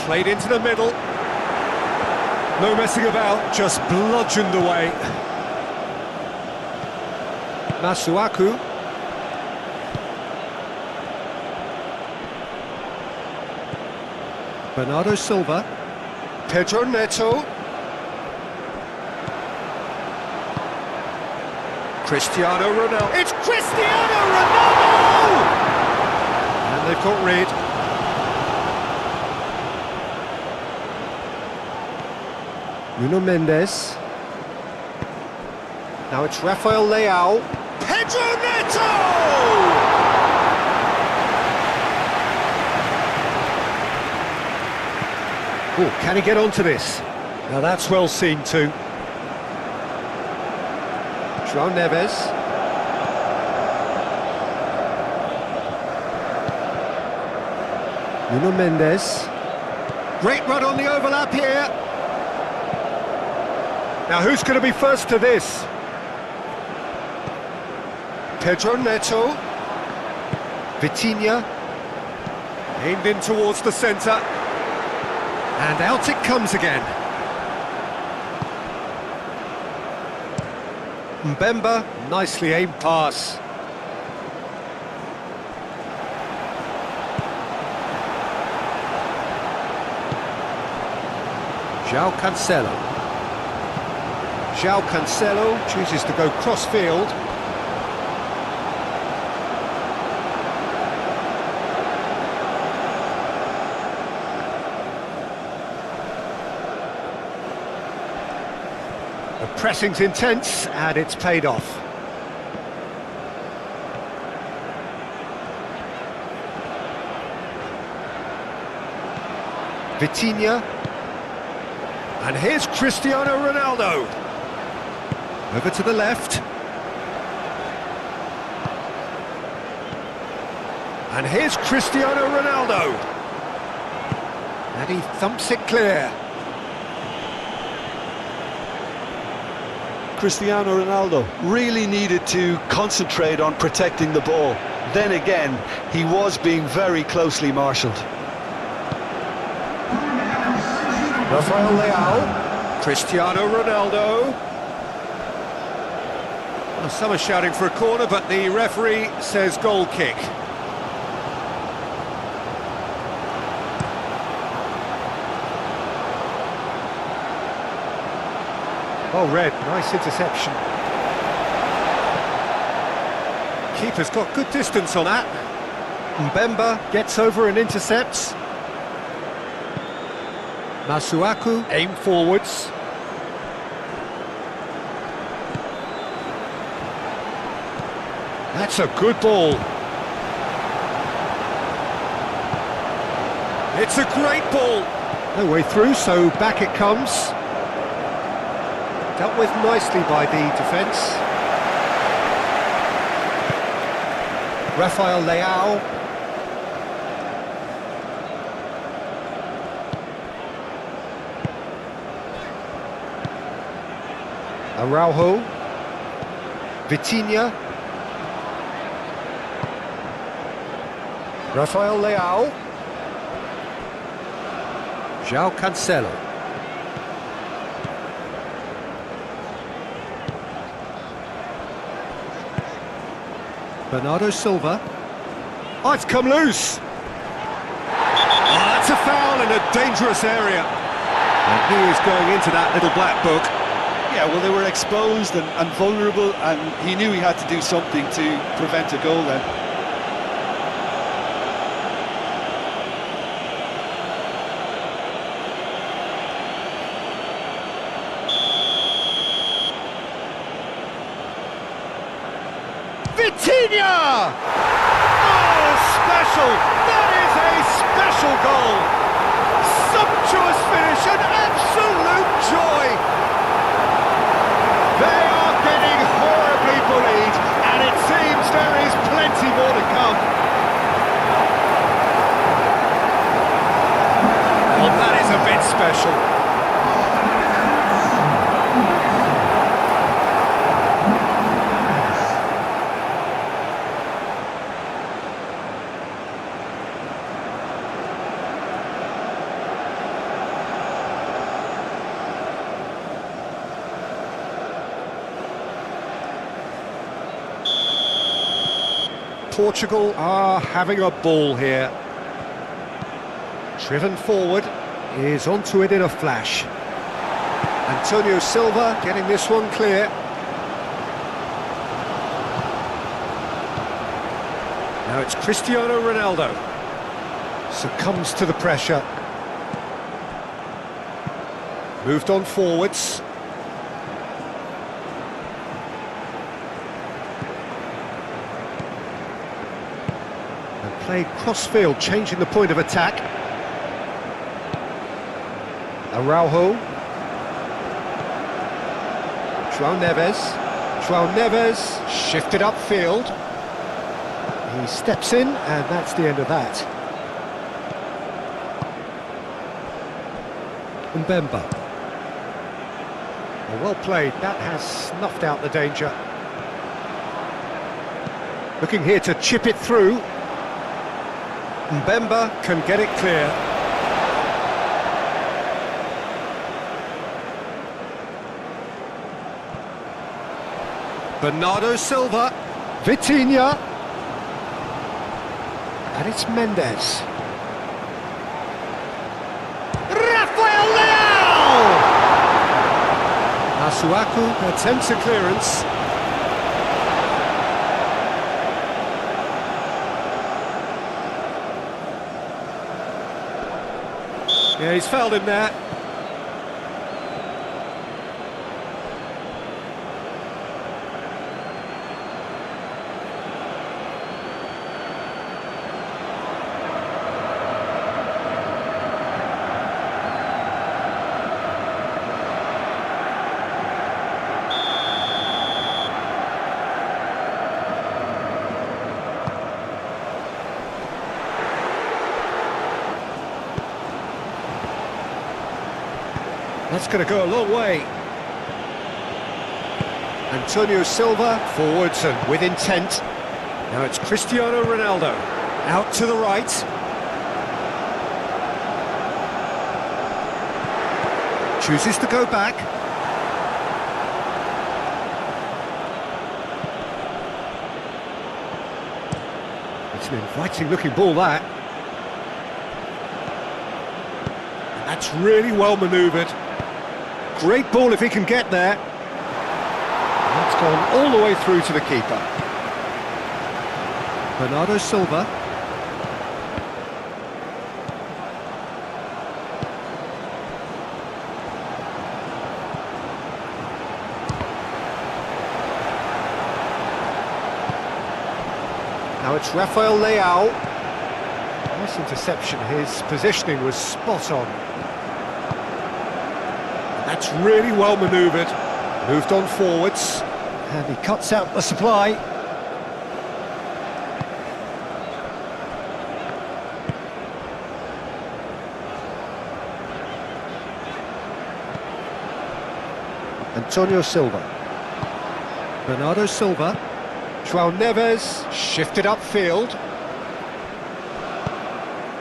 S1: played into the middle. No messing about, just bludgeoned away. Masuaku. Bernardo Silva. Pedro Neto. Cristiano Ronaldo. It's Cristiano Ronaldo! And they've got rid. Nuno Mendes. Now it's Rafael Leao. Pedro Neto! Oh, can he get onto this? Now that's well seen too. João Neves. Nuno Mendes. Great run on the overlap here. Now who's going to be first to this? Pedro Neto. Vitinha. Aimed in towards the centre. And out it comes again. Mbemba, nicely aimed pass. João Cancelo. João Cancelo chooses to go cross-field. The pressing's intense, and it's paid off. Vitinha. And here's Cristiano Ronaldo. Over to the left. And here's Cristiano Ronaldo. And he thumps it clear.
S2: Cristiano Ronaldo really needed to concentrate on protecting the ball. Then again, he was being very closely marshalled.
S1: Rafael Leao. Cristiano Ronaldo. Well, some are shouting for a corner, but the referee says goal kick. Oh, red, nice interception. Keeper's got good distance on that. Mbemba gets over and intercepts. Masuaku, aim forwards. That's a good ball. It's a great ball. No way through, so back it comes. Dealt with nicely by the defence. Rafael Leao. Araujo. Vitinha. Rafael Leao. João Cancelo. Bernardo Silva. Oh, it's come loose. Oh, that's a foul in a dangerous area. And he is going into that little black book.
S2: Yeah, well, they were exposed and vulnerable, and he knew he had to do something to prevent a goal then.
S1: Vitinha! Oh, special! That is a special goal! Sumptuous finish and absolute joy! They are getting horribly bullied, and Portugal are having a ball here. Driven forward, is onto it in a flash. Antonio Silva getting this one clear. Now it's Cristiano Ronaldo. Succumbs to the pressure. Moved on forwards. And played cross-field, changing the point of attack. Araujo. João Neves. João Neves shifted upfield. He steps in, and that's the end of that. Mbemba. Well played, that has snuffed out the danger. Looking here to chip it through. Mbemba can get it clear. Bernardo Silva. Vitinha. And it's Mendes. Rafael Leao! Masuaku attempts a clearance. Yeah, he's fouled him there. That's going to go a long way. Antonio Silva, forwards and with intent. Now it's Cristiano Ronaldo, out to the right. Chooses to go back. It's an inviting looking ball, that. And that's really well manoeuvred. Great ball if he can get there. That's gone all the way through to the keeper. Bernardo Silva. Now it's Rafael Leao. Nice interception, his positioning was spot on. That's really well manoeuvred. Moved on forwards, and he cuts out the supply. Antonio Silva. Bernardo Silva. João Neves shifted upfield.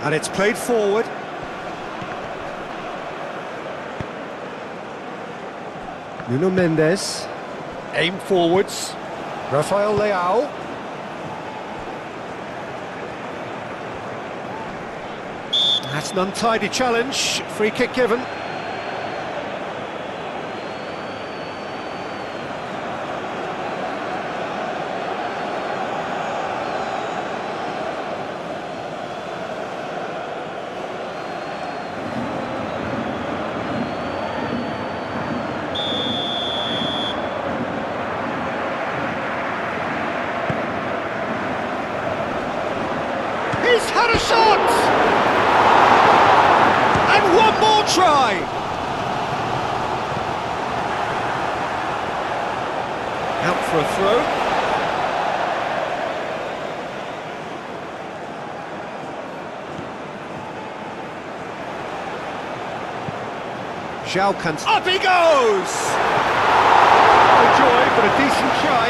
S1: And it's played forward. Nuno Mendes, aim forwards, Rafael Leao. That's an untidy challenge, free kick given. He's had a shot! And one more try! Out for a throw. João Cancelo. Up he goes! No joy, but a decent try.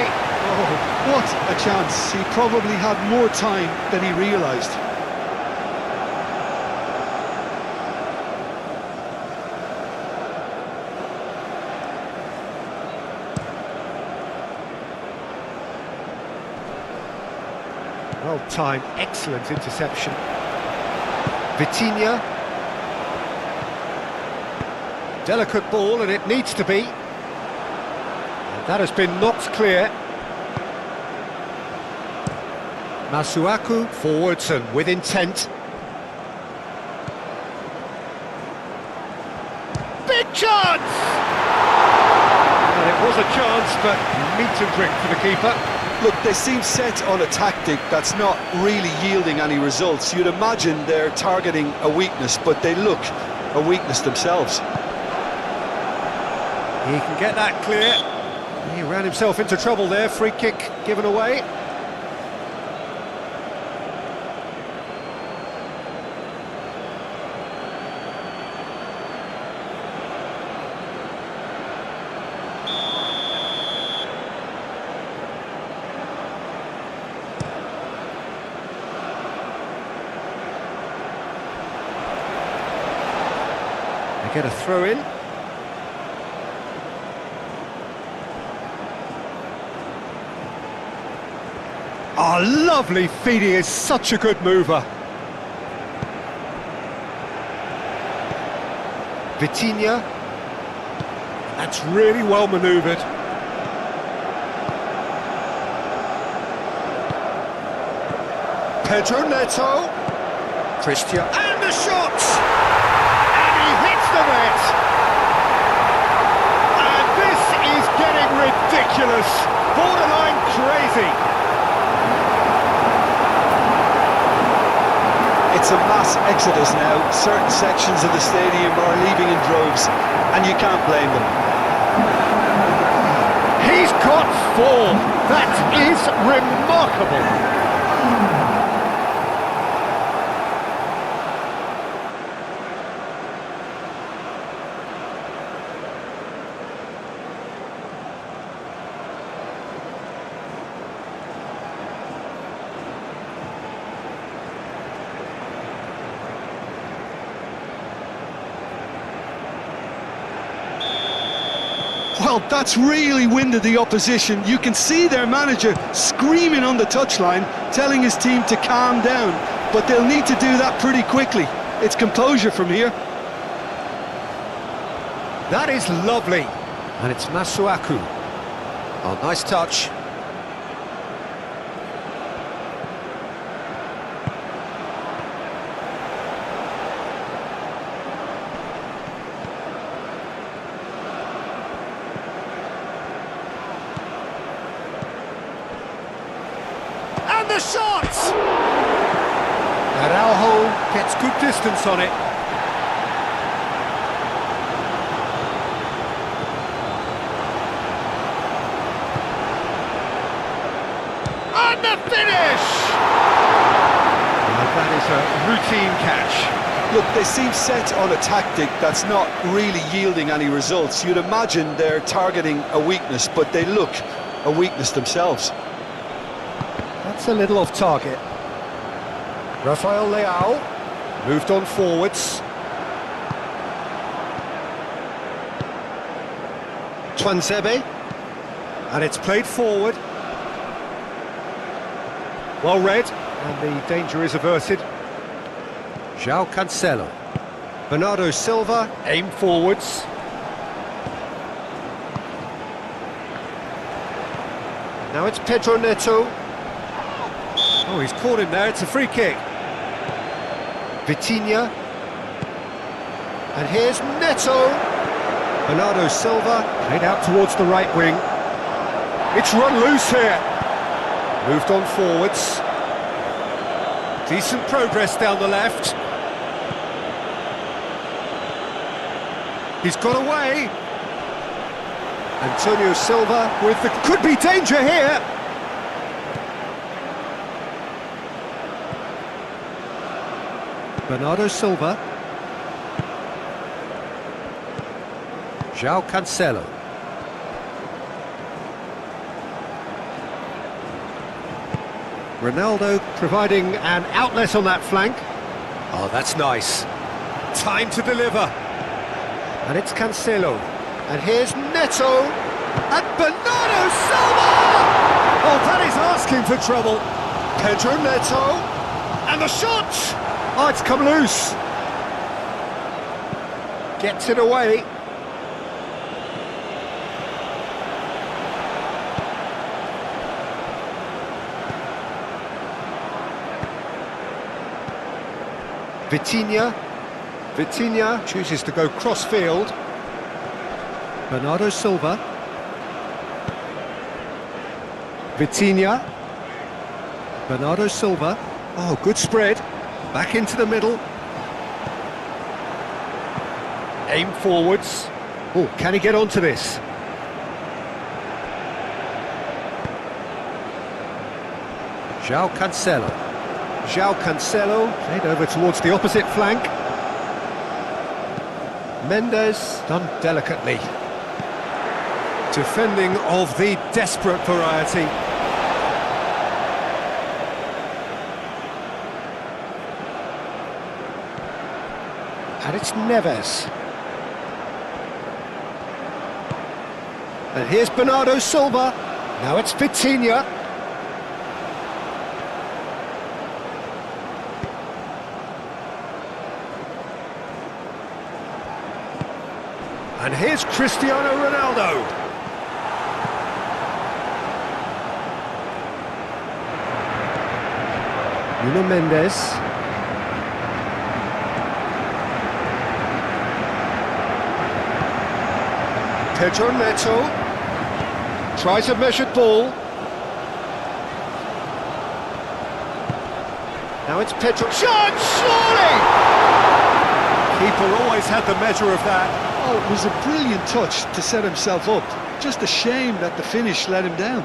S2: Oh, what a chance. He probably had more time than he realised.
S1: Well timed, excellent interception. Vitinha. Delicate ball, and it needs to be. And that has been knocked clear. Masuaku forwards and with intent. Big chance! And it was a chance, but meat and drink for the keeper.
S2: Look, they seem set on a tactic that's not really yielding any results. You'd imagine they're targeting a weakness, but they look a weakness themselves.
S1: He can get that clear. He ran himself into trouble there. Free kick given away. They get a throw in. Oh, lovely feed, he is such a good mover. Vitinha. That's really well manoeuvred. Pedro Neto. Christian. And the shot! And he hits the net! And this is getting ridiculous. Borderline crazy.
S2: It's a mass exodus now. Certain sections of the stadium are leaving in droves, and you can't blame them.
S1: He's got 4. That is remarkable.
S2: Well, that's really winded the opposition. You can see their manager screaming on the touchline, telling his team to calm down. But they'll need to do that pretty quickly. It's composure from here.
S1: That is lovely. And it's Masuaku. Oh, nice touch. And the shot! Araujo gets good distance on it. And the finish! And that is a routine catch.
S2: Look, they seem set on a tactic that's not really yielding any results. You'd imagine they're targeting a weakness, but they look a weakness themselves.
S1: That's a little off target. Rafael Leao moved on forwards. Twanzebe, and it's played forward. Well read, and the danger is averted. João Cancelo. Bernardo Silva, aim forwards. Now it's Pedro Neto. Oh, he's caught him there, it's a free kick. Vitinha. And here's Neto. Bernardo Silva, played out towards the right wing. It's run loose here. Moved on forwards. Decent progress down the left. He's got away. Antonio Silva with the... Could be danger here. Bernardo Silva. João Cancelo. Ronaldo providing an outlet on that flank. Oh, that's nice. Time to deliver. And it's Cancelo. And here's Neto. And Bernardo Silva! Oh, that is asking for trouble. Pedro Neto, and the shot! Oh, it's come loose. Gets it away. Vitinha chooses to go cross-field. Bernardo Silva. Vitinha. Bernardo Silva. Oh, good spread. Back into the middle. Aim forwards. Oh, can he get onto this? João Cancelo. João Cancelo played over towards the opposite flank. Mendes done delicately. Defending of the desperate variety. And it's Neves. And here's Bernardo Silva. Now it's Vitinha. And here's Cristiano Ronaldo. Nuno Mendes. Pedro Neto tries a measured ball. Now it's Pedro. Shot! Surely! Keeper always had the measure of that.
S2: Oh, it was a brilliant touch to set himself up. Just a shame that the finish let him down.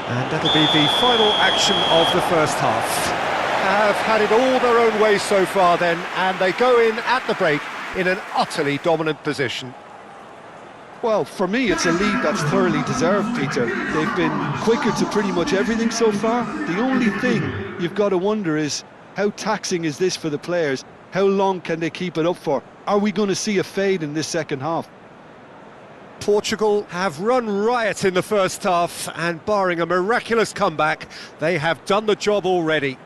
S1: And that'll be the final action of the first half. Have had it all their own way so far then, and they go in at the break in an utterly dominant position.
S2: Well, for me, it's a lead that's thoroughly deserved, Peter. They've been quicker to pretty much everything so far. The only thing you've got to wonder is, how taxing is this for the players? How long can they keep it up for? Are we going to see a fade in this second half?
S1: Portugal have run riot in the first half, and barring a miraculous comeback, they have done the job already.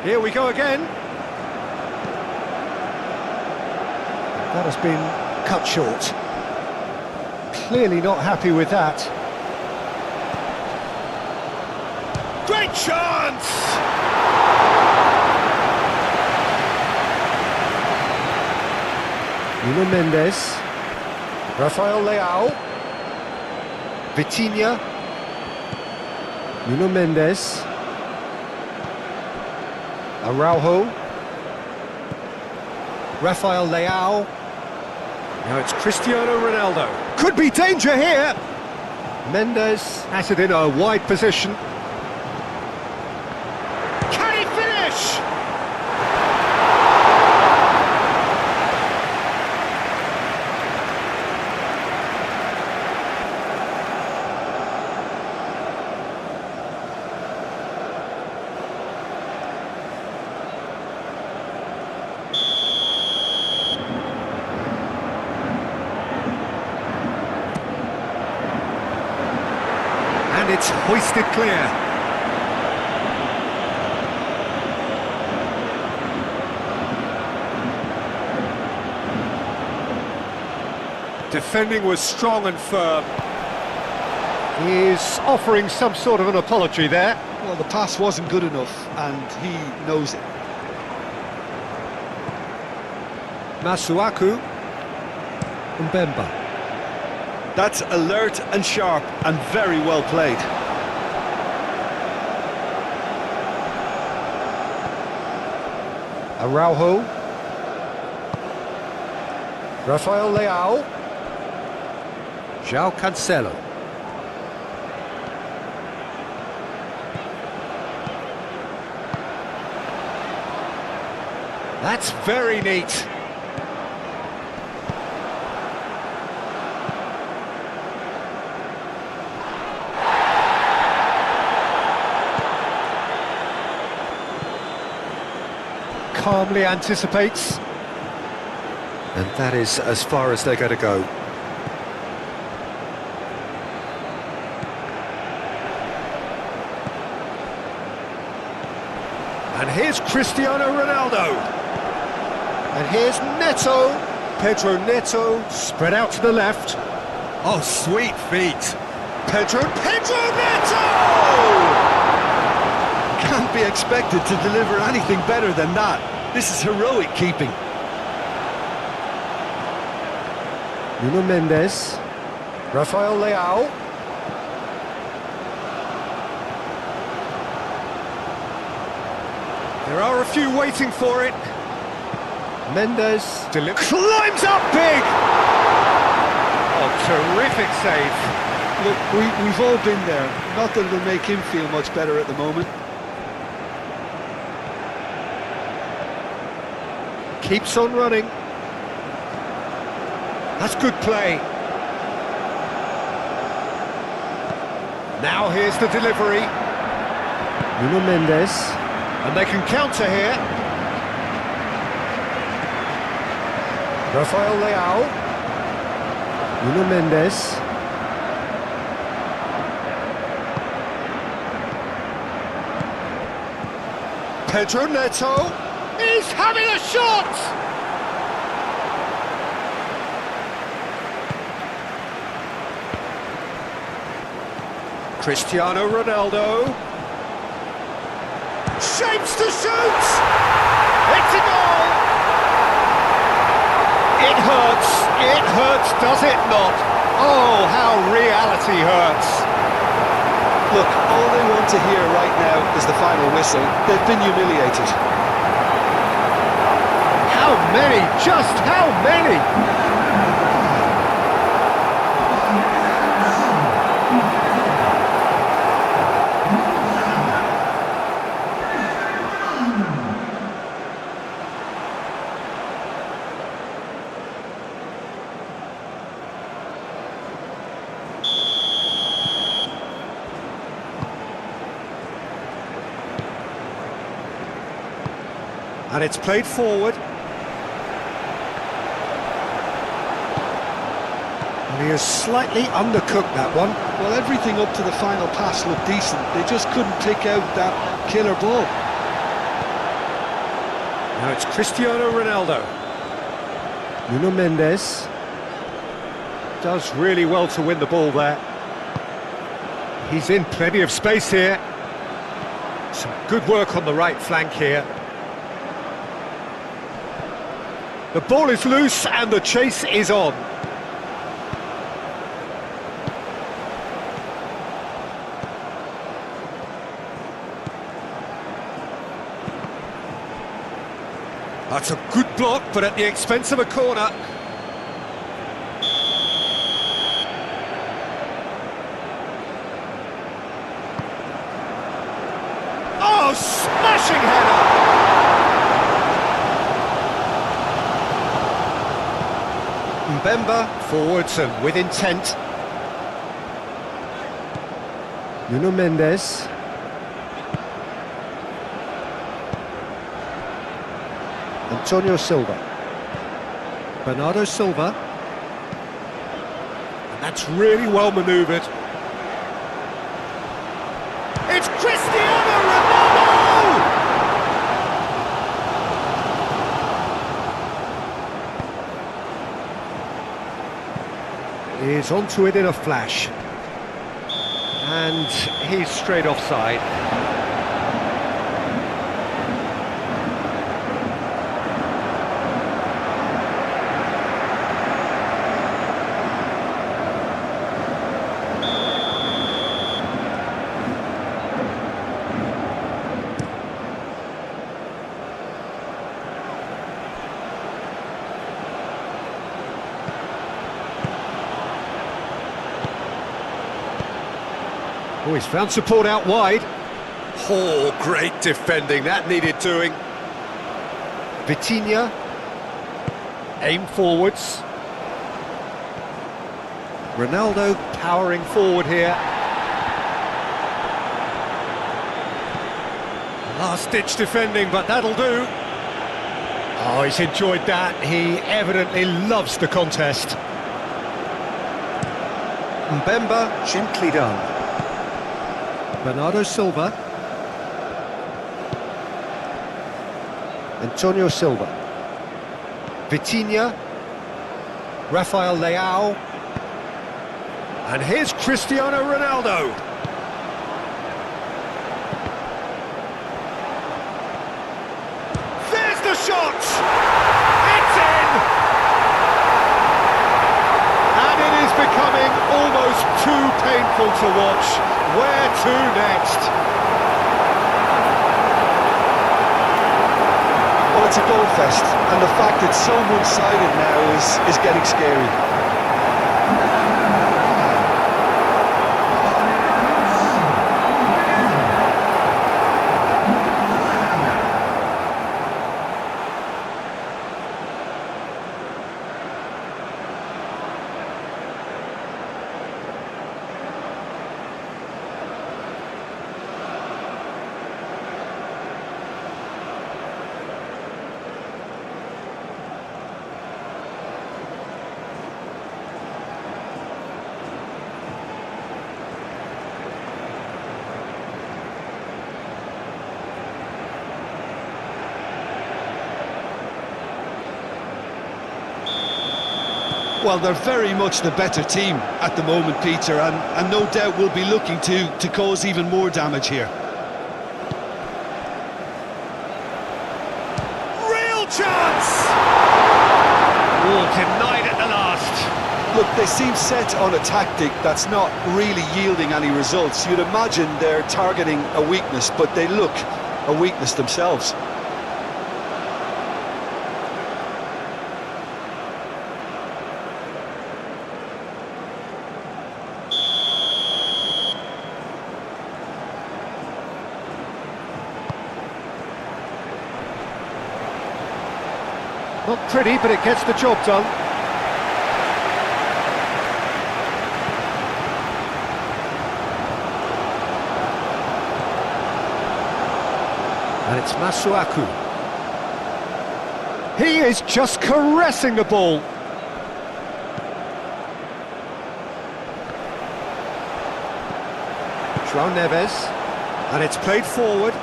S1: Here we go again. That has been cut short. Clearly not happy with that. Great chance! Nuno Mendes. Rafael Leao. Vitinha. Nuno Mendes. Araujo. Rafael Leao. Now it's Cristiano Ronaldo. Could be danger here. Mendes has it in a wide position. Can he finish? And it's hoisted clear. Defending was strong and firm. He's offering some sort of an apology there.
S2: Well, the pass wasn't good enough, and he knows it.
S1: Masuaku. Mbemba.
S2: That's alert and sharp and very well played.
S1: Araujo. Rafael Leao. João Cancelo. That's very neat. Calmly anticipates. And that is as far as they're going to go. And here's Cristiano Ronaldo. And here's Neto. Pedro Neto spread out to the left. Oh, sweet feet. Pedro Neto!
S2: Can't be expected to deliver anything better than that. This is heroic keeping.
S1: Nuno Mendes. Rafael Leao. There are a few waiting for it. Mendes climbs up big! Oh, terrific save.
S2: Look, we've all been there. Not that it'll make him feel much better at the moment.
S1: Keeps on running. That's good play. Now here's the delivery. Nuno Mendes. And they can counter here. Rafael Leao. Nuno Mendes. Pedro Neto. He's having a shot! Cristiano Ronaldo. Shapes to shoot! It's a goal! It hurts, does it not? Oh, how reality hurts.
S2: Look, all they want to hear right now is the final whistle. They've been humiliated.
S1: How many? Just how many? And it's played forward. And He has slightly undercooked that one.
S2: Well, everything up to the final pass looked decent. They just couldn't pick out that killer ball.
S1: Now it's Cristiano Ronaldo. Nuno Mendes does really well to win the ball there. He's in plenty of space here. Some good work on the right flank here. The ball is loose and the chase is on. That's a good block, but at the expense of a corner. Oh, smashing header! Mbemba forwards and with intent. Nuno Mendes. Antonio Silva. Bernardo Silva. And that's really well manoeuvred. It's Cristiano Ronaldo! He's onto it in a flash. And he's straight offside. Oh, he's found support out wide. Oh, great defending, that needed doing. Vitinha, aim forwards. Ronaldo powering forward here. Last-ditch defending, but that'll do. Oh, he's enjoyed that. He evidently loves the contest. Mbemba, gently done. Bernardo Silva. Antonio Silva. Vitinha. Rafael Leao. And here's Cristiano Ronaldo. There's the shot! It's in! And it is becoming almost too painful to watch. Where to next?
S2: Well, it's a goal fest, and the fact it's so one-sided now is getting scary. Well, they're very much the better team at the moment, Peter, and no doubt will be looking to cause even more damage here.
S1: Real chance! Oh, denied at the last.
S2: Look, they seem set on a tactic that's not really yielding any results. You'd imagine they're targeting a weakness, but they look a weakness themselves.
S1: Not pretty, but it gets the job done. And it's Masuaku. He is just caressing the ball. João Neves, and it's played forward.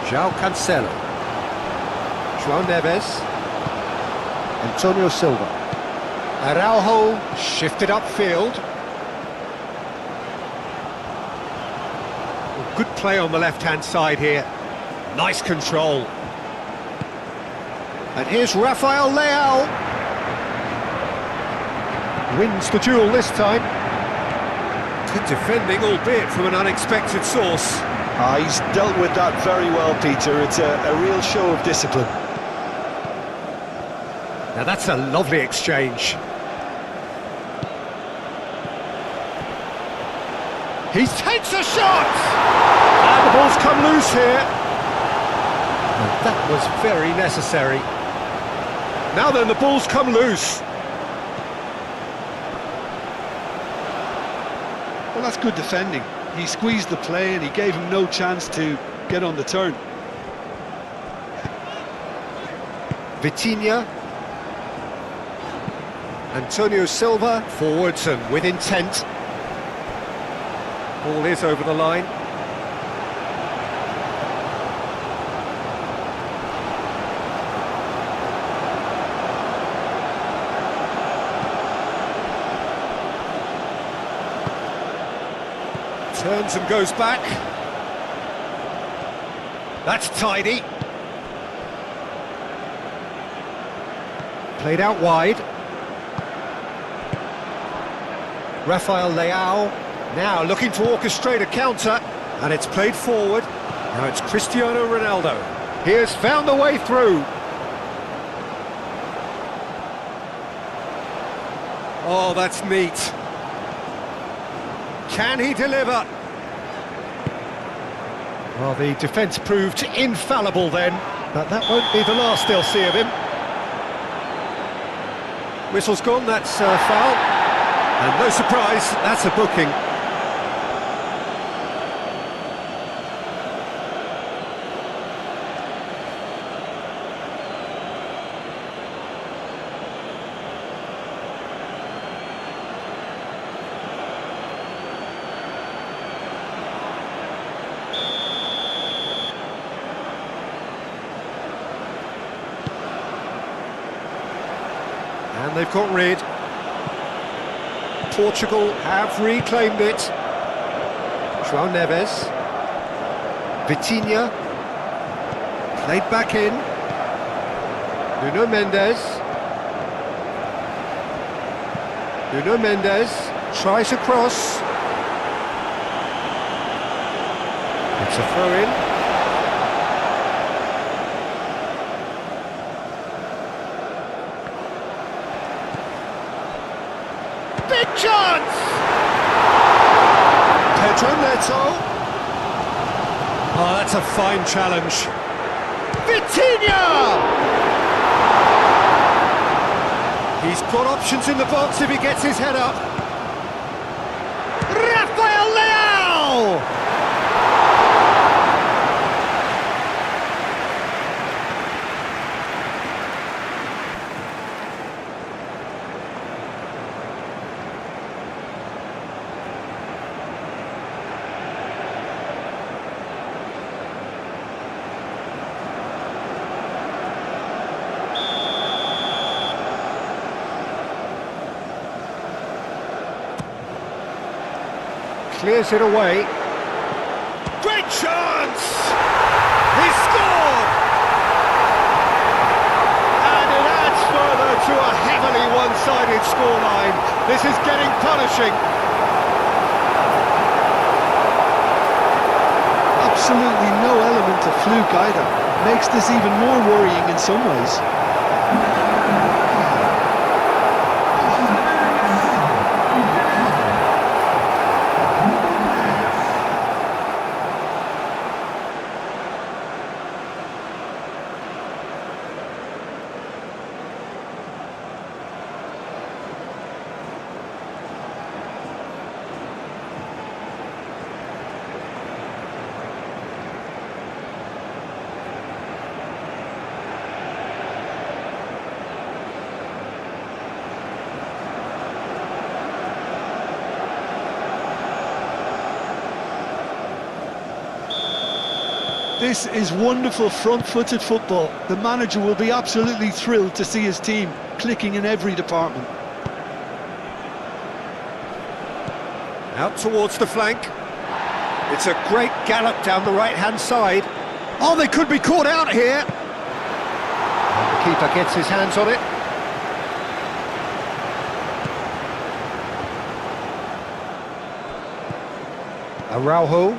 S1: João Cancelo. João Neves. Antonio Silva. Araujo shifted upfield. Well, good play on the left-hand side here. Nice control. And here's Rafael Leao. Wins the duel this time. Good defending, albeit from an unexpected source.
S2: He's dealt with that very well, Peter. It's a real show of discipline.
S1: Now that's a lovely exchange. He takes a shot! And the ball's come loose here. And that was very necessary. Now then, the ball's come loose.
S2: Well, that's good defending. He squeezed the play and he gave him no chance to get on the turn.
S1: Vitinha. Antonio Silva, forwards and with intent. Ball is over the line. Turns and goes back. That's tidy. Played out wide. Rafael Leao, now looking to orchestrate a counter, and it's played forward. Now it's Cristiano Ronaldo. He has found the way through. Oh, that's neat. Can he deliver? Well, the defence proved infallible then, but that won't be the last they'll see of him. Whistle's gone, that's foul. And no surprise, that's a booking. And they've got rid. Portugal have reclaimed it. João Neves. Vitinha. Played back in. Nuno Mendes. Nuno Mendes tries a cross. It's a throw-in. Big chance! Pedro Neto. Oh, that's a fine challenge. Vitinha! He's got options in the box if he gets his head up. Rafael Leao! Clears it away. Great chance! He scored! And it adds further to a heavily one-sided scoreline. This is getting punishing.
S2: Absolutely no element of fluke either. Makes this even more worrying in some ways. This is wonderful front-footed football. The manager will be absolutely thrilled to see his team clicking in every department.
S1: Out towards the flank. It's a great gallop down the right-hand side. Oh, they could be caught out here. And the keeper gets his hands on it. Araujo.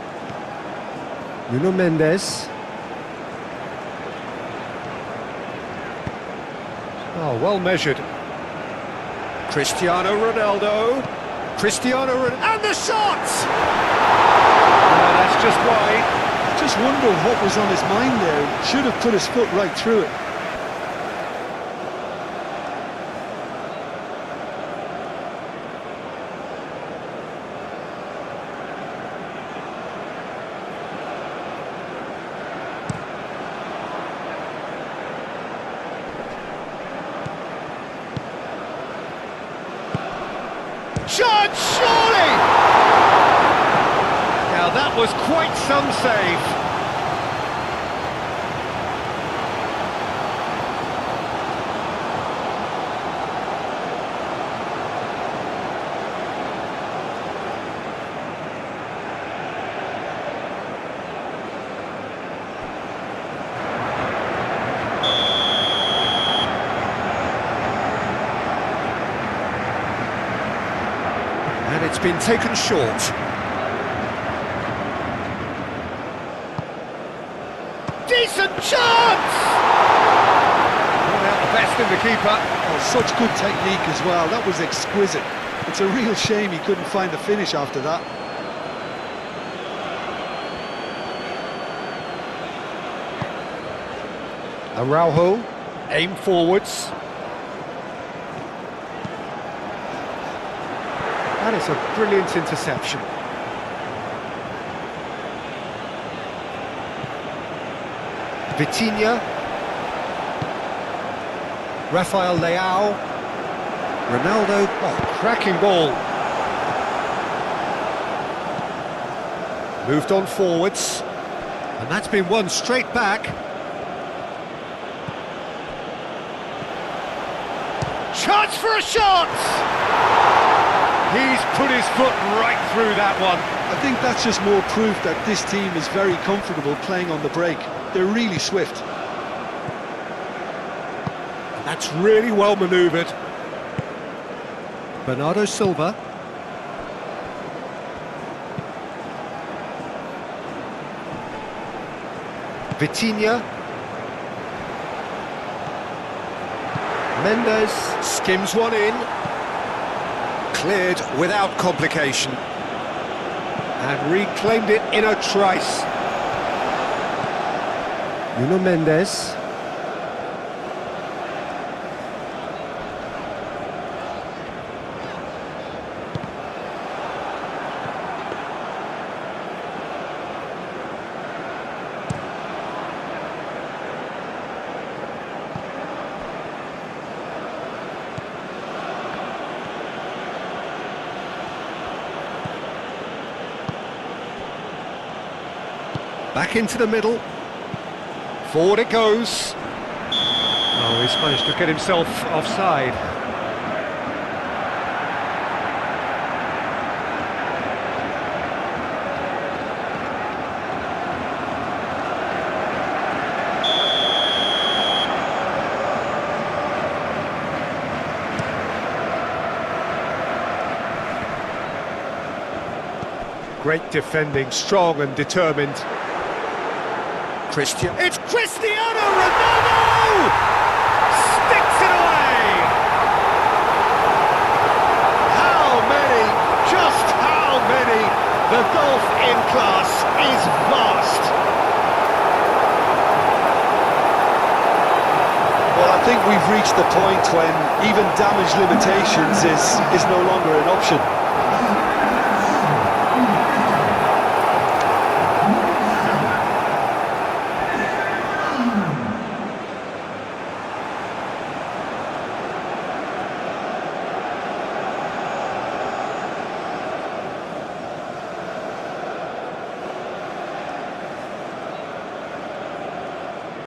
S1: Nuno Mendes. Oh, well measured. Cristiano Ronaldo. And the shot! No, that's just wide.
S2: Just wonder what was on his mind there. Should have put his foot right through it.
S1: Shot, surely! Now that was quite some save. And it's been taken short. Decent chance! Not out the best in the keeper.
S2: Oh, such good technique as well. That was exquisite. It's a real shame he couldn't find the finish after that.
S1: Araujo, aim forwards. That is a brilliant interception. Vitinha. Rafael Leao. Ronaldo. Oh, cracking ball. Moved on forwards. And that's been won straight back. Chance for a shot! He's put his foot right through that one.
S2: I think that's just more proof that this team is very comfortable playing on the break. They're really swift.
S1: That's really well manoeuvred. Bernardo Silva. Vitinha. Mendes skims one in. Cleared without complication. And reclaimed it in a trice. Nuno Mendes. Back into the middle. Forward it goes. Oh, he's managed to get himself offside. Great defending, strong and determined. It's Cristiano Ronaldo! Sticks it away! How many? Just how many? The gulf in class is vast.
S2: Well, I think we've reached the point when even damage limitations is no longer an option.